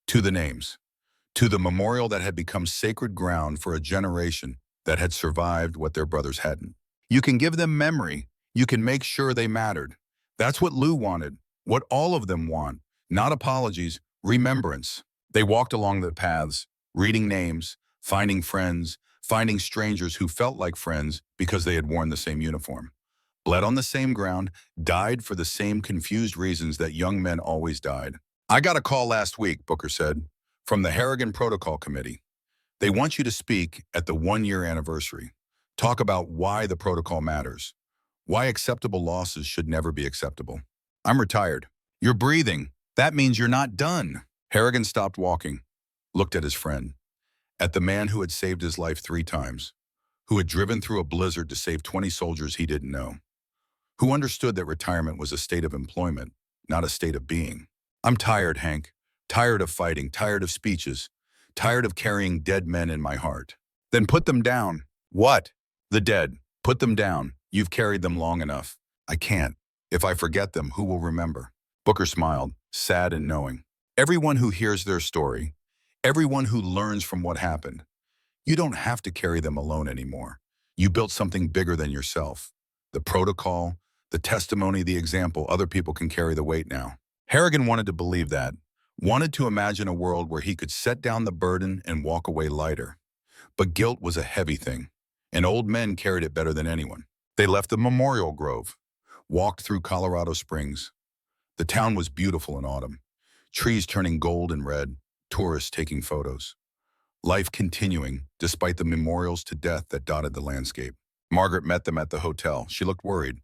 to the names, to the memorial that had become sacred ground for a generation that had survived what their brothers hadn't. You can give them memory. You can make sure they mattered. That's what Lou wanted, what all of them want. Not apologies, remembrance. They walked along the paths, reading names, finding friends, finding strangers who felt like friends because they had worn the same uniform. Bled on the same ground, died for the same confused reasons that young men always died. I got a call last week, Booker said, from the Harrigan Protocol Committee. They want you to speak at the 1-year anniversary. Talk about why the protocol matters, why acceptable losses should never be acceptable. I'm retired. You're breathing. That means you're not done. Harrigan stopped walking, looked at his friend, at the man who had saved his life 3 times, who had driven through a blizzard to save 20 soldiers he didn't know, who understood that retirement was a state of employment, not a state of being. I'm tired, Hank. Tired of fighting, tired of speeches, tired of carrying dead men in my heart. Then put them down. What? The dead. Put them down. You've carried them long enough. I can't. If I forget them, who will remember? Booker smiled, sad and knowing. Everyone who hears their story, everyone who learns from what happened, you don't have to carry them alone anymore. You built something bigger than yourself. The protocol, the testimony, the example, other people can carry the weight now. Harrigan wanted to believe that, wanted to imagine a world where he could set down the burden and walk away lighter. But guilt was a heavy thing, and old men carried it better than anyone. They left the Memorial Grove, walked through Colorado Springs. The town was beautiful in autumn, trees turning gold and red, tourists taking photos. Life continuing, despite the memorials to death that dotted the landscape. Margaret met them at the hotel. She looked worried,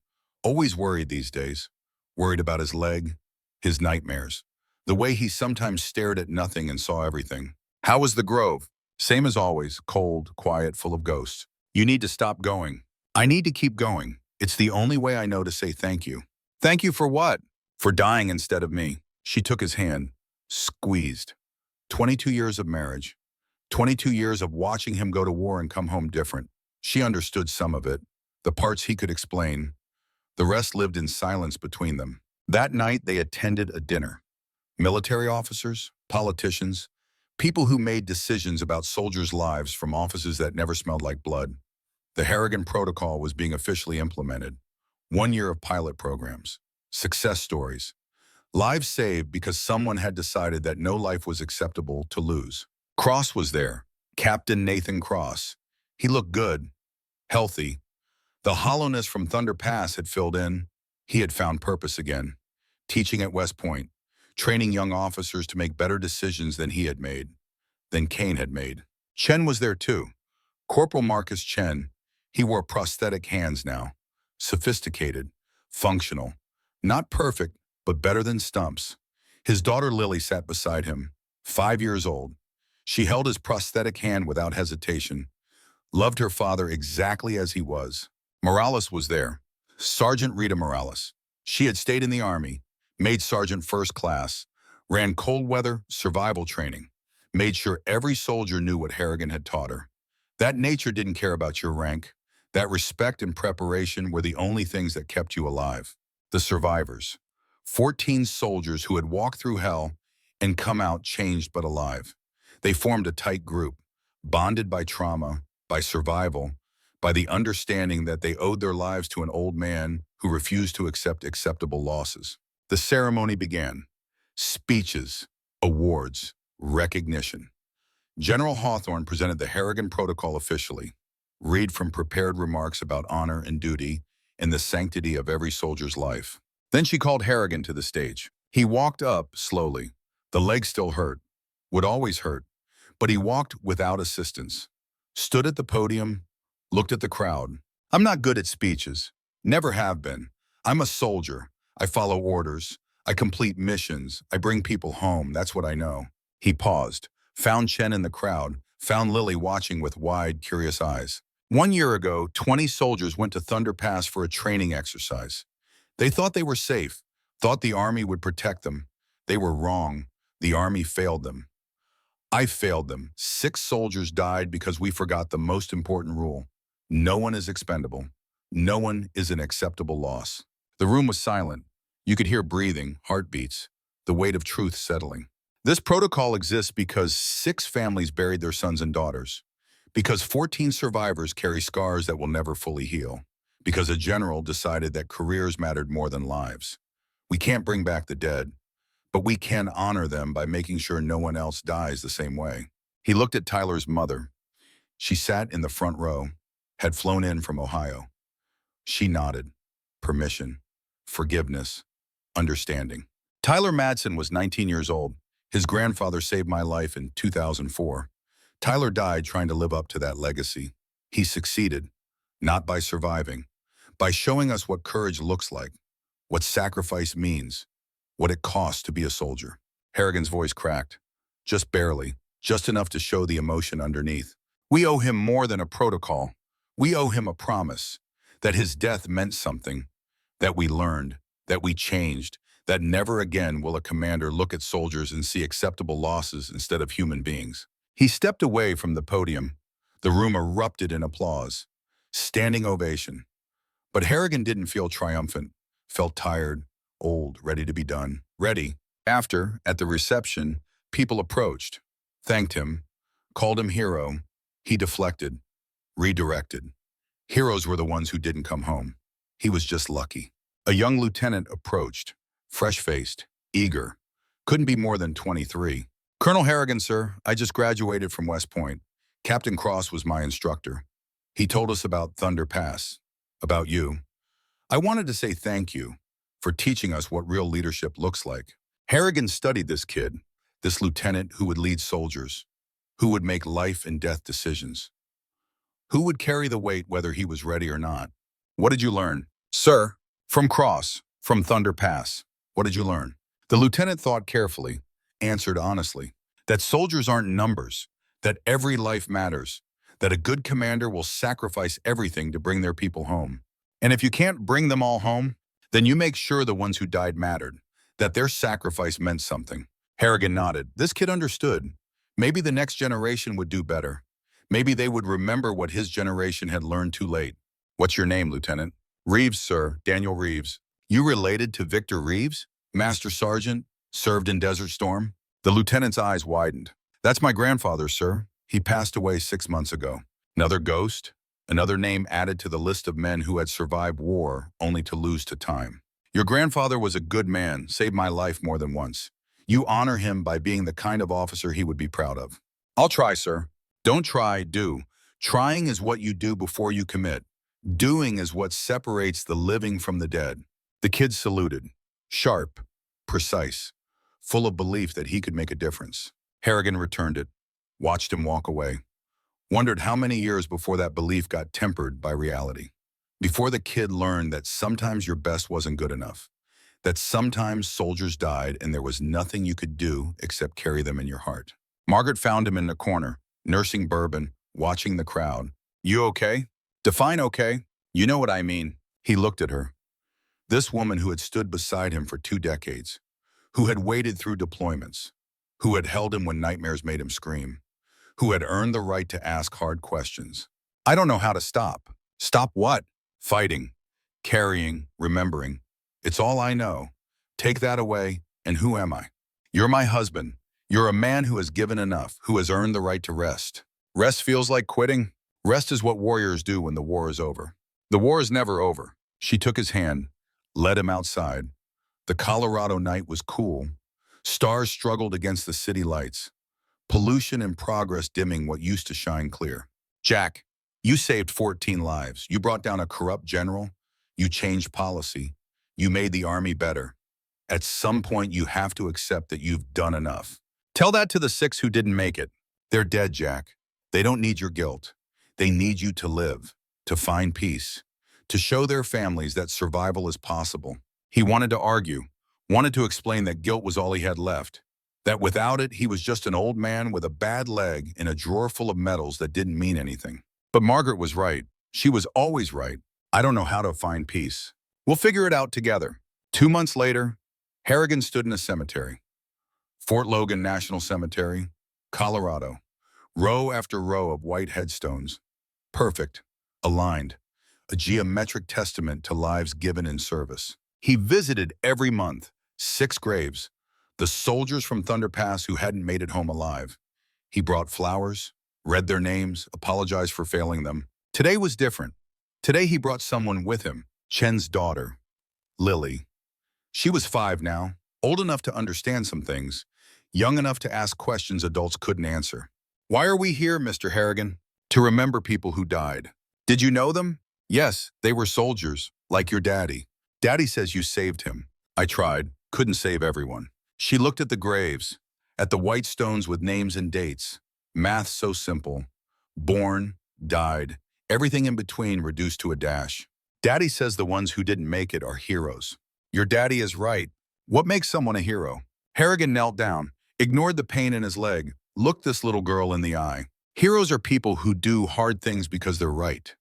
always worried these days, worried about his leg, his nightmares, the way he sometimes stared at nothing and saw everything. How was the Grove? Same as always, cold, quiet, full of ghosts. You need to stop going. I need to keep going. It's the only way I know to say thank you. Thank you for what? For dying instead of me. She took his hand, squeezed. 22 years of marriage. 22 years of watching him go to war and come home different. She understood some of it, the parts he could explain. The rest lived in silence between them. That night, they attended a dinner. Military officers, politicians, people who made decisions about soldiers' lives from offices that never smelled like blood. The Harrigan Protocol was being officially implemented. 1 year of pilot programs, success stories, lives saved because someone had decided that no life was acceptable to lose. Cross was there, Captain Nathan Cross. He looked good, healthy. The hollowness from Thunder Pass had filled in. He had found purpose again, teaching at West Point, training young officers to make better decisions than he had made, than Kane had made. Chen was there too. Corporal Marcus Chen. He wore prosthetic hands now. Sophisticated, functional. Not perfect, but better than stumps. His daughter Lily sat beside him, 5 years old. She held his prosthetic hand without hesitation, loved her father exactly as he was. Morales was there. Sergeant Rita Morales. She had stayed in the Army, made Sergeant First Class, ran cold weather survival training, made sure every soldier knew what Harrigan had taught her. That nature didn't care about your rank. That respect and preparation were the only things that kept you alive. The survivors. 14 soldiers who had walked through hell and come out changed but alive. They formed a tight group, bonded by trauma, by survival, by the understanding that they owed their lives to an old man who refused to accept acceptable losses. The ceremony began. Speeches, awards, recognition. General Hawthorne presented the Harrigan Protocol officially. Read from prepared remarks about honor and duty and the sanctity of every soldier's life. Then she called Harrigan to the stage. He walked up slowly. The leg still hurt, would always hurt, but he walked without assistance. Stood at the podium, looked at the crowd. I'm not good at speeches. Never have been. I'm a soldier. I follow orders. I complete missions. I bring people home. That's what I know. He paused, found Chen in the crowd, found Lily watching with wide, curious eyes. 1 year ago, 20 soldiers went to Thunder Pass for a training exercise. They thought they were safe, thought the Army would protect them. They were wrong. The Army failed them. I failed them. 6 soldiers died because we forgot the most important rule. No one is expendable. No one is an acceptable loss. The room was silent. You could hear breathing, heartbeats, the weight of truth settling. This protocol exists because 6 families buried their sons and daughters, because 14 survivors carry scars that will never fully heal, because a general decided that careers mattered more than lives. We can't bring back the dead, but we can honor them by making sure no one else dies the same way. He looked at Tyler's mother. She sat in the front row, had flown in from Ohio. She nodded. Permission, forgiveness, understanding. Tyler Madsen was 19 years old. His grandfather saved my life in 2004. Tyler died trying to live up to that legacy. He succeeded, not by surviving, by showing us what courage looks like, what sacrifice means, what it costs to be a soldier. Harrigan's voice cracked, just barely, just enough to show the emotion underneath. We owe him more than a protocol. We owe him a promise that his death meant something, that we learned, that we changed, that never again will a commander look at soldiers and see acceptable losses instead of human beings. He stepped away from the podium. The room erupted in applause. Standing ovation. But Harrigan didn't feel triumphant, felt tired, old, ready to be done. Ready. After, at the reception, people approached, thanked him, called him hero. He deflected, redirected. Heroes were the ones who didn't come home. He was just lucky. A young lieutenant approached, fresh-faced, eager. Couldn't be more than 23. Colonel Harrigan, sir, I just graduated from West Point. Captain Cross was my instructor. He told us about Thunder Pass, about you. I wanted to say thank you for teaching us what real leadership looks like. Harrigan studied this kid, this lieutenant who would lead soldiers, who would make life and death decisions, who would carry the weight whether he was ready or not. What did you learn? Sir, from Cross, from Thunder Pass. What did you learn? The lieutenant thought carefully, answered honestly, that soldiers aren't numbers, that every life matters, that a good commander will sacrifice everything to bring their people home. And if you can't bring them all home, then you make sure the ones who died mattered, that their sacrifice meant something. Harrigan nodded. This kid understood. Maybe the next generation would do better. Maybe they would remember what his generation had learned too late. What's your name, Lieutenant? Reeves, sir. Daniel Reeves. You related to Victor Reeves? Master Sergeant? Served in Desert Storm? The lieutenant's eyes widened. That's my grandfather, sir. He passed away 6 months ago. Another ghost? Another name added to the list of men who had survived war only to lose to time. Your grandfather was a good man, saved my life more than once. You honor him by being the kind of officer he would be proud of. I'll try, sir. Don't try, do. Trying is what you do before you commit. Doing is what separates the living from the dead. The kid saluted, sharp, precise, full of belief that he could make a difference. Harrigan returned it, watched him walk away, wondered how many years before that belief got tempered by reality. Before the kid learned that sometimes your best wasn't good enough, that sometimes soldiers died and there was nothing you could do except carry them in your heart. Margaret found him in the corner, nursing bourbon, watching the crowd. You okay? Define okay. You know what I mean. He looked at her. This woman who had stood beside him for 2 decades, who had waded through deployments, who had held him when nightmares made him scream, who had earned the right to ask hard questions. I don't know how to stop. Stop what? Fighting, carrying, remembering. It's all I know. Take that away, and who am I? You're my husband. You're a man who has given enough, who has earned the right to rest. Rest feels like quitting. Rest is what warriors do when the war is over. The war is never over. She took his hand, led him outside. The Colorado night was cool. Stars struggled against the city lights. Pollution and progress dimming what used to shine clear. Jack, you saved 14 lives. You brought down a corrupt general. You changed policy. You made the army better. At some point, you have to accept that you've done enough. Tell that to the 6 who didn't make it. They're dead, Jack. They don't need your guilt. They need you to live, to find peace, to show their families that survival is possible. He wanted to argue, wanted to explain that guilt was all he had left, that without it, he was just an old man with a bad leg in a drawer full of medals that didn't mean anything. But Margaret was right. She was always right. I don't know how to find peace. We'll figure it out together. 2 months later, Harrigan stood in a cemetery. Fort Logan National Cemetery, Colorado. Row after row of white headstones. Perfect, aligned, a geometric testament to lives given in service. He visited every month, 6 graves, the soldiers from Thunder Pass who hadn't made it home alive. He brought flowers, read their names, apologized for failing them. Today was different. Today he brought someone with him, Chen's daughter, Lily. She was 5 now, old enough to understand some things, young enough to ask questions adults couldn't answer. Why are we here, Mr. Harrigan? To remember people who died. Did you know them? Yes, they were soldiers, like your daddy. Daddy says you saved him. I tried, couldn't save everyone. She looked at the graves, at the white stones with names and dates. Math so simple. Born, died, everything in between reduced to a dash. Daddy says the ones who didn't make it are heroes. Your daddy is right. What makes someone a hero? Harrigan knelt down, ignored the pain in his leg, looked this little girl in the eye. Heroes are people who do hard things because they're right,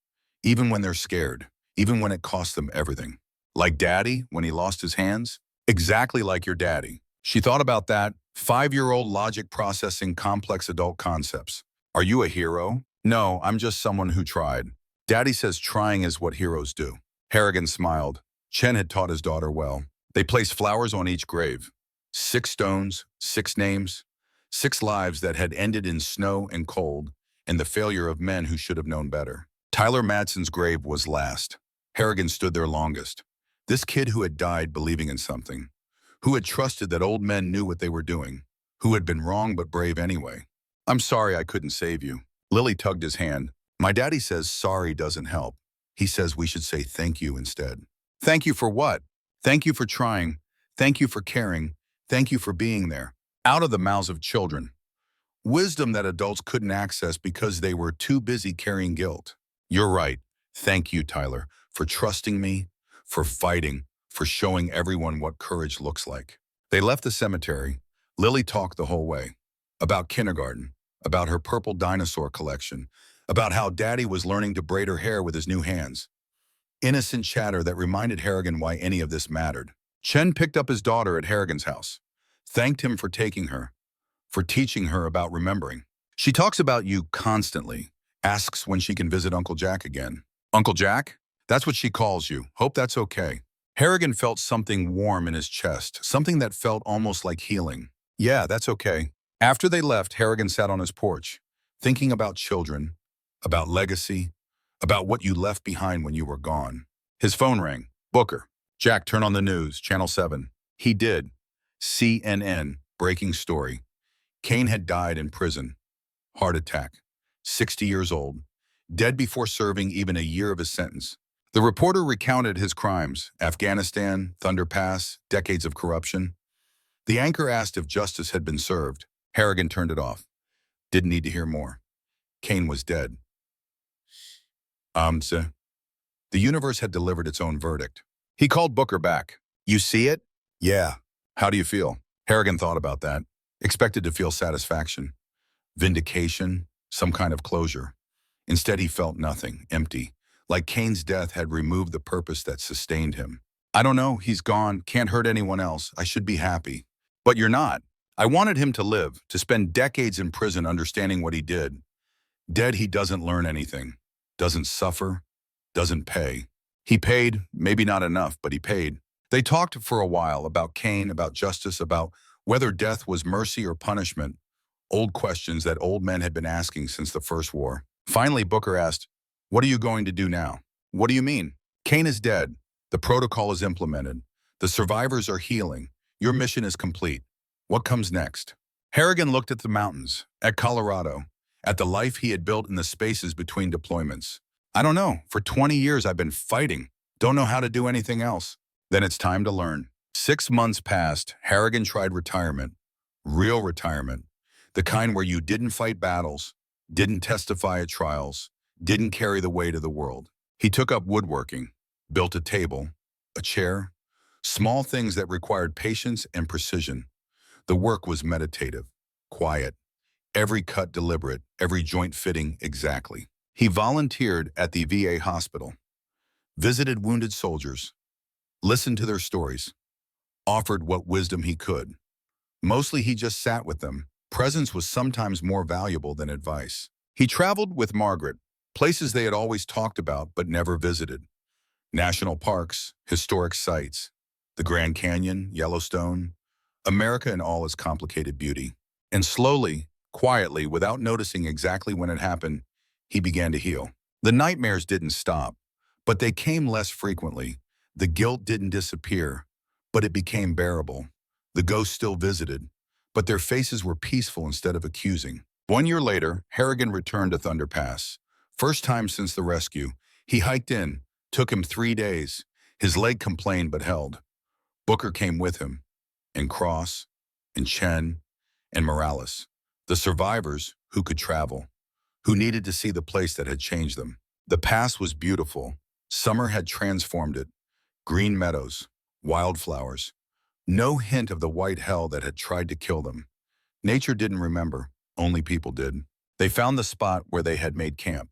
even when they're scared, even when it costs them everything. Like Daddy when he lost his hands? Exactly like your daddy. She thought about that, 5-year-old logic processing complex adult concepts. Are you a hero? No, I'm just someone who tried. Daddy says trying is what heroes do. Harrigan smiled. Chen had taught his daughter well. They placed flowers on each grave. 6 stones, 6 names, 6 lives that had ended in snow and cold, and the failure of men who should have known better. Tyler Madsen's grave was last. Harrigan stood there longest. This kid who had died believing in something, who had trusted that old men knew what they were doing, who had been wrong but brave anyway. I'm sorry I couldn't save you. Lily tugged his hand. My daddy says sorry doesn't help. He says we should say thank you instead. Thank you for what? Thank you for trying. Thank you for caring. Thank you for being there. Out of the mouths of children. Wisdom that adults couldn't access because they were too busy carrying guilt. You're right. Thank you, Tyler, for trusting me, for fighting, for showing everyone what courage looks like. They left the cemetery. Lily talked the whole way. About kindergarten, about her purple dinosaur collection, about how Daddy was learning to braid her hair with his new hands. Innocent chatter that reminded Harrigan why any of this mattered. Chen picked up his daughter at Harrigan's house, thanked him for taking her, for teaching her about remembering. She talks about you constantly, asks when she can visit Uncle Jack again. Uncle Jack? That's what she calls you. Hope that's okay. Harrigan felt something warm in his chest, something that felt almost like healing. Yeah, that's okay. After they left, Harrigan sat on his porch, thinking about children, about legacy, about what you left behind when you were gone. His phone rang. Booker. Jack, turn on the news, Channel 7. He did. CNN, breaking story. Kane had died in prison. Heart attack. 60 years old. Dead before serving even a year of his sentence. The reporter recounted his crimes: Afghanistan, Thunder Pass, decades of corruption. The anchor asked if justice had been served. Harrigan turned it off. Didn't need to hear more. Kane was dead. Sir. The universe had delivered its own verdict. He called Booker back. You see it? Yeah. How do you feel? Harrigan thought about that. Expected to feel satisfaction, vindication, some kind of closure. Instead, he felt nothing, empty, like Kane's death had removed the purpose that sustained him. I don't know, he's gone, can't hurt anyone else, I should be happy. But you're not. I wanted him to live, to spend decades in prison understanding what he did. Dead, he doesn't learn anything, doesn't suffer, doesn't pay. He paid, maybe not enough, but he paid. They talked for a while about Kane, about justice, about whether death was mercy or punishment, old questions that old men had been asking since the First War. Finally, Booker asked, "What are you going to do now?" "What do you mean?" "Kane is dead. The protocol is implemented. The survivors are healing. Your mission is complete. What comes next?" Harrigan looked at the mountains, at Colorado, at the life he had built in the spaces between deployments. "I don't know. For 20 years I've been fighting. Don't know how to do anything else." "Then it's time to learn." 6 months passed. Harrigan tried retirement. Real retirement. The kind where you didn't fight battles, didn't testify at trials, didn't carry the weight of the world. He took up woodworking, built a table, a chair, small things that required patience and precision. The work was meditative, quiet, every cut deliberate, every joint fitting exactly. He volunteered at the VA hospital, visited wounded soldiers, listened to their stories, offered what wisdom he could. Mostly he just sat with them. Presence was sometimes more valuable than advice. He traveled with Margaret, places they had always talked about but never visited. National parks, historic sites, the Grand Canyon, Yellowstone, America in all its complicated beauty. And slowly, quietly, without noticing exactly when it happened, he began to heal. The nightmares didn't stop, but they came less frequently. The guilt didn't disappear, but it became bearable. The ghosts still visited, but their faces were peaceful instead of accusing. 1 year later, Harrigan returned to Thunder Pass. First time since the rescue. He hiked in. Took him 3 days. His leg complained but held. Booker came with him, and Cross, and Chen, and Morales. The survivors who could travel, who needed to see the place that had changed them. The pass was beautiful. Summer had transformed it. Green meadows, wildflowers. No hint of the white hell that had tried to kill them. Nature didn't remember, only people did. They found the spot where they had made camp,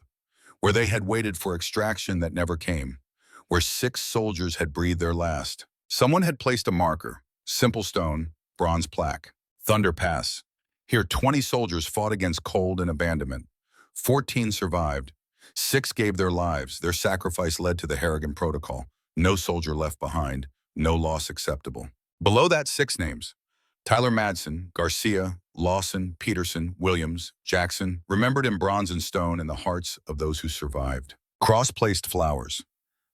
where they had waited for extraction that never came, where 6 soldiers had breathed their last. Someone had placed a marker, simple stone, bronze plaque, Thunder Pass. Here 20 soldiers fought against cold and abandonment. 14 survived. 6 gave their lives. Their sacrifice led to the Harrigan Protocol. No soldier left behind, no loss acceptable. Below that, 6 names: Tyler Madsen, Garcia, Lawson, Peterson, Williams, Jackson, remembered in bronze and stone in the hearts of those who survived. Cross placed flowers.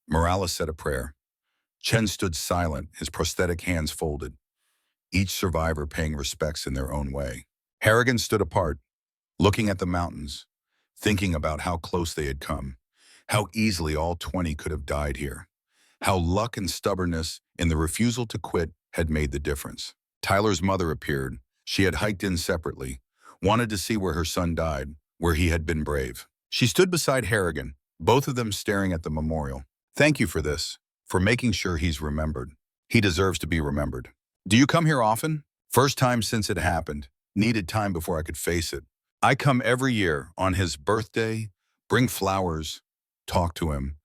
Morales said a prayer. Chen stood silent, his prosthetic hands folded, each survivor paying respects in their own way. Harrigan stood apart, looking at the mountains, thinking about how close they had come, how easily all 20 could have died here, how luck and stubbornness in the refusal to quit had made the difference. Tyler's mother appeared. She had hiked in separately, wanted to see where her son died, where he had been brave. She stood beside Harrigan, both of them staring at the memorial. "Thank you for this, for making sure he's remembered. He deserves to be remembered." "Do you come here often?" "First time since it happened. Needed time before I could face it. I come every year on his birthday, bring flowers, talk to him,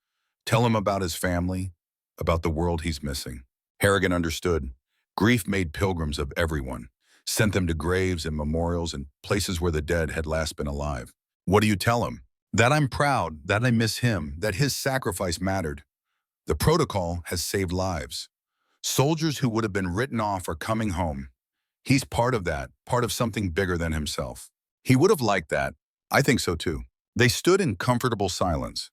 tell him about his family, about the world he's missing." Harrigan understood. Grief made pilgrims of everyone, sent them to graves and memorials and places where the dead had last been alive. "What do you tell him?" "That I'm proud, that I miss him, that his sacrifice mattered. The protocol has saved lives. Soldiers who would have been written off are coming home. He's part of that, part of something bigger than himself. He would have liked that. I think so too." They stood in comfortable silence.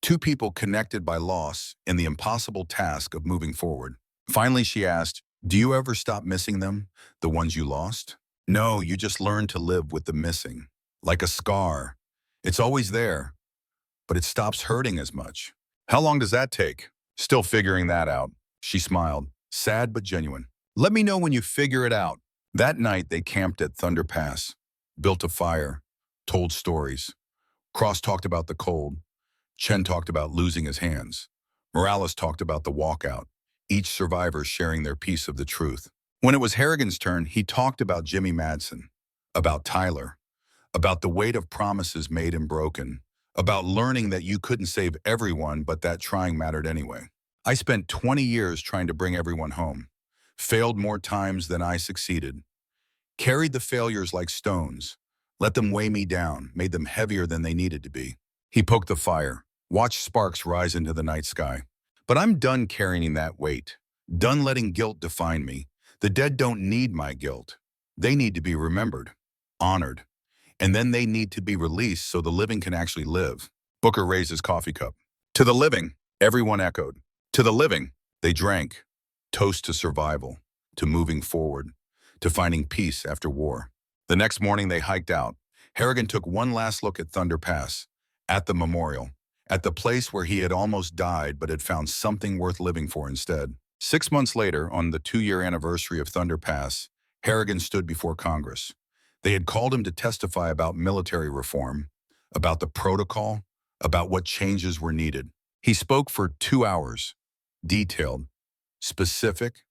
Two people connected by loss and the impossible task of moving forward. Finally, she asked, do you ever stop missing them, the ones you lost? No, you just learn to live with the missing. Like a scar. It's always there, but it stops hurting as much. How long does that take? Still figuring that out. She smiled, sad but genuine. Let me know when you figure it out. That night, they camped at Thunder Pass, built a fire, told stories. Cross talked about the cold. Chen talked about losing his hands. Morales talked about the walkout, each survivor sharing their piece of the truth. When it was Harrigan's turn, he talked about Jimmy Madsen, about Tyler, about the weight of promises made and broken, about learning that you couldn't save everyone, but that trying mattered anyway. I spent 20 years trying to bring everyone home, failed more times than I succeeded, carried the failures like stones, let them weigh me down, made them heavier than they needed to be. He poked the fire, watched sparks rise into the night sky. But I'm done carrying that weight, done letting guilt define me. The dead don't need my guilt. They need to be remembered, honored, and then they need to be released so the living can actually live. Booker raised his coffee cup. To the living, everyone echoed. To the living, they drank. Toast to survival, to moving forward, to finding peace after war. The next morning they hiked out. Harrigan took one last look at Thunder Pass, at the memorial, at the place where he had almost died but had found something worth living for instead. 6 months later, on the 2-year anniversary of Thunder Pass, Harrigan stood before Congress. They had called him to testify about military reform, about the protocol, about what changes were needed. He spoke for 2 hours, detailed, specific,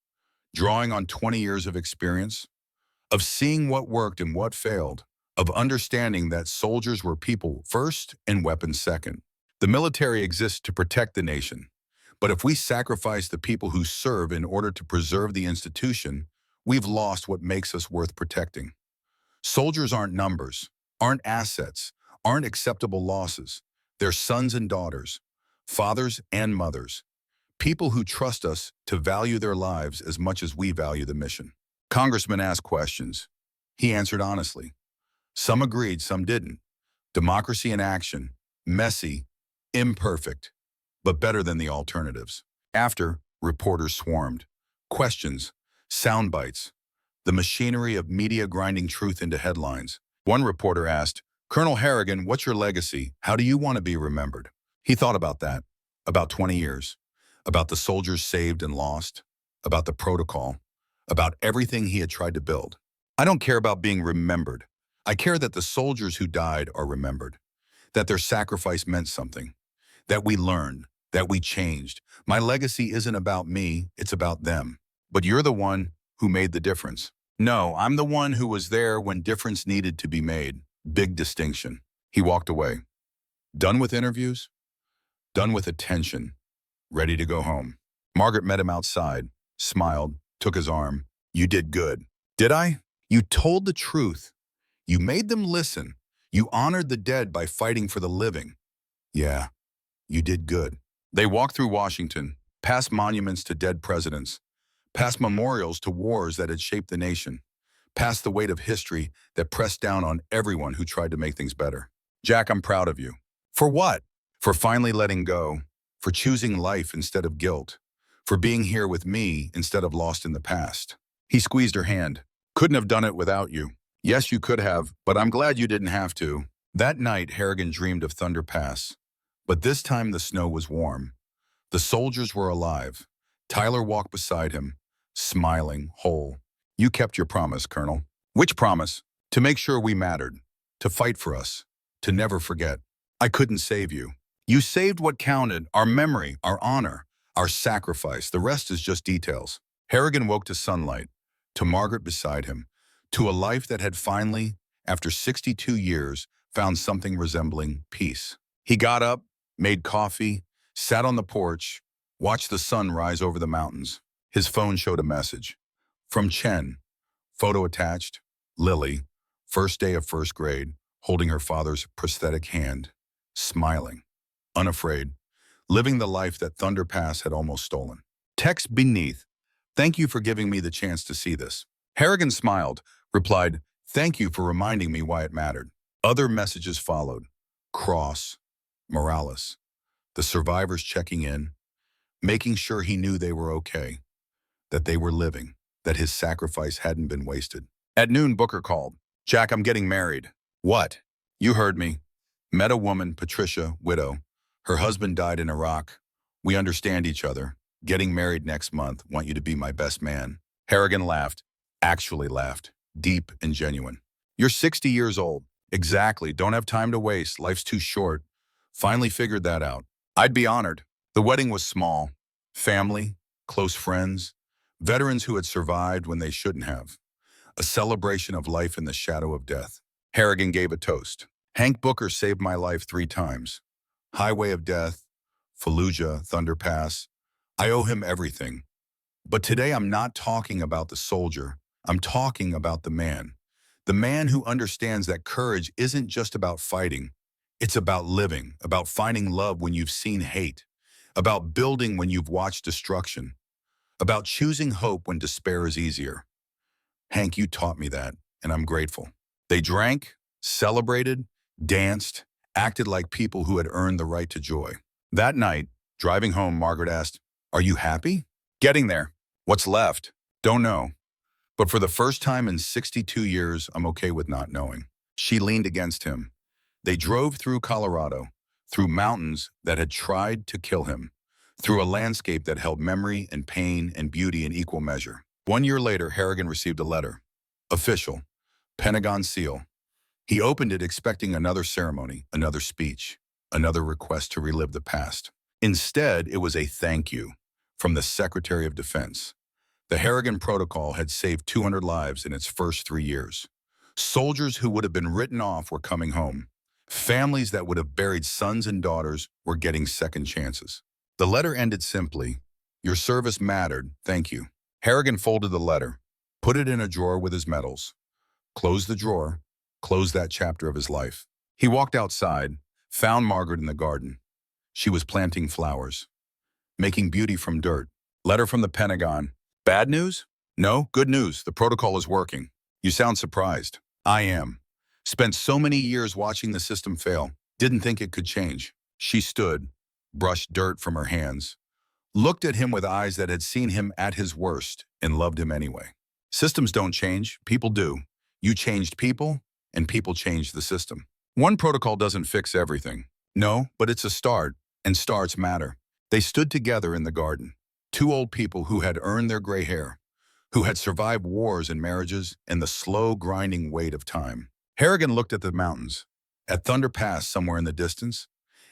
drawing on 20 years of experience, of seeing what worked and what failed, of understanding that soldiers were people first and weapons second. The military exists to protect the nation, but if we sacrifice the people who serve in order to preserve the institution, we've lost what makes us worth protecting. Soldiers aren't numbers, aren't assets, aren't acceptable losses. They're sons and daughters, fathers and mothers, people who trust us to value their lives as much as we value the mission. Congressman asked questions. He answered honestly. Some agreed, some didn't. Democracy in action, messy, imperfect, but better than the alternatives. After, reporters swarmed. Questions, sound bites, the machinery of media grinding truth into headlines. One reporter asked, Colonel Harrigan, what's your legacy? How do you want to be remembered? He thought about that, about 20 years, about the soldiers saved and lost, about the protocol, about everything he had tried to build. I don't care about being remembered. I care that the soldiers who died are remembered, that their sacrifice meant something, that we learned, that we changed. My legacy isn't about me, it's about them. But you're the one who made the difference. No, I'm the one who was there when difference needed to be made. Big distinction. He walked away. Done with interviews? Done with attention. Ready to go home. Margaret met him outside, smiled, took his arm. You did good. Did I? You told the truth. You made them listen. You honored the dead by fighting for the living. Yeah, you did good. They walked through Washington, past monuments to dead presidents, past memorials to wars that had shaped the nation, past the weight of history that pressed down on everyone who tried to make things better. Jack, I'm proud of you. For what? For finally letting go, for choosing life instead of guilt, for being here with me instead of lost in the past. He squeezed her hand. Couldn't have done it without you. Yes, you could have, but I'm glad you didn't have to. That night, Harrigan dreamed of Thunder Pass. But this time the snow was warm. The soldiers were alive. Tyler walked beside him, smiling, whole. You kept your promise, Colonel. Which promise? To make sure we mattered. To fight for us. To never forget. I couldn't save you. You saved what counted, our memory, our honor, our sacrifice. The rest is just details. Harrigan woke to sunlight, to Margaret beside him, to a life that had finally, after 62 years, found something resembling peace. He got up, made coffee, sat on the porch, watched the sun rise over the mountains. His phone showed a message. From Chen, photo attached, Lily, first day of first grade, holding her father's prosthetic hand, smiling, unafraid, living the life that Thunder Pass had almost stolen. Text beneath, thank you for giving me the chance to see this. Harrigan smiled, replied, thank you for reminding me why it mattered. Other messages followed. Cross, Morales, the survivors checking in, making sure he knew they were okay, that they were living, that his sacrifice hadn't been wasted. At noon, Booker called. Jack, I'm getting married. What? You heard me. Met a woman, Patricia, widow. Her husband died in Iraq. We understand each other. Getting married next month. Want you to be my best man. Harrigan laughed. Actually laughed. Deep and genuine. You're 60 years old. Exactly. Don't have time to waste. Life's too short. Finally figured that out. I'd be honored. The wedding was small. Family, close friends, veterans who had survived when they shouldn't have. A celebration of life in the shadow of death. Harrigan gave a toast. Hank Booker saved my life 3 times. Highway of Death, Fallujah, Thunder Pass. I owe him everything. But today I'm not talking about the soldier. I'm talking about the man. The man who understands that courage isn't just about fighting. It's about living, about finding love when you've seen hate, about building when you've watched destruction, about choosing hope when despair is easier. Hank, you taught me that, and I'm grateful. They drank, celebrated, danced, acted like people who had earned the right to joy. That night, driving home, Margaret asked, "Are you happy?" Getting there. What's left? Don't know. But for the first time in 62 years, I'm okay with not knowing. She leaned against him. They drove through Colorado, through mountains that had tried to kill him, through a landscape that held memory and pain and beauty in equal measure. 1 year later, Harrigan received a letter. Official. Pentagon seal. He opened it expecting another ceremony, another speech, another request to relive the past. Instead, it was a thank you from the Secretary of Defense. The Harrigan Protocol had saved 200 lives in its first 3 years. Soldiers who would have been written off were coming home. Families that would have buried sons and daughters were getting second chances. The letter ended simply, "Your service mattered, thank you." Harrigan folded the letter, put it in a drawer with his medals, closed the drawer, closed that chapter of his life. He walked outside, found Margaret in the garden. She was planting flowers, making beauty from dirt. Letter from the Pentagon. Bad news? No, good news. The protocol is working. You sound surprised. I am. Spent so many years watching the system fail. Didn't think it could change. She stood, brushed dirt from her hands, looked at him with eyes that had seen him at his worst and loved him anyway. Systems don't change, people do. You changed people, and people changed the system. One protocol doesn't fix everything. No, but it's a start, and starts matter. They stood together in the garden. 2 old people who had earned their gray hair, who had survived wars and marriages and the slow grinding weight of time. Harrigan looked at the mountains, at Thunder Pass somewhere in the distance,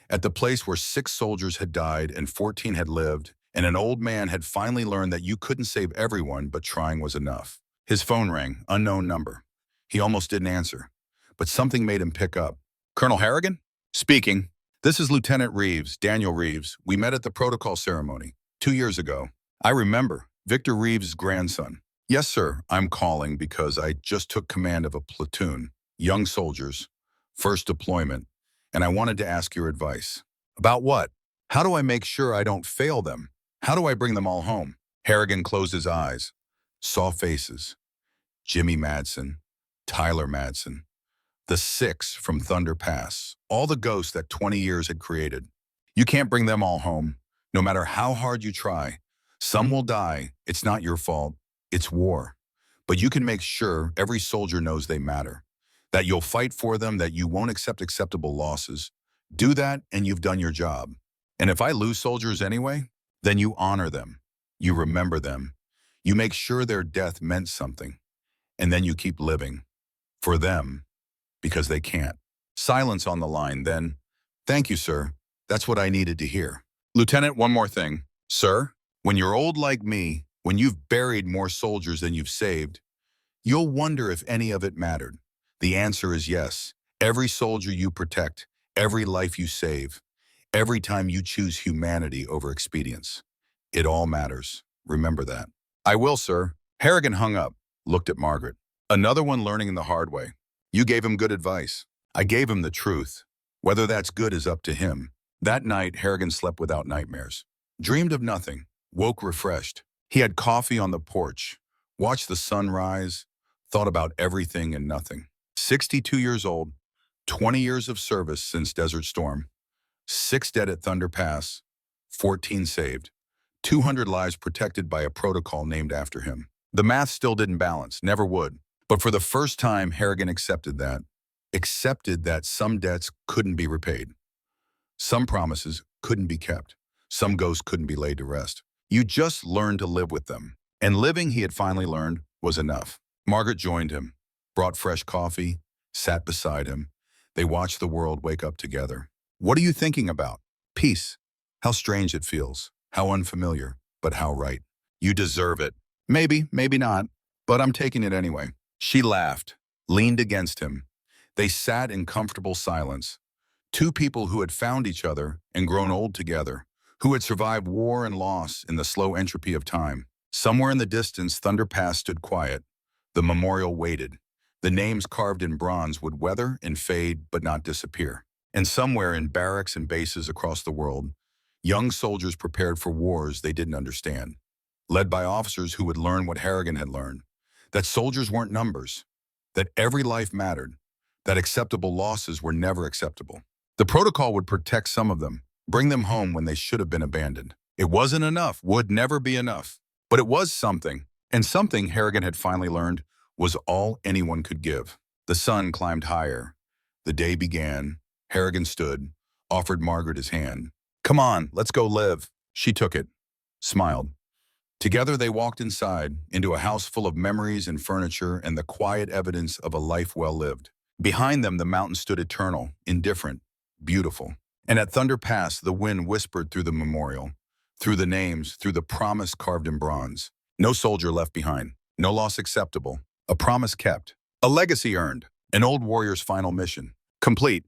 at the place where 6 soldiers had died and 14 had lived, and an old man had finally learned that you couldn't save everyone, but trying was enough. His phone rang, unknown number. He almost didn't answer, but something made him pick up. Colonel Harrigan? Speaking. This is Lieutenant Reeves, Daniel Reeves. We met at the protocol ceremony 2 years ago. I remember. Victor Reeves' grandson. Yes, sir. I'm calling because I just took command of a platoon, young soldiers, first deployment, and I wanted to ask your advice. About what? How do I make sure I don't fail them? How do I bring them all home? Harrigan closed his eyes, saw faces. Jimmy Madsen, Tyler Madsen, the 6 from Thunder Pass, all the ghosts that 20 years had created. You can't bring them all home, no matter how hard you try. Some will die. It's not your fault. It's war. But you can make sure every soldier knows they matter, that you'll fight for them, that you won't accept acceptable losses. Do that, and you've done your job. And if I lose soldiers anyway, then you honor them. You remember them. You make sure their death meant something. And then you keep living. For them. Because they can't. Silence on the line, then. Thank you, sir. That's what I needed to hear. Lieutenant, one more thing. Sir, when you're old like me, when you've buried more soldiers than you've saved, you'll wonder if any of it mattered. The answer is yes. Every soldier you protect, every life you save, every time you choose humanity over expedience. It all matters. Remember that. I will, sir. Harrigan hung up, looked at Margaret. Another one learning the hard way. You gave him good advice. I gave him the truth. Whether that's good is up to him. That night, Harrigan slept without nightmares. Dreamed of nothing. Woke refreshed. He had coffee on the porch, watched the sun rise, thought about everything and nothing. 62 years old, 20 years of service since Desert Storm. 6 dead at Thunder Pass, 14 saved. 200 lives protected by a protocol named after him. The math still didn't balance, never would. But for the first time, Harrigan accepted that some debts couldn't be repaid. Some promises couldn't be kept. Some ghosts couldn't be laid to rest. You just learned to live with them. And living, he had finally learned, was enough. Margaret joined him, brought fresh coffee, sat beside him. They watched the world wake up together. What are you thinking about? Peace. How strange it feels. How unfamiliar, but how right. You deserve it. Maybe, maybe not, but I'm taking it anyway. She laughed, leaned against him. They sat in comfortable silence. Two people who had found each other and grown old together, who had survived war and loss in the slow entropy of time. Somewhere in the distance, Thunder Pass stood quiet. The memorial waited. The names carved in bronze would weather and fade, but not disappear. And somewhere in barracks and bases across the world, young soldiers prepared for wars they didn't understand, led by officers who would learn what Harrigan had learned, that soldiers weren't numbers, that every life mattered, that acceptable losses were never acceptable. The protocol would protect some of them, bring them home when they should have been abandoned. It wasn't enough, would never be enough. But it was something, and something Harrigan had finally learned was all anyone could give. The sun climbed higher. The day began. Harrigan stood, offered Margaret his hand. "Come on, let's go live." She took it, smiled. Together they walked inside, into a house full of memories and furniture and the quiet evidence of a life well lived. Behind them, the mountain stood eternal, indifferent, beautiful. And at Thunder Pass, the wind whispered through the memorial, through the names, through the promise carved in bronze. No soldier left behind, no loss acceptable, a promise kept, a legacy earned, an old warrior's final mission, complete.